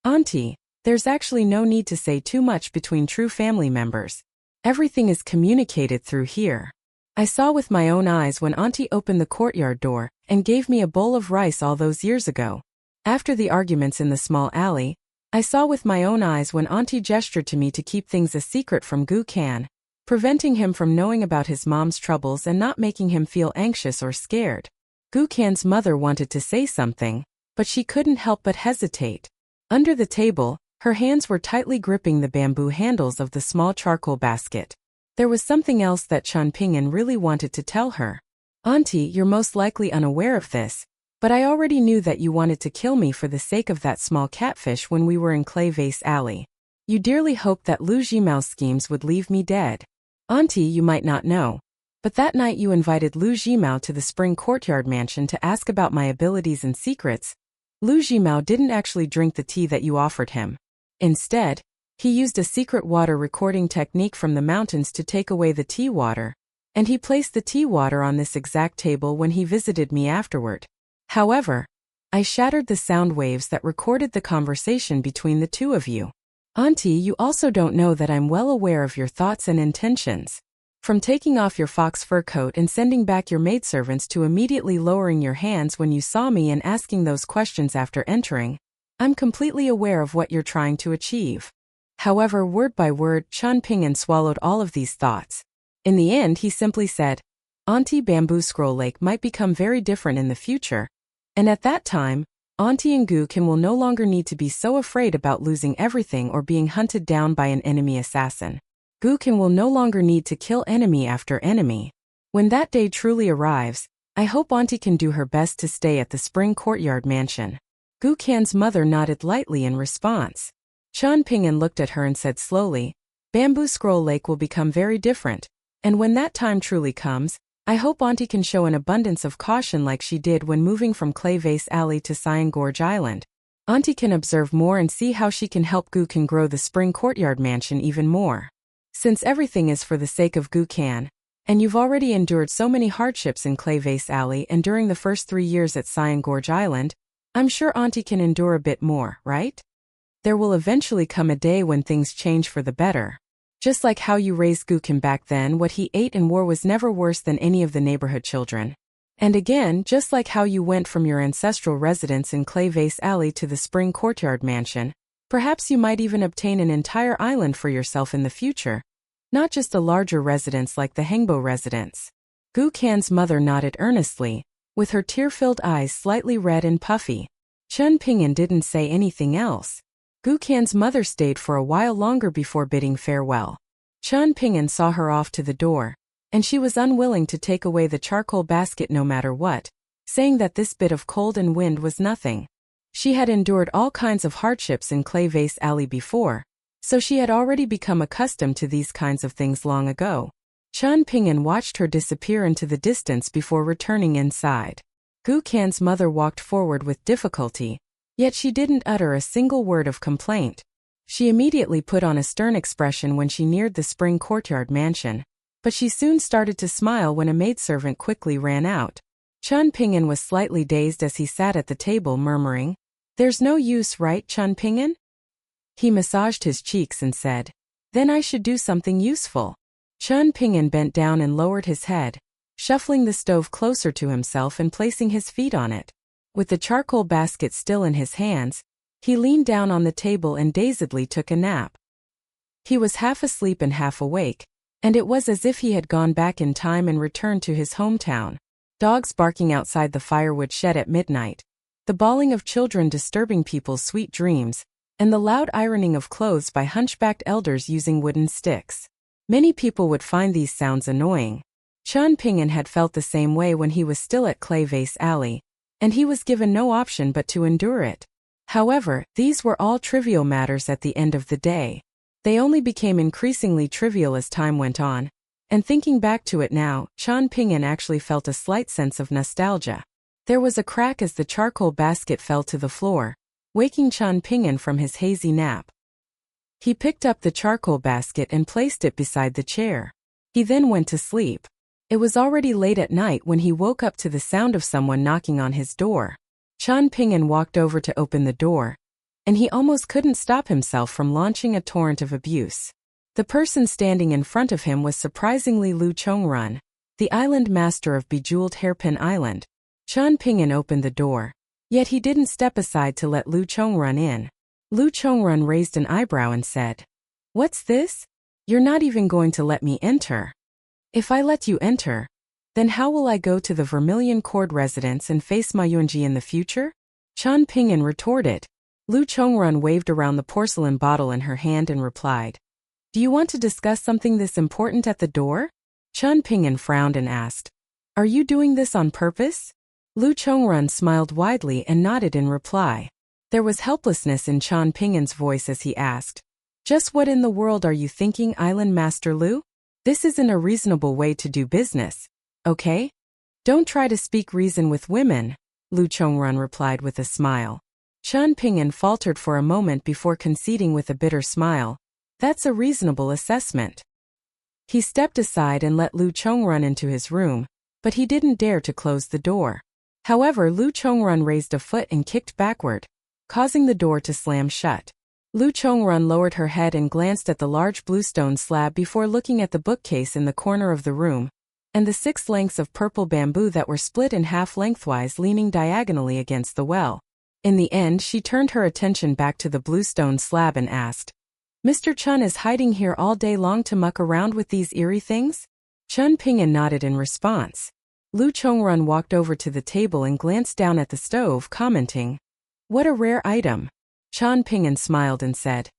Auntie, there's actually no need to say too much between true family members. Everything is communicated through here. I saw with my own eyes when Auntie opened the courtyard door and gave me a bowl of rice all those years ago. After the arguments in the small alley, I saw with my own eyes when Auntie gestured to me to keep things a secret from Gu Kan, preventing him from knowing about his mom's troubles and not making him feel anxious or scared. Gu Kan's mother wanted to say something, but she couldn't help but hesitate. Under the table, her hands were tightly gripping the bamboo handles of the small charcoal basket. There was something else that Chan Ping'an really wanted to tell her. Auntie, you're most likely unaware of this, but I already knew that you wanted to kill me for the sake of that small catfish when we were in Clay Vase Alley. You dearly hoped that Lu Jimao's schemes would leave me dead. Auntie, you might not know, but that night you invited Lu Jimao to the Spring Courtyard Mansion to ask about my abilities and secrets. Lu Jimao didn't actually drink the tea that you offered him. Instead, he used a secret water recording technique from the mountains to take away the tea water, and he placed the tea water on this exact table when he visited me afterward. However, I shattered the sound waves that recorded the conversation between the two of you. Auntie, you also don't know that I'm well aware of your thoughts and intentions. From taking off your fox fur coat and sending back your maidservants to immediately lowering your hands when you saw me and asking those questions after entering, I'm completely aware of what you're trying to achieve. However, word by word, Chan Ping'an swallowed all of these thoughts. In the end, he simply said, Auntie, Bamboo Scroll Lake might become very different in the future, and at that time, Auntie and Gu Kan will no longer need to be so afraid about losing everything or being hunted down by an enemy assassin. Gu Kan will no longer need to kill enemy after enemy. When that day truly arrives, I hope Auntie can do her best to stay at the Spring Courtyard Mansion. Gu Kan's mother nodded lightly in response. Chan Ping'an looked at her and said slowly, Bamboo Scroll Lake will become very different, and when that time truly comes, I hope Auntie can show an abundance of caution like she did when moving from Clay Vase Alley to Cyan Gorge Island. Auntie can observe more and see how she can help Gu Kan grow the Spring Courtyard Mansion even more. Since everything is for the sake of Gu Kan, and you've already endured so many hardships in Clay Vase Alley and during the first 3 years at Cyan Gorge Island, I'm sure Auntie can endure a bit more, right? There will eventually come a day when things change for the better. Just like how you raised Gu Kan back then, what he ate and wore was never worse than any of the neighborhood children. And again, just like how you went from your ancestral residence in Clay Vase Alley to the Spring Courtyard Mansion, perhaps you might even obtain an entire island for yourself in the future, not just a larger residence like the Hengbo residence. Gu Kan's mother nodded earnestly, with her tear-filled eyes slightly red and puffy. Chan Ping'an didn't say anything else. Gu Kan's mother stayed for a while longer before bidding farewell. Chan Ping'an saw her off to the door, and she was unwilling to take away the charcoal basket no matter what, saying that this bit of cold and wind was nothing. She had endured all kinds of hardships in Clay Vase Alley before, so she had already become accustomed to these kinds of things long ago. Chan Ping'an watched her disappear into the distance before returning inside. Gu Kan's mother walked forward with difficulty, yet she didn't utter a single word of complaint. She immediately put on a stern expression when she neared the Spring Courtyard Mansion, but she soon started to smile when a maidservant quickly ran out. Chan Ping'an was slightly dazed as he sat at the table murmuring, "There's no use, right, Chan Ping'an?" He massaged his cheeks and said, "Then I should do something useful." Chan Ping'an bent down and lowered his head, shuffling the stove closer to himself and placing his feet on it. With the charcoal basket still in his hands, he leaned down on the table and dazedly took a nap. He was half asleep and half awake, and it was as if he had gone back in time and returned to his hometown. Dogs barking outside the firewood shed at midnight, the bawling of children disturbing people's sweet dreams, and the loud ironing of clothes by hunchbacked elders using wooden sticks. Many people would find these sounds annoying. Qian Ping'an had felt the same way when he was still at Clay Vase Alley, and he was given no option but to endure it. However, these were all trivial matters at the end of the day. They only became increasingly trivial as time went on, and thinking back to it now, Qian Ping'an actually felt a slight sense of nostalgia. There was a crack as the charcoal basket fell to the floor, waking Qian Ping'an from his hazy nap. He picked up the charcoal basket and placed it beside the chair. He then went to sleep. It was already late at night when he woke up to the sound of someone knocking on his door. Qian Ping'an walked over to open the door, and he almost couldn't stop himself from launching a torrent of abuse. The person standing in front of him was surprisingly Lu Chongrun, the island master of Bejeweled Hairpin Island. Qian Ping'an opened the door, yet he didn't step aside to let Lu Chongrun in. Lu Chongrun raised an eyebrow and said, "What's this? You're not even going to let me enter. If I let you enter, then how will I go to the Vermilion Court residence and face Ma Yunji in the future?" Qian Ping'an retorted. Lu Chongrun waved around the porcelain bottle in her hand and replied, "Do you want to discuss something this important at the door?" Qian Ping'an frowned and asked, "Are you doing this on purpose?" Lu Chongrun smiled widely and nodded in reply. There was helplessness in Qian Ping'an's voice as he asked, "Just what in the world are you thinking, Island Master Lu? This isn't a reasonable way to do business, okay? Don't try to speak reason with women," Lu Chongrun replied with a smile. Qian Ping'an faltered for a moment before conceding with a bitter smile, "That's a reasonable assessment." He stepped aside and let Lu Chongrun into his room, but he didn't dare to close the door. However, Lu Chongrun raised a foot and kicked backward, causing the door to slam shut. Lu Chongrun lowered her head and glanced at the large bluestone slab before looking at the bookcase in the corner of the room, and the 6 lengths of purple bamboo that were split in half lengthwise leaning diagonally against the well. In the end, she turned her attention back to the bluestone slab and asked, "Mr. Chun is hiding here all day long to muck around with these eerie things?" Qian Ping'an nodded in response. Lu Chongrun walked over to the table and glanced down at the stove, commenting, "What a rare item." Qian Ping'an smiled and said,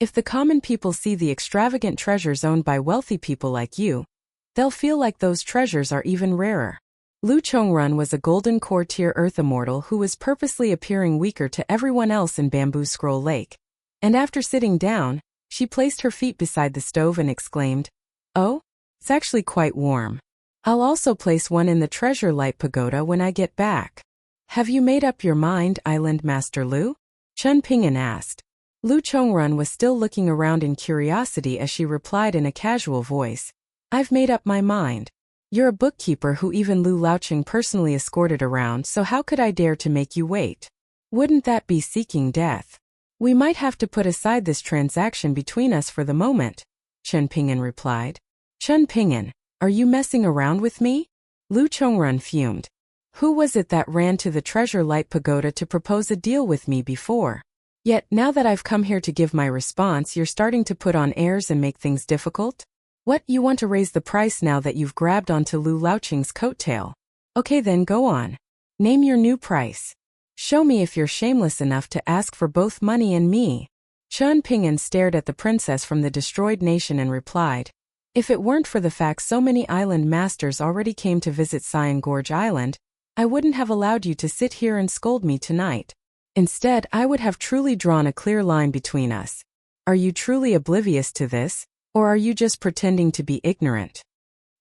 "If the common people see the extravagant treasures owned by wealthy people like you, they'll feel like those treasures are even rarer." Lu Chongrun was a golden core tier earth immortal who was purposely appearing weaker to everyone else in Bamboo Scroll Lake. And after sitting down, she placed her feet beside the stove and exclaimed, "Oh, it's actually quite warm. I'll also place one in the treasure light pagoda when I get back." "Have you made up your mind, Island Master Lu?" Qian Ping'an asked. Lu Chongrun was still looking around in curiosity as she replied in a casual voice, "I've made up my mind. You're a bookkeeper who even Lu Laoqing personally escorted around, so how could I dare to make you wait? Wouldn't that be seeking death? We might have to put aside this transaction between us for the moment," Qian Ping'an replied. "Qian Ping'an, are you messing around with me?" Lu Chongrun fumed. "Who was it that ran to the Treasure Light Pagoda to propose a deal with me before? Yet now that I've come here to give my response, you're starting to put on airs and make things difficult? What, you want to raise the price now that you've grabbed onto Lu Laoqing's coattail? Okay then, go on. Name your new price. Show me if you're shameless enough to ask for both money and me." Qian Ping'an stared at the princess from the destroyed nation and replied, "If it weren't for the fact so many island masters already came to visit Cyan Gorge Island, I wouldn't have allowed you to sit here and scold me tonight. Instead, I would have truly drawn a clear line between us. Are you truly oblivious to this, or are you just pretending to be ignorant?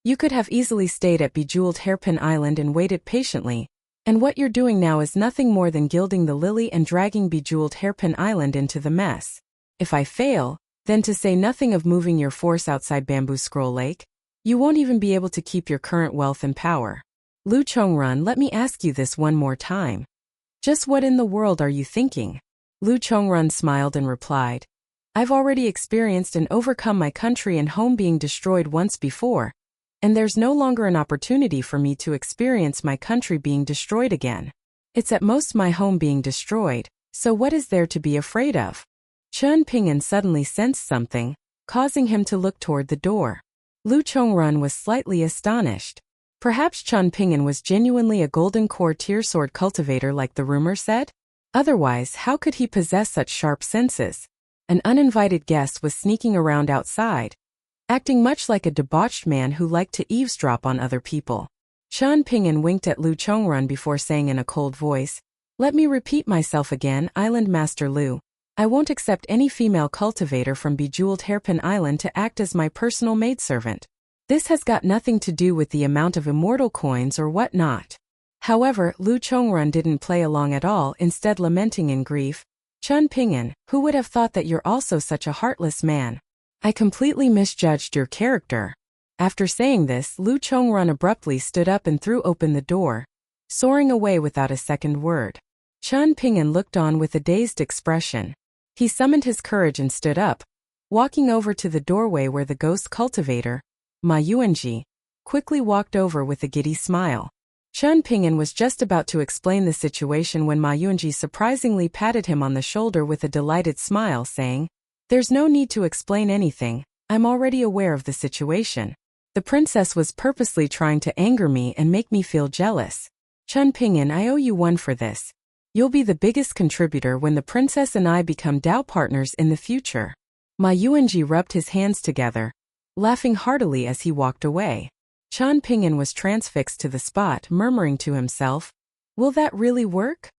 You could have easily stayed at Bejeweled Hairpin Island and waited patiently, and what you're doing now is nothing more than gilding the lily and dragging Bejeweled Hairpin Island into the mess. If I fail, then to say nothing of moving your force outside Bamboo Scroll Lake, you won't even be able to keep your current wealth and power. Lu Chongrun, let me ask you this one more time. Just what in the world are you thinking?" Lu Chongrun smiled and replied, "I've already experienced and overcome my country and home being destroyed once before, and there's no longer an opportunity for me to experience my country being destroyed again. It's at most my home being destroyed, so what is there to be afraid of? Chen Ping'an suddenly sensed something, causing him to look toward the door. Lu Chongrun was slightly astonished. Perhaps Chen Ping'an was genuinely a golden core tier sword cultivator like the rumor said? Otherwise, how could he possess such sharp senses? An uninvited guest was sneaking around outside, acting much like a debauched man who liked to eavesdrop on other people. Chen Ping'an winked at Lu Chongrun before saying in a cold voice, "Let me repeat myself again, Island Master Lu. I won't accept any female cultivator from Bejeweled Hairpin Island to act as my personal maidservant. This has got nothing to do with the amount of immortal coins or whatnot." However, Lu Chongrun didn't play along at all, instead lamenting in grief, "Chen Ping'an, who would have thought that you're also such a heartless man? I completely misjudged your character." After saying this, Lu Chongrun abruptly stood up and threw open the door, soaring away without a second word. Chen Ping'an looked on with a dazed expression. He summoned his courage and stood up, walking over to the doorway where the ghost cultivator, Ma Yuanji, quickly walked over with a giddy smile. Chen Ping'an was just about to explain the situation when Ma Yuanji surprisingly patted him on the shoulder with a delighted smile, saying, "There's no need to explain anything, I'm already aware of the situation. The princess was purposely trying to anger me and make me feel jealous. Chen Ping'an, I owe you one for this. You'll be the biggest contributor when the princess and I become Dao partners in the future." Ma Yuanji rubbed his hands together, laughing heartily as he walked away. Chen Ping'an was transfixed to the spot, murmuring to himself, "Will that really work?"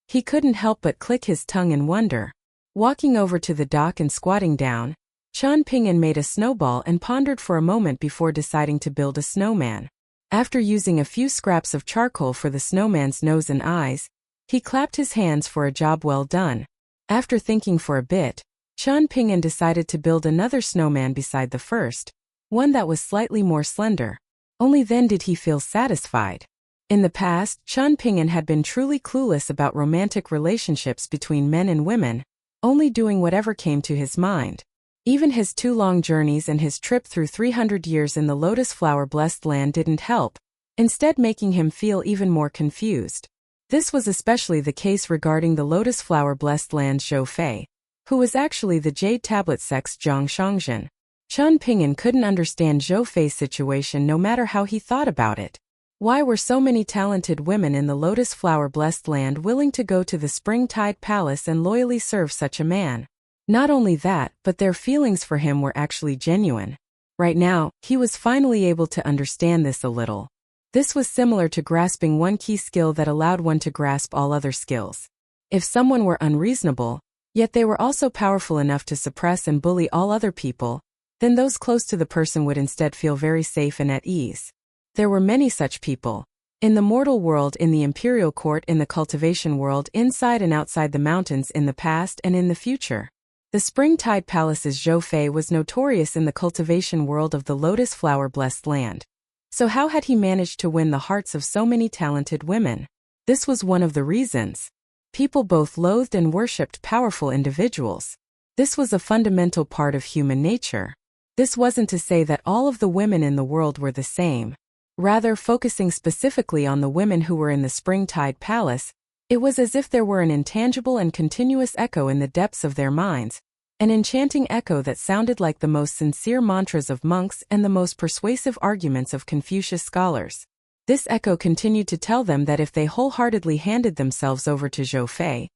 He couldn't help but click his tongue in wonder. Walking over to the dock and squatting down, Chen Ping'an made a snowball and pondered for a moment before deciding to build a snowman. After using a few scraps of charcoal for the snowman's nose and eyes, he clapped his hands for a job well done. After thinking for a bit, Chen Ping'an decided to build another snowman beside the first, one that was slightly more slender. Only then did he feel satisfied. In the past, Chen Ping'an had been truly clueless about romantic relationships between men and women, only doing whatever came to his mind. Even his 2 long journeys and his trip through 300 years in the lotus flower-blessed land didn't help, instead making him feel even more confused. This was especially the case regarding the lotus flower-blessed land's Zhou Fei, who was actually the Jade Tablet sex Jiang Shangzhen. Chen Ping'an couldn't understand Zhou Fei's situation no matter how he thought about it. Why were so many talented women in the lotus flower-blessed land willing to go to the Springtide Palace and loyally serve such a man? Not only that, but their feelings for him were actually genuine. Right now, he was finally able to understand this a little. This was similar to grasping one key skill that allowed one to grasp all other skills. If someone were unreasonable, yet they were also powerful enough to suppress and bully all other people, then those close to the person would instead feel very safe and at ease. There were many such people. In the mortal world, in the imperial court, in the cultivation world, inside and outside the mountains, in the past and in the future. The Springtide Palace's Zhou Fei was notorious in the cultivation world of the lotus flower-blessed land. So how had he managed to win the hearts of so many talented women? This was one of the reasons. People both loathed and worshipped powerful individuals. This was a fundamental part of human nature. This wasn't to say that all of the women in the world were the same. Rather, focusing specifically on the women who were in the Springtide Palace, it was as if there were an intangible and continuous echo in the depths of their minds, an enchanting echo that sounded like the most sincere mantras of monks and the most persuasive arguments of Confucius scholars. This echo continued to tell them that if they wholeheartedly handed themselves over to Zhou Fei,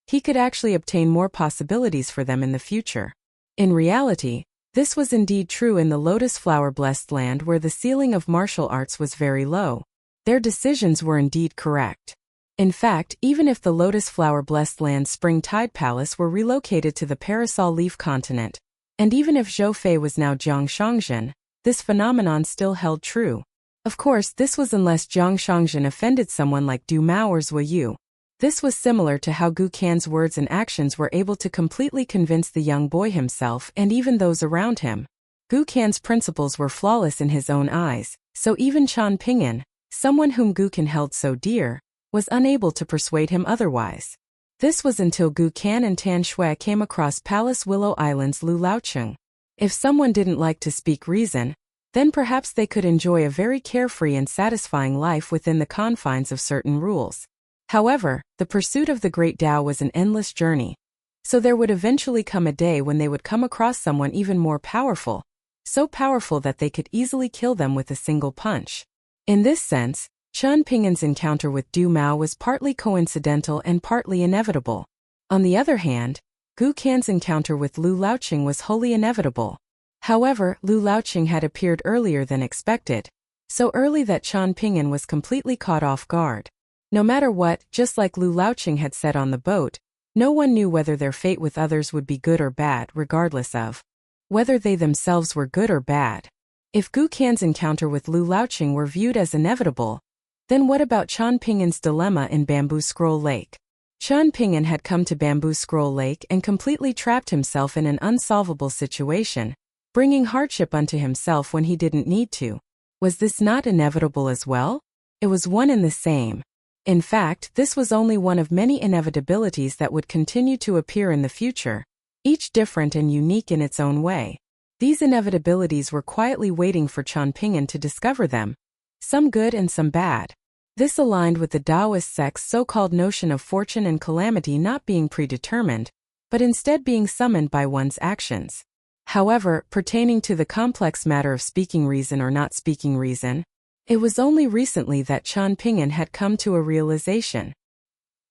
he could actually obtain more possibilities for them in the future. In reality, this was indeed true in the lotus flower-blessed land where the ceiling of martial arts was very low. Their decisions were indeed correct. In fact, even if the lotus flower-blessed land's Springtide Palace were relocated to the Parasol Leaf continent, and even if Zhou Fei was now Jiang Shangzhen, this phenomenon still held true. Of course, this was unless Jiang Shangzhen offended someone like Du Mao or Zui Yu. This was similar to how Gu Qian's words and actions were able to completely convince the young boy himself and even those around him. Gu Qian's principles were flawless in his own eyes, so even Chen Ping'an, someone whom Gu Qian held so dear, was unable to persuade him otherwise. This was until Gu Qian and Tan Shui came across Palace Willow Island's Lu Laocheng. If someone didn't like to speak reason, then perhaps they could enjoy a very carefree and satisfying life within the confines of certain rules. However, the pursuit of the Great Tao was an endless journey. So there would eventually come a day when they would come across someone even more powerful, so powerful that they could easily kill them with a single punch. In this sense, Chen Ping'an's encounter with Du Mao was partly coincidental and partly inevitable. On the other hand, Gu Qian's encounter with Lu Laoqing was wholly inevitable. However, Lu Laoqing had appeared earlier than expected, so early that Chen Ping'an was completely caught off guard. No matter what, just like Lu Laoqing had said on the boat, no one knew whether their fate with others would be good or bad, regardless of whether they themselves were good or bad. If Gu Qian's encounter with Lu Laoqing were viewed as inevitable, then what about Chen Ping'an's dilemma in Bamboo Scroll Lake? Chen Ping'an had come to Bamboo Scroll Lake and completely trapped himself in an unsolvable situation, bringing hardship unto himself when he didn't need to. Was this not inevitable as well? It was one and the same. In fact, this was only one of many inevitabilities that would continue to appear in the future, each different and unique in its own way. These inevitabilities were quietly waiting for Chen Ping'an to discover them, some good and some bad. This aligned with the Taoist sect's so-called notion of fortune and calamity not being predetermined, but instead being summoned by one's actions. However, pertaining to the complex matter of speaking reason or not speaking reason, it was only recently that Chen Ping'an had come to a realization.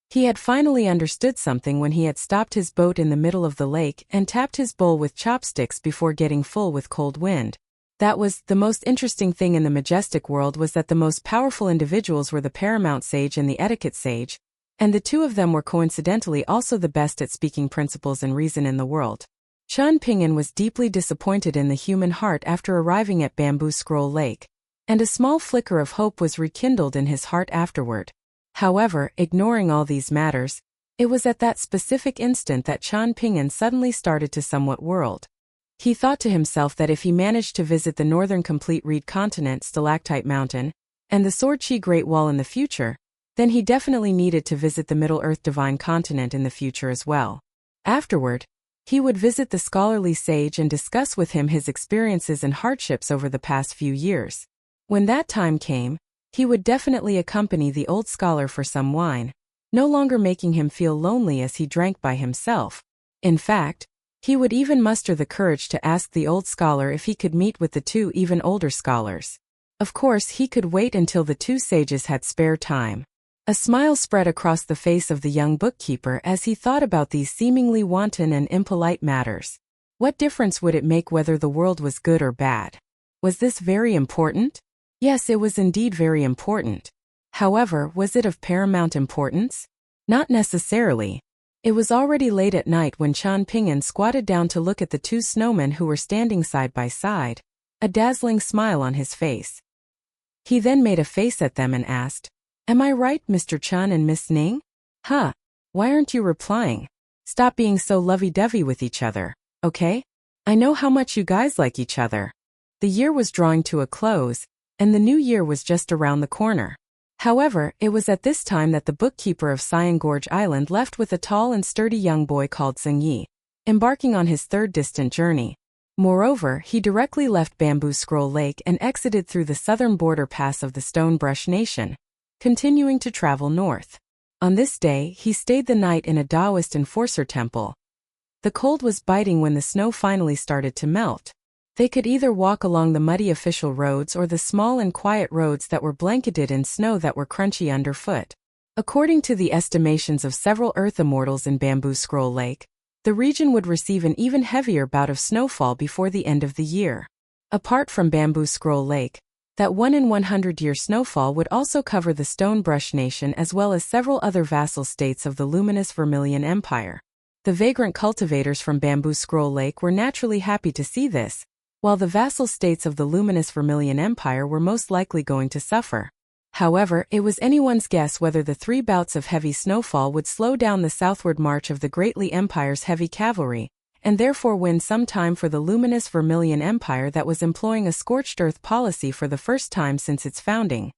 He had finally understood something when he had stopped his boat in the middle of the lake and tapped his bowl with chopsticks before getting full with cold wind. That was, the most interesting thing in the majestic world was that the most powerful individuals were the paramount sage and the etiquette sage, and the two of them were coincidentally also the best at speaking principles and reason in the world. Chen Ping'an was deeply disappointed in the human heart after arriving at Bamboo Scroll Lake, and a small flicker of hope was rekindled in his heart afterward. However, ignoring all these matters, it was at that specific instant that Chen Ping'an suddenly started to somewhat world. He thought to himself that if he managed to visit the northern complete reed continent Stalactite Mountain, and the Sword Chi Great Wall in the future, then he definitely needed to visit the Middle Earth Divine Continent in the future as well. Afterward, he would visit the scholarly sage and discuss with him his experiences and hardships over the past few years. When that time came, he would definitely accompany the old scholar for some wine, no longer making him feel lonely as he drank by himself. In fact, he would even muster the courage to ask the old scholar if he could meet with the two even older scholars. Of course, he could wait until the two sages had spare time. A smile spread across the face of the young bookkeeper as he thought about these seemingly wanton and impolite matters. What difference would it make whether the world was good or bad? Was this very important? Yes, it was indeed very important. However, was it of paramount importance? Not necessarily. It was already late at night when Chen Ping'an squatted down to look at the two snowmen who were standing side by side, a dazzling smile on his face. He then made a face at them and asked, "Am I right, Mr. Chen and Miss Ning? Huh? Why aren't you replying? Stop being so lovey-dovey with each other, okay? I know how much you guys like each other." The year was drawing to a close, and the new year was just around the corner. However, it was at this time that the bookkeeper of Cyan Gorge Island left with a tall and sturdy young boy called Zheng Yi, embarking on his third distant journey. Moreover, he directly left Bamboo Scroll Lake and exited through the southern border pass of the Stonebrush Nation, continuing to travel north. On this day, he stayed the night in a Taoist enforcer temple. The cold was biting when the snow finally started to melt. They could either walk along the muddy official roads or the small and quiet roads that were blanketed in snow that were crunchy underfoot. According to the estimations of several Earth immortals in Bamboo Scroll Lake, the region would receive an even heavier bout of snowfall before the end of the year. Apart from Bamboo Scroll Lake, that 1 in 100-year snowfall would also cover the Stonebrush Nation as well as several other vassal states of the luminous Vermilion Empire. The vagrant cultivators from Bamboo Scroll Lake were naturally happy to see this, while the vassal states of the luminous Vermilion Empire were most likely going to suffer. However, it was anyone's guess whether the 3 bouts of heavy snowfall would slow down the southward march of the Greatly Empire's heavy cavalry, and therefore win some time for the luminous Vermilion Empire that was employing a scorched earth policy for the first time since its founding.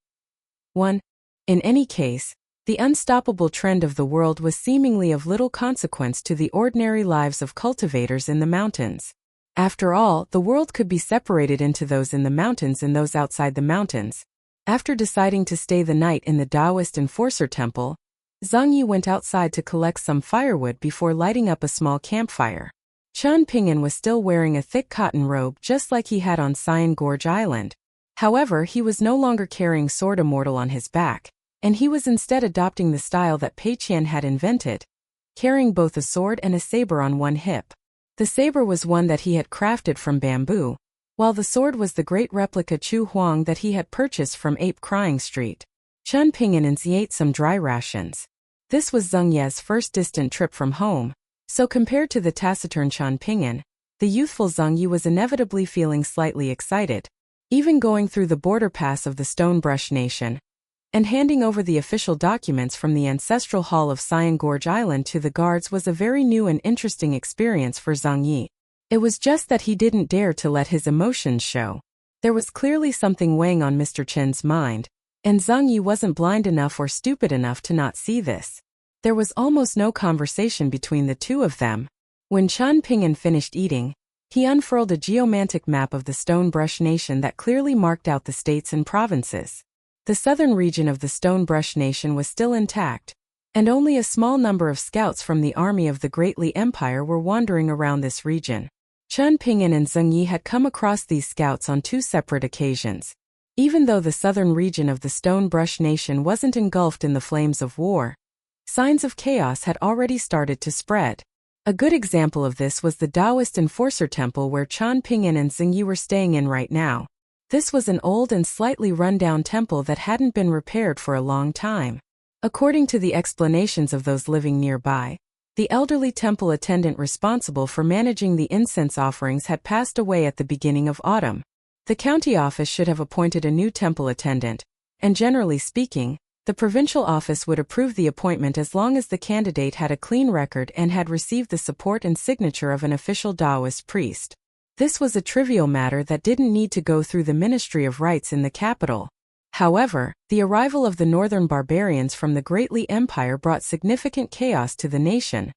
1. In any case, the unstoppable trend of the world was seemingly of little consequence to the ordinary lives of cultivators in the mountains. After all, the world could be separated into those in the mountains and those outside the mountains. After deciding to stay the night in the Taoist enforcer temple, Zhang Yi went outside to collect some firewood before lighting up a small campfire. Qian Ping'an was still wearing a thick cotton robe just like he had on Cyan Gorge Island. However, he was no longer carrying sword immortal on his back, and he was instead adopting the style that Pei Qian had invented, carrying both a sword and a saber on one hip. The saber was one that he had crafted from bamboo, while the sword was the great replica Chu Huang that he had purchased from Ape Crying Street. Qian Ping'an ate some dry rations. This was Zheng Ye's first distant trip from home, so compared to the taciturn Qian Ping'an, the youthful Zheng Yi was inevitably feeling slightly excited. Even going through the border pass of the Stonebrush Nation, and handing over the official documents from the ancestral hall of Cyan Gorge Island to the guards was a very new and interesting experience for Zheng Yi. It was just that he didn't dare to let his emotions show. There was clearly something weighing on Mr. Chen's mind, and Zheng Yi wasn't blind enough or stupid enough to not see this. There was almost no conversation between the two of them. When Qian Ping'an finished eating, he unfurled a geomantic map of the Stonebrush Nation that clearly marked out the states and provinces. The southern region of the Stonebrush Nation was still intact, and only a small number of scouts from the army of the Great Li Empire were wandering around this region. Qian Ping'an and Zheng Yi had come across these scouts on two separate occasions. Even though the southern region of the Stonebrush Nation wasn't engulfed in the flames of war, signs of chaos had already started to spread. A good example of this was the Taoist Enforcer Temple where Qian Ping'an and Zheng Yi were staying in right now. This was an old and slightly run-down temple that hadn't been repaired for a long time. According to the explanations of those living nearby, the elderly temple attendant responsible for managing the incense offerings had passed away at the beginning of autumn. The county office should have appointed a new temple attendant, and generally speaking, the provincial office would approve the appointment as long as the candidate had a clean record and had received the support and signature of an official Taoist priest. This was a trivial matter that didn't need to go through the Ministry of Rites in the capital. However, the arrival of the northern barbarians from the Great Li Empire brought significant chaos to the nation,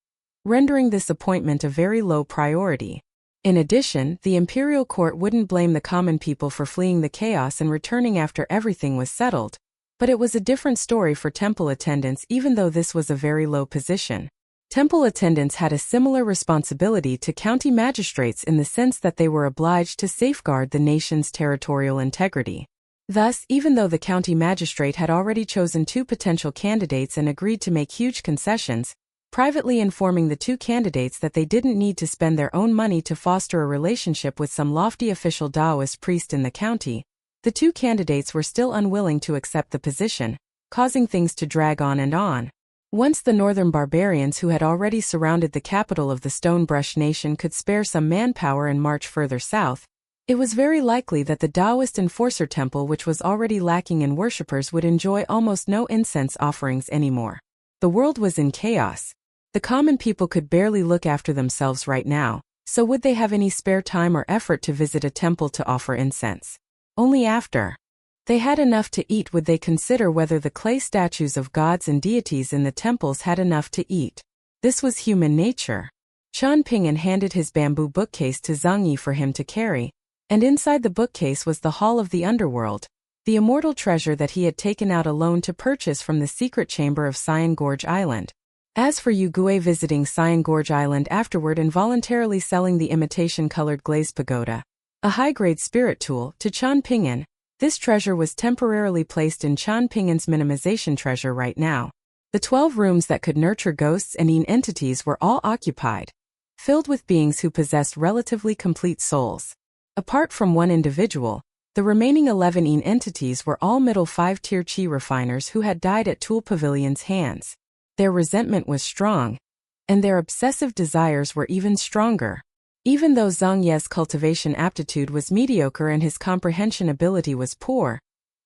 rendering this appointment a very low priority. In addition, the imperial court wouldn't blame the common people for fleeing the chaos and returning after everything was settled. But it was a different story for temple attendants even though this was a very low position. Temple attendants had a similar responsibility to county magistrates in the sense that they were obliged to safeguard the nation's territorial integrity. Thus, even though the county magistrate had already chosen two potential candidates and agreed to make huge concessions, privately informing the two candidates that they didn't need to spend their own money to foster a relationship with some lofty official Taoist priest in the county, the two candidates were still unwilling to accept the position, causing things to drag on and on. Once the northern barbarians who had already surrounded the capital of the Stonebrush Nation could spare some manpower and march further south, it was very likely that the Taoist Enforcer Temple, which was already lacking in worshippers, would enjoy almost no incense offerings anymore. The world was in chaos. The common people could barely look after themselves right now, so would they have any spare time or effort to visit a temple to offer incense? Only after they had enough to eat would they consider whether the clay statues of gods and deities in the temples had enough to eat. This was human nature. Qian Ping'an handed his bamboo bookcase to Zheng Yi for him to carry, and inside the bookcase was the Hall of the Underworld, the immortal treasure that he had taken out alone to purchase from the secret chamber of Cyan Gorge Island. As for Yu Gui visiting Cyan Gorge Island afterward and voluntarily selling the imitation-colored glazed pagoda, a high-grade spirit tool, to Qian Ping'an, this treasure was temporarily placed in Qian Ping'an's minimization treasure right now. The 12 rooms that could nurture ghosts and entities were all occupied, filled with beings who possessed relatively complete souls. Apart from one individual, the remaining 11 entities were all middle 5-tier chi refiners who had died at Tool Pavilion's hands. Their resentment was strong, and their obsessive desires were even stronger. Even though Zheng Ye's cultivation aptitude was mediocre and his comprehension ability was poor,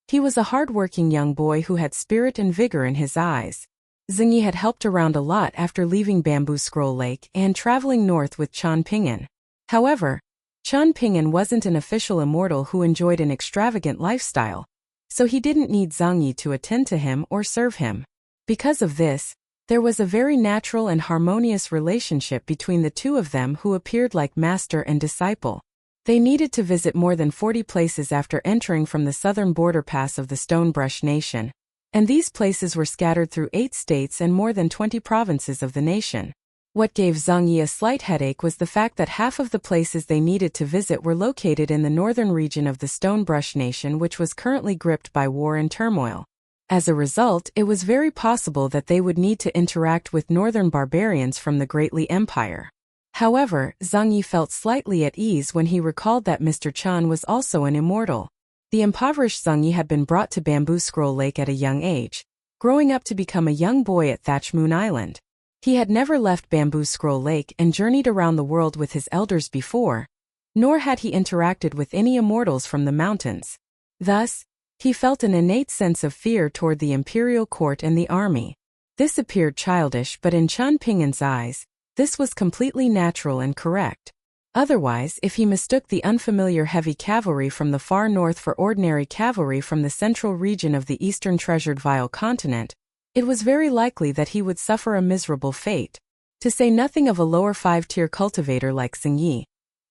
he was a hard-working young boy who had spirit and vigor in his eyes. Zheng Yi had helped around a lot after leaving Bamboo Scroll Lake and traveling north with Qian Ping'an. However, Qian Ping'an wasn't an official immortal who enjoyed an extravagant lifestyle, so he didn't need Zheng Yi to attend to him or serve him. Because of this, There was a very natural and harmonious relationship between the two of them who appeared like master and disciple. They needed to visit more than 40 places after entering from the southern border pass of the Stonebrush Nation, and these places were scattered through 8 states and more than 20 provinces of the nation. What gave Zhang Yi a slight headache was the fact that half of the places they needed to visit were located in the northern region of the Stonebrush Nation, which was currently gripped by war and turmoil. As a result, it was very possible that they would need to interact with northern barbarians from the Great Li Empire. However, Zhang Yi felt slightly at ease when he recalled that Mr. Chan was also an immortal. The impoverished Zhang Yi had been brought to Bamboo Scroll Lake at a young age, growing up to become a young boy at Thatch Moon Island. He had never left Bamboo Scroll Lake and journeyed around the world with his elders before, nor had he interacted with any immortals from the mountains. Thus, he felt an innate sense of fear toward the imperial court and the army. This appeared childish, but in Chen Ping'an's eyes, this was completely natural and correct. Otherwise, if he mistook the unfamiliar heavy cavalry from the far north for ordinary cavalry from the central region of the eastern treasured vile continent, it was very likely that he would suffer a miserable fate, to say nothing of a lower 5-tier cultivator like Xing Yi.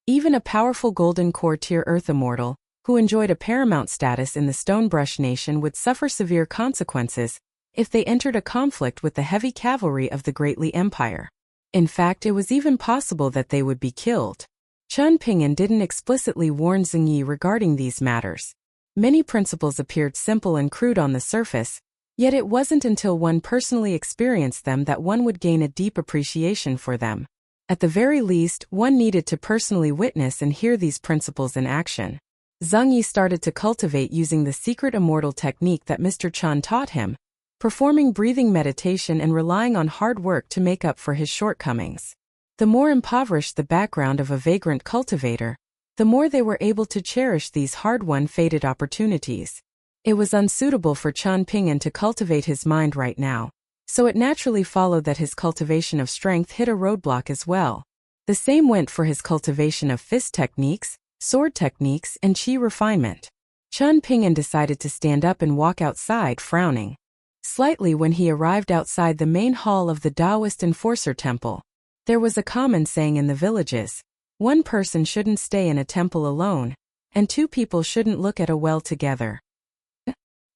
Even a powerful golden core tier earth immortal, who enjoyed a paramount status in the Stonebrush Nation, would suffer severe consequences if they entered a conflict with the heavy cavalry of the Great Li Empire. In fact, it was even possible that they would be killed. Chen Ping'an didn't explicitly warn Xing Yi regarding these matters. Many principles appeared simple and crude on the surface, yet it wasn't until one personally experienced them that one would gain a deep appreciation for them. At the very least, one needed to personally witness and hear these principles in action. Zhang Yi started to cultivate using the secret immortal technique that Mr. Chan taught him, performing breathing meditation and relying on hard work to make up for his shortcomings. The more impoverished the background of a vagrant cultivator, the more they were able to cherish these hard-won fated opportunities. It was unsuitable for Chen Ping'an to cultivate his mind right now, so it naturally followed that his cultivation of strength hit a roadblock as well. The same went for his cultivation of fist techniques, sword techniques, and qi refinement. Chen Ping'an decided to stand up and walk outside, frowning slightly when he arrived outside the main hall of the Taoist Enforcer Temple. There was a common saying in the villages: one person shouldn't stay in a temple alone, and 2 people shouldn't look at a well together.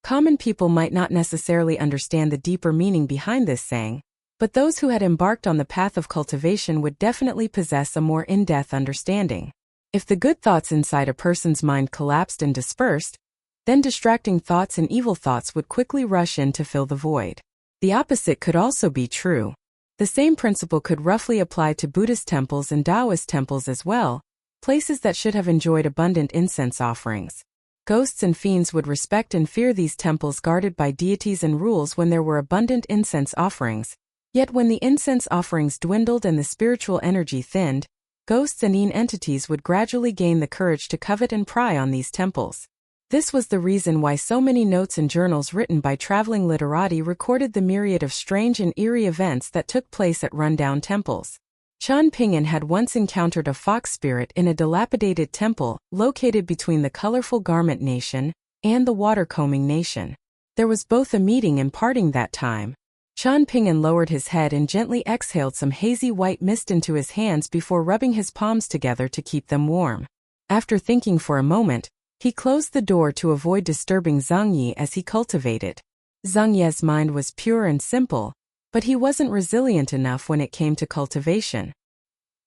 Common people might not necessarily understand the deeper meaning behind this saying, but those who had embarked on the path of cultivation would definitely possess a more in-depth understanding. If the good thoughts inside a person's mind collapsed and dispersed, then distracting thoughts and evil thoughts would quickly rush in to fill the void. The opposite could also be true. The same principle could roughly apply to Buddhist temples and Taoist temples as well, places that should have enjoyed abundant incense offerings. Ghosts and fiends would respect and fear these temples guarded by deities and rules when there were abundant incense offerings. Yet when the incense offerings dwindled and the spiritual energy thinned, ghosts and entities would gradually gain the courage to covet and pry on these temples. This was the reason why so many notes and journals written by traveling literati recorded the myriad of strange and eerie events that took place at rundown temples. Chen Ping'an had once encountered a fox spirit in a dilapidated temple located between the Colorful Garment Nation and the Watercombing Nation. There was both a meeting and parting that time. Chen Ping'an lowered his head and gently exhaled some hazy white mist into his hands before rubbing his palms together to keep them warm. After thinking for a moment, he closed the door to avoid disturbing Zhang Yi as he cultivated. Zhang Yi's mind was pure and simple, but he wasn't resilient enough when it came to cultivation.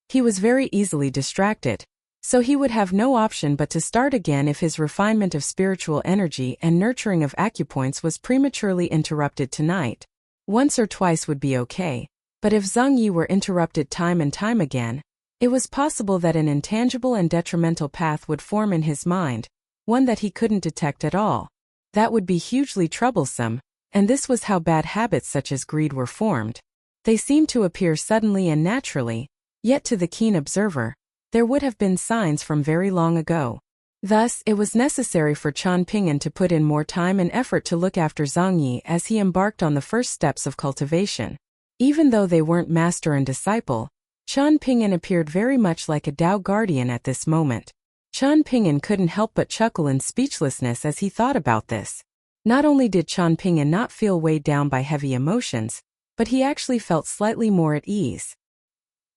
He was very easily distracted, so he would have no option but to start again if his refinement of spiritual energy and nurturing of acupoints was prematurely interrupted tonight. Once or twice would be okay, but if Zhang Yi were interrupted time and time again, it was possible that an intangible and detrimental path would form in his mind, one that he couldn't detect at all. That would be hugely troublesome, and this was how bad habits such as greed were formed. They seemed to appear suddenly and naturally, yet to the keen observer, there would have been signs from very long ago. Thus, it was necessary for Chen Ping'an to put in more time and effort to look after Zhang Yi as he embarked on the first steps of cultivation. Even though they weren't master and disciple, Chen Ping'an appeared very much like a Tao guardian at this moment. Chen Ping'an couldn't help but chuckle in speechlessness as he thought about this. Not only did Chen Ping'an not feel weighed down by heavy emotions, but he actually felt slightly more at ease.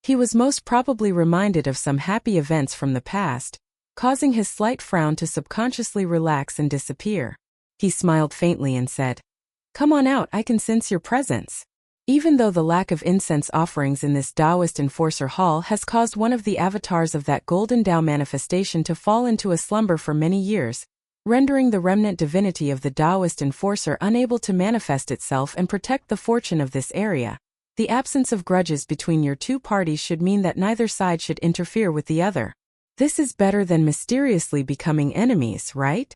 He was most probably reminded of some happy events from the past, causing his slight frown to subconsciously relax and disappear. He smiled faintly and said, "Come on out, I can sense your presence." Even though the lack of incense offerings in this Taoist enforcer hall has caused one of the avatars of that golden Tao manifestation to fall into a slumber for many years, rendering the remnant divinity of the Taoist enforcer unable to manifest itself and protect the fortune of this area, the absence of grudges between your two parties should mean that neither side should interfere with the other. This is better than mysteriously becoming enemies, right?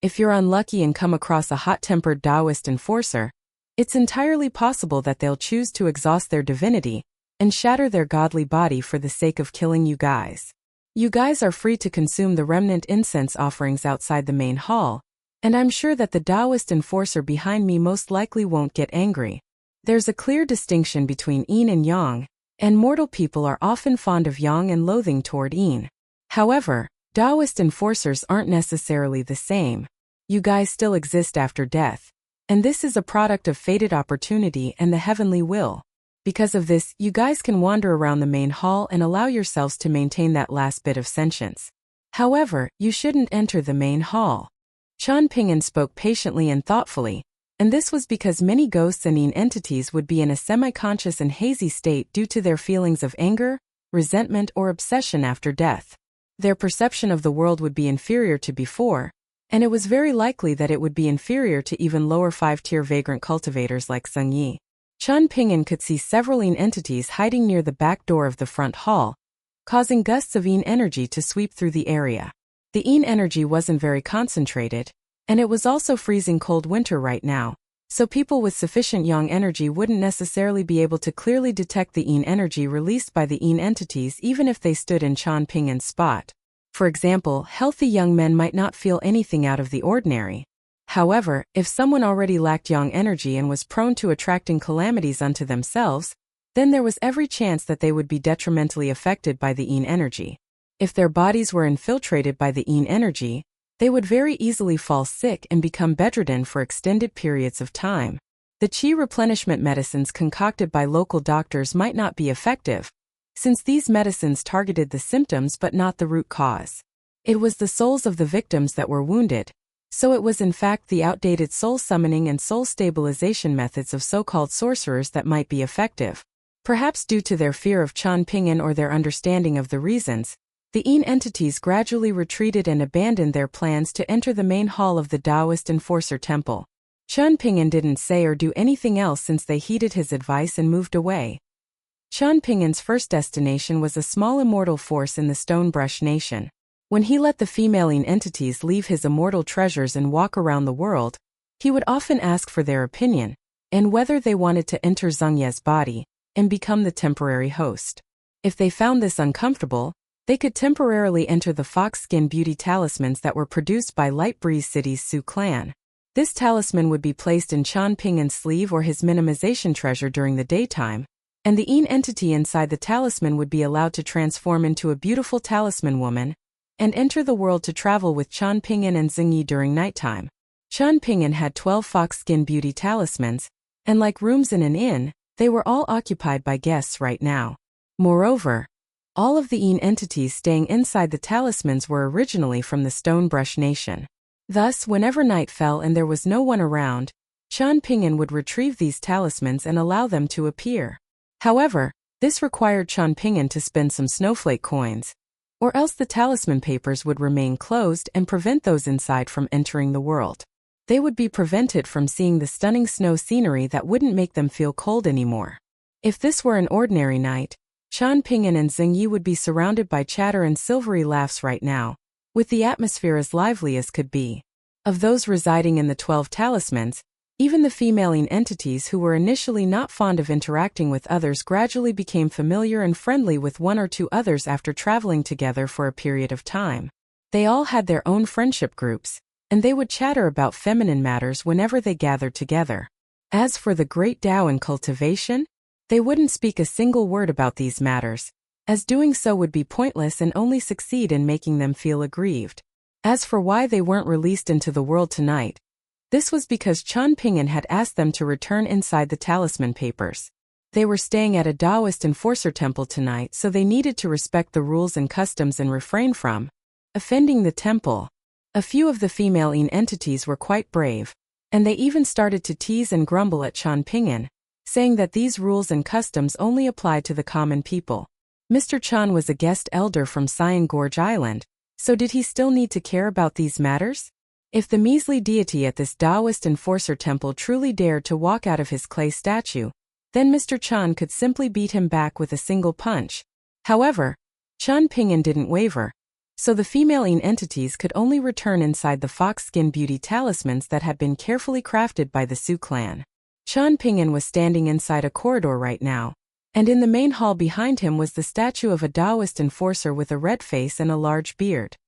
If you're unlucky and come across a hot-tempered Taoist enforcer, it's entirely possible that they'll choose to exhaust their divinity and shatter their godly body for the sake of killing you guys. You guys are free to consume the remnant incense offerings outside the main hall, and I'm sure that the Taoist enforcer behind me most likely won't get angry. There's a clear distinction between yin and yang, and mortal people are often fond of yang and loathing toward yin. However, Taoist enforcers aren't necessarily the same. You guys still exist after death, and this is a product of fated opportunity and the heavenly will. Because of this, you guys can wander around the main hall and allow yourselves to maintain that last bit of sentience. However, you shouldn't enter the main hall. Qian Ping'an spoke patiently and thoughtfully, and this was because many ghosts and yin entities would be in a semi-conscious and hazy state due to their feelings of anger, resentment, or obsession after death. Their perception of the world would be inferior to before, and it was very likely that it would be inferior to even lower 5-tier vagrant cultivators like Sung Yi. Qian Ping'an could see several yin entities hiding near the back door of the front hall, causing gusts of yin energy to sweep through the area. The yin energy wasn't very concentrated, and it was also freezing cold winter right now, so people with sufficient yang energy wouldn't necessarily be able to clearly detect the yin energy released by the yin entities even if they stood in Qian Ping'an's spot. For example, healthy young men might not feel anything out of the ordinary. However, if someone already lacked yang energy and was prone to attracting calamities unto themselves, then there was every chance that they would be detrimentally affected by the yin energy. If their bodies were infiltrated by the yin energy, they would very easily fall sick and become bedridden for extended periods of time. The qi replenishment medicines concocted by local doctors might not be effective, since these medicines targeted the symptoms but not the root cause. It was the souls of the victims that were wounded, so it was in fact the outdated soul summoning and soul stabilization methods of so-called sorcerers that might be effective. Perhaps due to their fear of Qian Ping'an or their understanding of the reasons, the yin entities gradually retreated and abandoned their plans to enter the main hall of the Taoist Enforcer Temple. Qian Ping'an didn't say or do anything else since they heeded his advice and moved away. Qian Ping'an's first destination was a small immortal force in the Stonebrush Nation. When he let the female yin entities leave his immortal treasures and walk around the world, he would often ask for their opinion, and whether they wanted to enter Zheng Ye's body and become the temporary host. If they found this uncomfortable, they could temporarily enter the fox skin beauty talismans that were produced by Light Breeze City's Su clan. This talisman would be placed in Qian Ping'an's sleeve or his minimization treasure during the daytime, and the yin entity inside the talisman would be allowed to transform into a beautiful talisman woman and enter the world to travel with Qian Ping'an and Zheng Yi during nighttime. Qian Ping'an had 12 fox skin beauty talismans, and like rooms in an inn, they were all occupied by guests right now. Moreover, all of the yin entities staying inside the talismans were originally from the Stonebrush Nation. Thus, whenever night fell and there was no one around, Qian Ping'an would retrieve these talismans and allow them to appear. However, this required Qian Ping'an to spend some snowflake coins, or else the talisman papers would remain closed and prevent those inside from entering the world. They would be prevented from seeing the stunning snow scenery that wouldn't make them feel cold anymore. If this were an ordinary night, Qian Ping'an and Zheng Yi would be surrounded by chatter and silvery laughs right now, with the atmosphere as lively as could be. Of those residing in the 12 talismans, even the female yin entities who were initially not fond of interacting with others gradually became familiar and friendly with one or two others after traveling together for a period of time. They all had their own friendship groups, and they would chatter about feminine matters whenever they gathered together. As for the great Tao and cultivation, they wouldn't speak a single word about these matters, as doing so would be pointless and only succeed in making them feel aggrieved. As for why they weren't released into the world tonight, This was because Chen Ping'an had asked them to return inside the talisman papers. They were staying at a Taoist enforcer temple tonight, so they needed to respect the rules and customs and refrain from offending the temple. A few of the female entities were quite brave, and they even started to tease and grumble at Chen Ping'an, saying that these rules and customs only applied to the common people. Mr. Chen was a guest elder from Cyan Gorge Island, so did he still need to care about these matters? If the measly deity at this Taoist enforcer temple truly dared to walk out of his clay statue, then Mr. Chen could simply beat him back with a single punch. However, Chen Ping'an didn't waver, so the female entities could only return inside the fox-skin beauty talismans that had been carefully crafted by the Su clan. Chen Ping'an was standing inside a corridor right now, and in the main hall behind him was the statue of a Taoist enforcer with a red face and a large beard.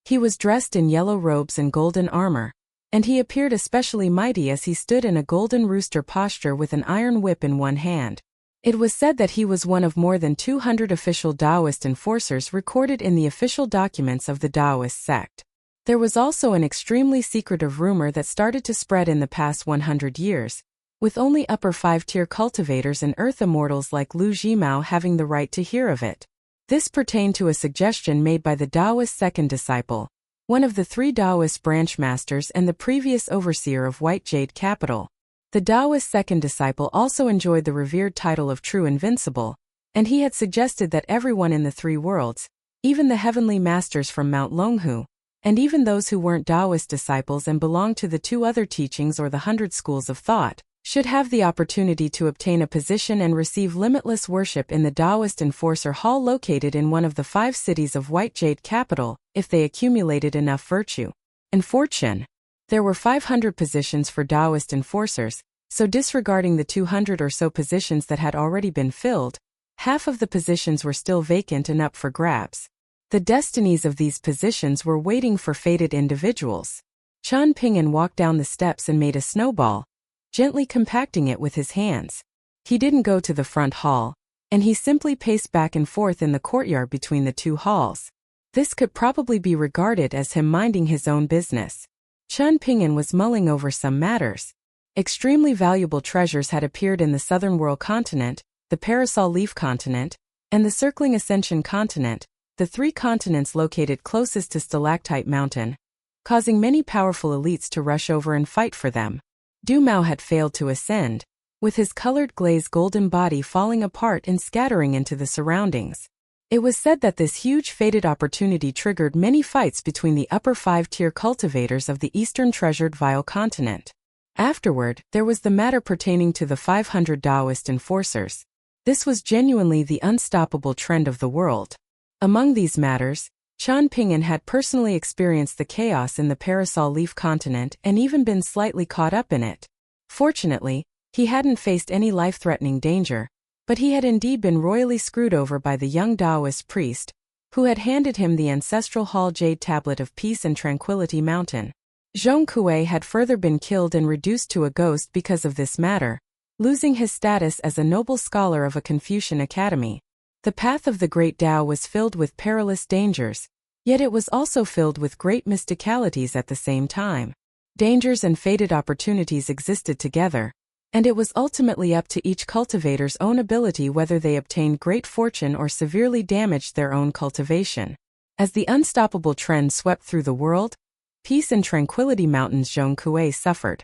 He was dressed in yellow robes and golden armor, and he appeared especially mighty as he stood in a golden rooster posture with an iron whip in one hand. It was said that he was one of more than 200 official Taoist enforcers recorded in the official documents of the Taoist sect. There was also an extremely secretive rumor that started to spread in the past 100 years, with only upper 5-tier cultivators and earth immortals like Lu Jimao having the right to hear of it. This pertained to a suggestion made by the Taoist second disciple, one of the 3 Taoist branch masters and the previous overseer of White Jade Capital. The Taoist second disciple also enjoyed the revered title of True Invincible, and he had suggested that everyone in the 3 worlds, even the heavenly masters from Mount Longhu, and even those who weren't Taoist disciples and belonged to the 2 other teachings or the 100 schools of thought, should have the opportunity to obtain a position and receive limitless worship in the Taoist Enforcer Hall located in one of the 5 cities of White Jade Capital, if they accumulated enough virtue and fortune. There were 500 positions for Taoist enforcers, so disregarding the 200 or so positions that had already been filled, half of the positions were still vacant and up for grabs. The destinies of these positions were waiting for fated individuals. Chen Ping'an walked down the steps and made a snowball, gently compacting it with his hands. He didn't go to the front hall, and he simply paced back and forth in the courtyard between the 2 halls. This could probably be regarded as him minding his own business. Chen Ping'an was mulling over some matters. Extremely valuable treasures had appeared in the Southern World Continent, the Parasol Leaf Continent, and the Circling Ascension Continent, the 3 continents located closest to Stalactite Mountain, causing many powerful elites to rush over and fight for them. Du Mao had failed to ascend, with his colored glazed golden body falling apart and scattering into the surroundings. It was said that this huge fated opportunity triggered many fights between the upper 5-tier cultivators of the Eastern Treasured Vile Continent. Afterward, there was the matter pertaining to the 500 Taoist enforcers. This was genuinely the unstoppable trend of the world. Among these matters, Chen Ping'an had personally experienced the chaos in the Parasol Leaf Continent and even been slightly caught up in it. Fortunately, he hadn't faced any life-threatening danger, but he had indeed been royally screwed over by the young Taoist priest, who had handed him the ancestral Hall Jade Tablet of Peace and Tranquility Mountain. Zhong Kuei had further been killed and reduced to a ghost because of this matter, losing his status as a noble scholar of a Confucian academy. The path of the Great Tao was filled with perilous dangers, yet it was also filled with great mysticalities at the same time. Dangers and fated opportunities existed together, and it was ultimately up to each cultivator's own ability whether they obtained great fortune or severely damaged their own cultivation. As the unstoppable trend swept through the world, Peace and Tranquility Mountain's Zhong Kuei suffered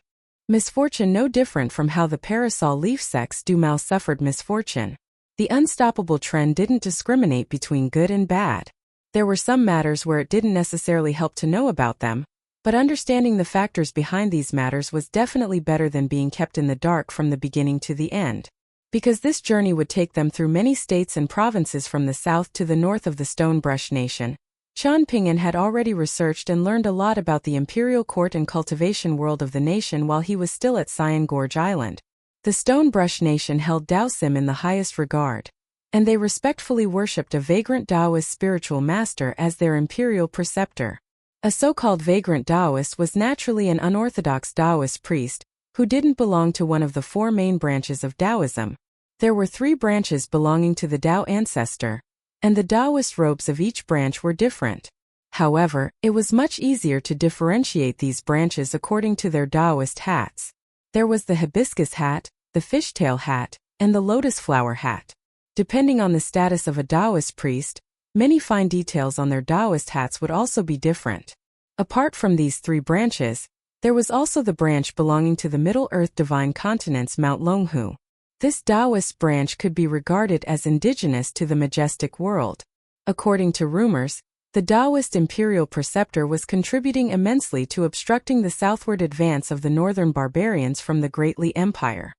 misfortune no different from how the Parasol Leaf sect's Du Mao suffered misfortune. The unstoppable trend didn't discriminate between good and bad. There were some matters where it didn't necessarily help to know about them, but understanding the factors behind these matters was definitely better than being kept in the dark from the beginning to the end. Because this journey would take them through many states and provinces from the south to the north of the Stonebrush Nation, Chen Ping'an had already researched and learned a lot about the imperial court and cultivation world of the nation while he was still at Cyan Gorge Island. The Stonebrush Nation held Daosim in the highest regard, and they respectfully worshipped a vagrant Taoist spiritual master as their imperial preceptor. A so-called vagrant Taoist was naturally an unorthodox Taoist priest, who didn't belong to one of the 4 main branches of Taoism. There were 3 branches belonging to the Tao ancestor, and the Taoist robes of each branch were different. However, it was much easier to differentiate these branches according to their Taoist hats. There was the hibiscus hat, the fishtail hat, and the lotus flower hat. Depending on the status of a Taoist priest, many fine details on their Taoist hats would also be different. Apart from these three branches, there was also the branch belonging to the Middle Earth divine continents Mount Longhu. This Taoist branch could be regarded as indigenous to the majestic world. According to rumors, the Taoist imperial preceptor was contributing immensely to obstructing the southward advance of the northern barbarians from the Great Li Empire.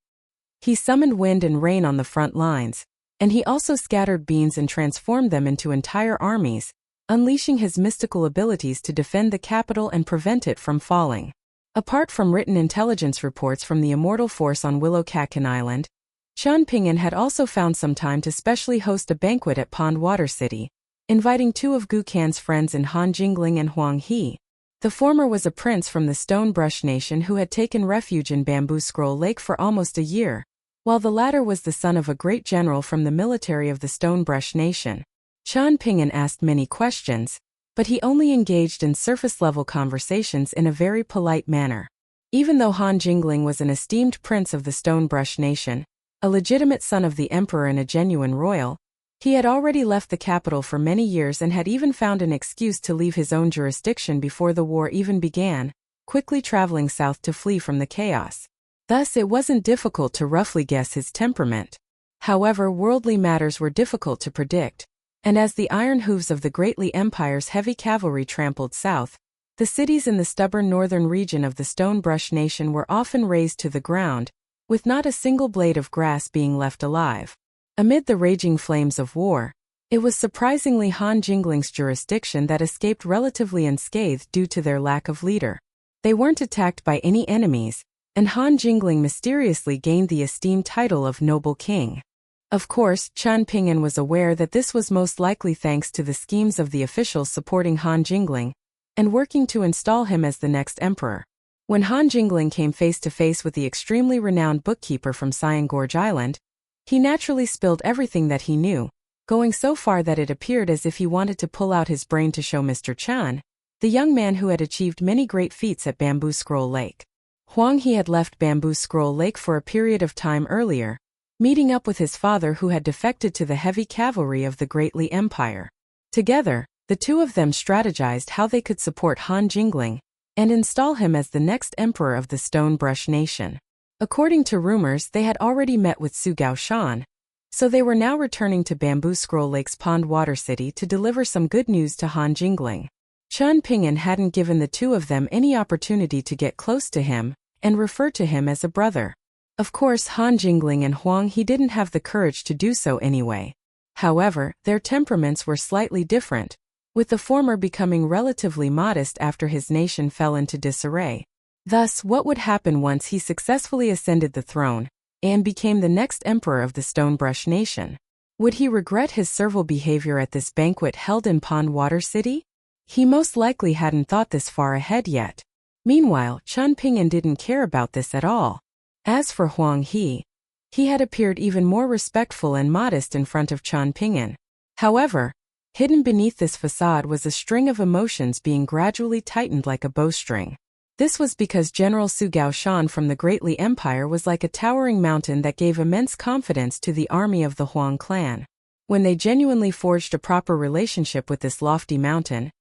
He summoned wind and rain on the front lines, and he also scattered beings and transformed them into entire armies, unleashing his mystical abilities to defend the capital and prevent it from falling. Apart from written intelligence reports from the immortal force on Willow Kakin Island, Qian Pingyuan had also found some time to specially host a banquet at Pond Water City, inviting two of Gu Kan's friends in Han Jingling and Huang He. The former was a prince from the Stone Brush Nation who had taken refuge in Bamboo Scroll Lake for almost a year, while the latter was the son of a great general from the military of the Stone Brush Nation. Qian Pingyuan asked many questions, but he only engaged in surface-level conversations in a very polite manner. Even though Han Jingling was an esteemed prince of the Stone Brush Nation, a legitimate son of the emperor and a genuine royal, he had already left the capital for many years and had even found an excuse to leave his own jurisdiction before the war even began, quickly traveling south to flee from the chaos. Thus it wasn't difficult to roughly guess his temperament. However, worldly matters were difficult to predict, and as the iron hooves of the Great Li Empire's heavy cavalry trampled south, the cities in the stubborn northern region of the Stone Brush Nation were often razed to the ground, with not a single blade of grass being left alive. Amid the raging flames of war, it was surprisingly Han Jingling's jurisdiction that escaped relatively unscathed due to their lack of leader. They weren't attacked by any enemies, and Han Jingling mysteriously gained the esteemed title of Noble King. Of course, Qian Pingyuan was aware that this was most likely thanks to the schemes of the officials supporting Han Jingling and working to install him as the next emperor. When Han Jingling came face to face with the extremely renowned bookkeeper from Cyan Gorge Island, he naturally spilled everything that he knew, going so far that it appeared as if he wanted to pull out his brain to show Mr. Qian, the young man who had achieved many great feats at Bamboo Scroll Lake. Huang He had left Bamboo Scroll Lake for a period of time earlier, meeting up with his father who had defected to the heavy cavalry of the Great Li Empire. Together, the two of them strategized how they could support Han Jingling and install him as the next emperor of the Stone Brush Nation. According to rumors, they had already met with Su Gaoshan, so they were now returning to Bamboo Scroll Lake's Pond Water City to deliver some good news to Han Jingling. Qian Pingyuan hadn't given the two of them any opportunity to get close to him and refer to him as a brother. Of course, Han Jingling and Huang He didn't have the courage to do so anyway. However, their temperaments were slightly different, with the former becoming relatively modest after his nation fell into disarray. Thus, what would happen once he successfully ascended the throne and became the next emperor of the Stone Brush Nation? Would he regret his servile behavior at this banquet held in Pond Water City? He most likely hadn't thought this far ahead yet. Meanwhile, Qian Pingyuan didn't care about this at all. As for Huang He had appeared even more respectful and modest in front of Qian Pingyuan. However, hidden beneath this facade was a string of emotions being gradually tightened like a bowstring. This was because General Su Gaoshan from the Great Li Empire was like a towering mountain that gave immense confidence to the army of the Huang clan. When they genuinely forged a proper relationship with this lofty mountain,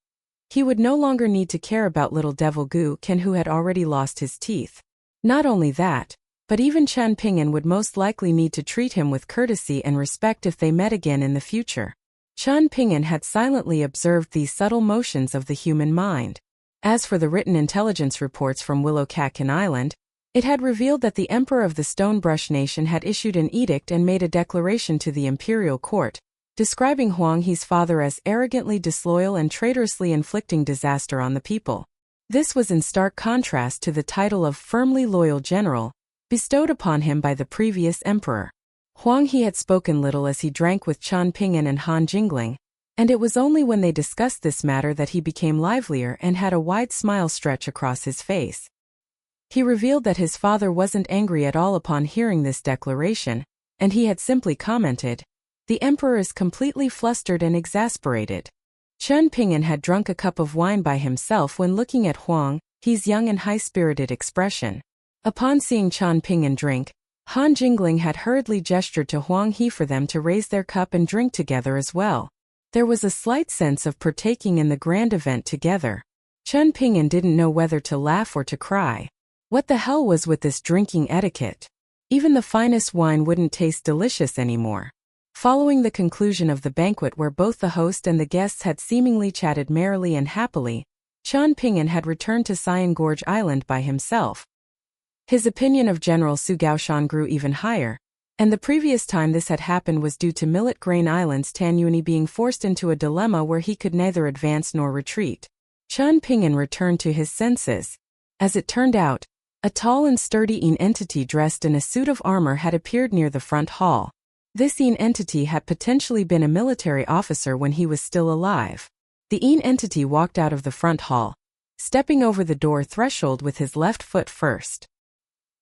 he would no longer need to care about little devil Gu Ken who had already lost his teeth. Not only that, but even Qian Pingyuan would most likely need to treat him with courtesy and respect if they met again in the future. Qian Pingyuan had silently observed these subtle motions of the human mind. As for the written intelligence reports from Willow Kakin Island, it had revealed that the emperor of the Stone Brush Nation had issued an edict and made a declaration to the imperial court, describing Huang He's father as arrogantly disloyal and traitorously inflicting disaster on the people. This was in stark contrast to the title of firmly loyal general, bestowed upon him by the previous emperor. Huang He had spoken little as he drank with Qian Pingyuan and Han Jingling, and it was only when they discussed this matter that he became livelier and had a wide smile stretch across his face. He revealed that his father wasn't angry at all upon hearing this declaration, and he had simply commented, "The emperor is completely flustered and exasperated." Chen Ping'an had drunk a cup of wine by himself when looking at Huang He's young and high-spirited expression. Upon seeing Chen Ping'an drink, Han Jingling had hurriedly gestured to Huang He for them to raise their cup and drink together as well. There was a slight sense of partaking in the grand event together. Chen Ping'an didn't know whether to laugh or to cry. What the hell was with this drinking etiquette? Even the finest wine wouldn't taste delicious anymore. Following the conclusion of the banquet where both the host and the guests had seemingly chatted merrily and happily, Chen Ping'an had returned to Cyan Gorge Island by himself. His opinion of General Su Gaoshan grew even higher, and the previous time this had happened was due to Millet Grain Island's Tan Yuni being forced into a dilemma where he could neither advance nor retreat. Chen Ping'an returned to his senses. As it turned out, a tall and sturdy Yin entity dressed in a suit of armor had appeared near the front hall. This Yin entity had potentially been a military officer when he was still alive. The Yin entity walked out of the front hall, stepping over the door threshold with his left foot first.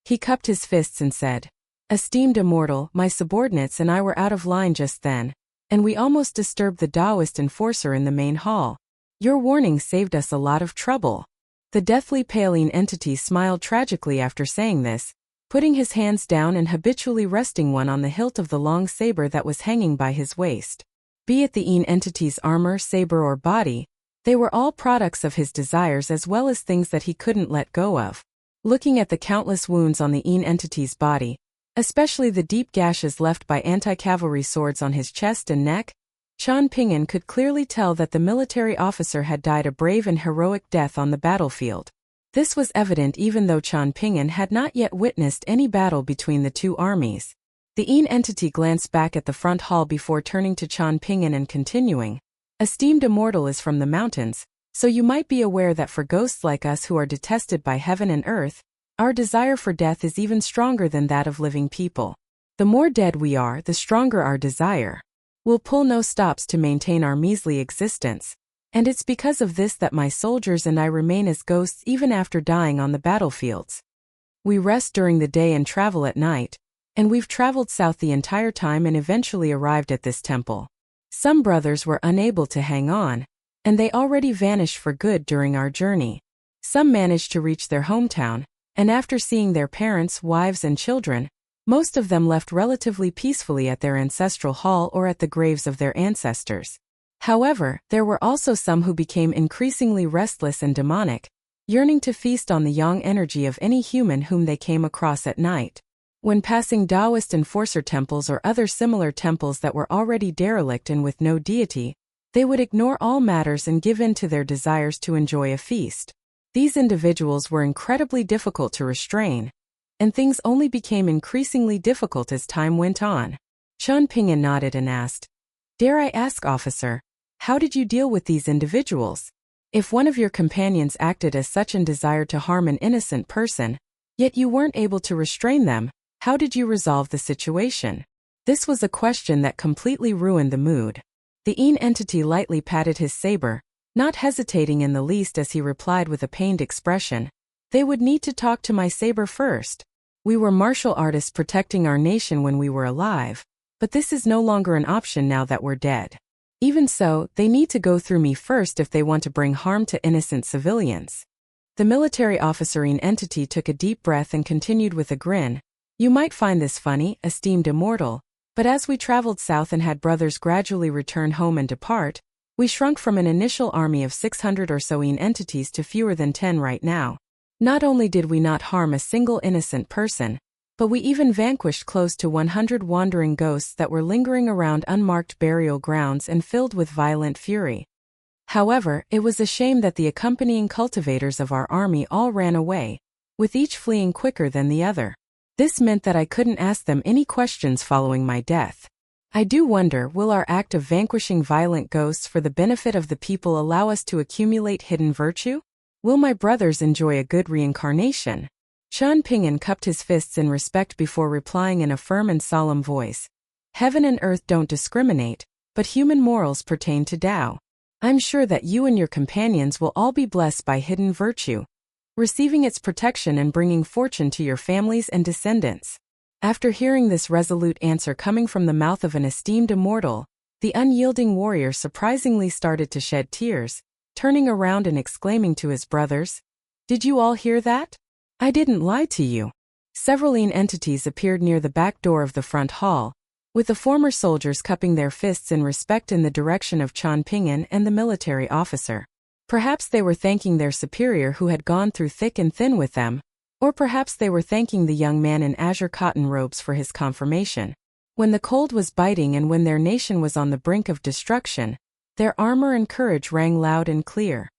He cupped his fists and said, "Esteemed immortal, my subordinates and I were out of line just then, and we almost disturbed the Taoist enforcer in the main hall. Your warning saved us a lot of trouble." The deathly pale Yin entity smiled tragically after saying this, putting his hands down and habitually resting one on the hilt of the long saber that was hanging by his waist. Be it the Yin entity's armor, saber or body, they were all products of his desires as well as things that he couldn't let go of. Looking at the countless wounds on the Yin entity's body, especially the deep gashes left by anti-cavalry swords on his chest and neck, Chen Ping'an could clearly tell that the military officer had died a brave and heroic death on the battlefield. This was evident even though Chen Ping'an had not yet witnessed any battle between the two armies. The Yin entity glanced back at the front hall before turning to Chen Ping'an and continuing, "Esteemed immortal is from the mountains, so you might be aware that for ghosts like us who are detested by heaven and earth, our desire for death is even stronger than that of living people. The more dead we are, the stronger our desire. We'll pull no stops to maintain our measly existence. And it's because of this that my soldiers and I remain as ghosts even after dying on the battlefields. We rest during the day and travel at night, and we've traveled south the entire time and eventually arrived at this temple. Some brothers were unable to hang on, and they already vanished for good during our journey. Some managed to reach their hometown, and after seeing their parents, wives and children, most of them left relatively peacefully at their ancestral hall or at the graves of their ancestors. However, there were also some who became increasingly restless and demonic, yearning to feast on the yang energy of any human whom they came across at night. When passing Taoist enforcer temples or other similar temples that were already derelict and with no deity, they would ignore all matters and give in to their desires to enjoy a feast. These individuals were incredibly difficult to restrain, and things only became increasingly difficult as time went on. Chen Ping'an nodded and asked, "Dare I ask, officer, how did you deal with these individuals? If one of your companions acted as such and desired to harm an innocent person, yet you weren't able to restrain them, how did you resolve the situation?" This was a question that completely ruined the mood. The Yin entity lightly patted his saber, not hesitating in the least as he replied with a pained expression, "They would need to talk to my saber first. We were martial artists protecting our nation when we were alive, but this is no longer an option now that we're dead. Even so, they need to go through me first if they want to bring harm to innocent civilians." The military officer Yin entity took a deep breath and continued with a grin, "You might find this funny, esteemed immortal, but as we traveled south and had brothers gradually return home and depart, we shrunk from an initial army of 600 or so Yin entities to fewer than 10 right now. Not only did we not harm a single innocent person, but we even vanquished close to 100 wandering ghosts that were lingering around unmarked burial grounds and filled with violent fury. However, it was a shame that the accompanying cultivators of our army all ran away, with each fleeing quicker than the other. This meant that I couldn't ask them any questions following my death. I do wonder, will our act of vanquishing violent ghosts for the benefit of the people allow us to accumulate hidden virtue? Will my brothers enjoy a good reincarnation?" Chen Ping'an cupped his fists in respect before replying in a firm and solemn voice, "Heaven and earth don't discriminate, but human morals pertain to Tao. I'm sure that you and your companions will all be blessed by hidden virtue, receiving its protection and bringing fortune to your families and descendants." After hearing this resolute answer coming from the mouth of an esteemed immortal, The unyielding warrior surprisingly started to shed tears, turning around and exclaiming to his brothers, "Did you all hear that? I didn't lie to you." Several entities appeared near the back door of the front hall, with the former soldiers cupping their fists in respect in the direction of Chan Ping'an and the military officer. Perhaps they were thanking their superior who had gone through thick and thin with them, or perhaps they were thanking the young man in azure cotton robes for his confirmation. When the cold was biting and when their nation was on the brink of destruction, their armor and courage rang loud and clear.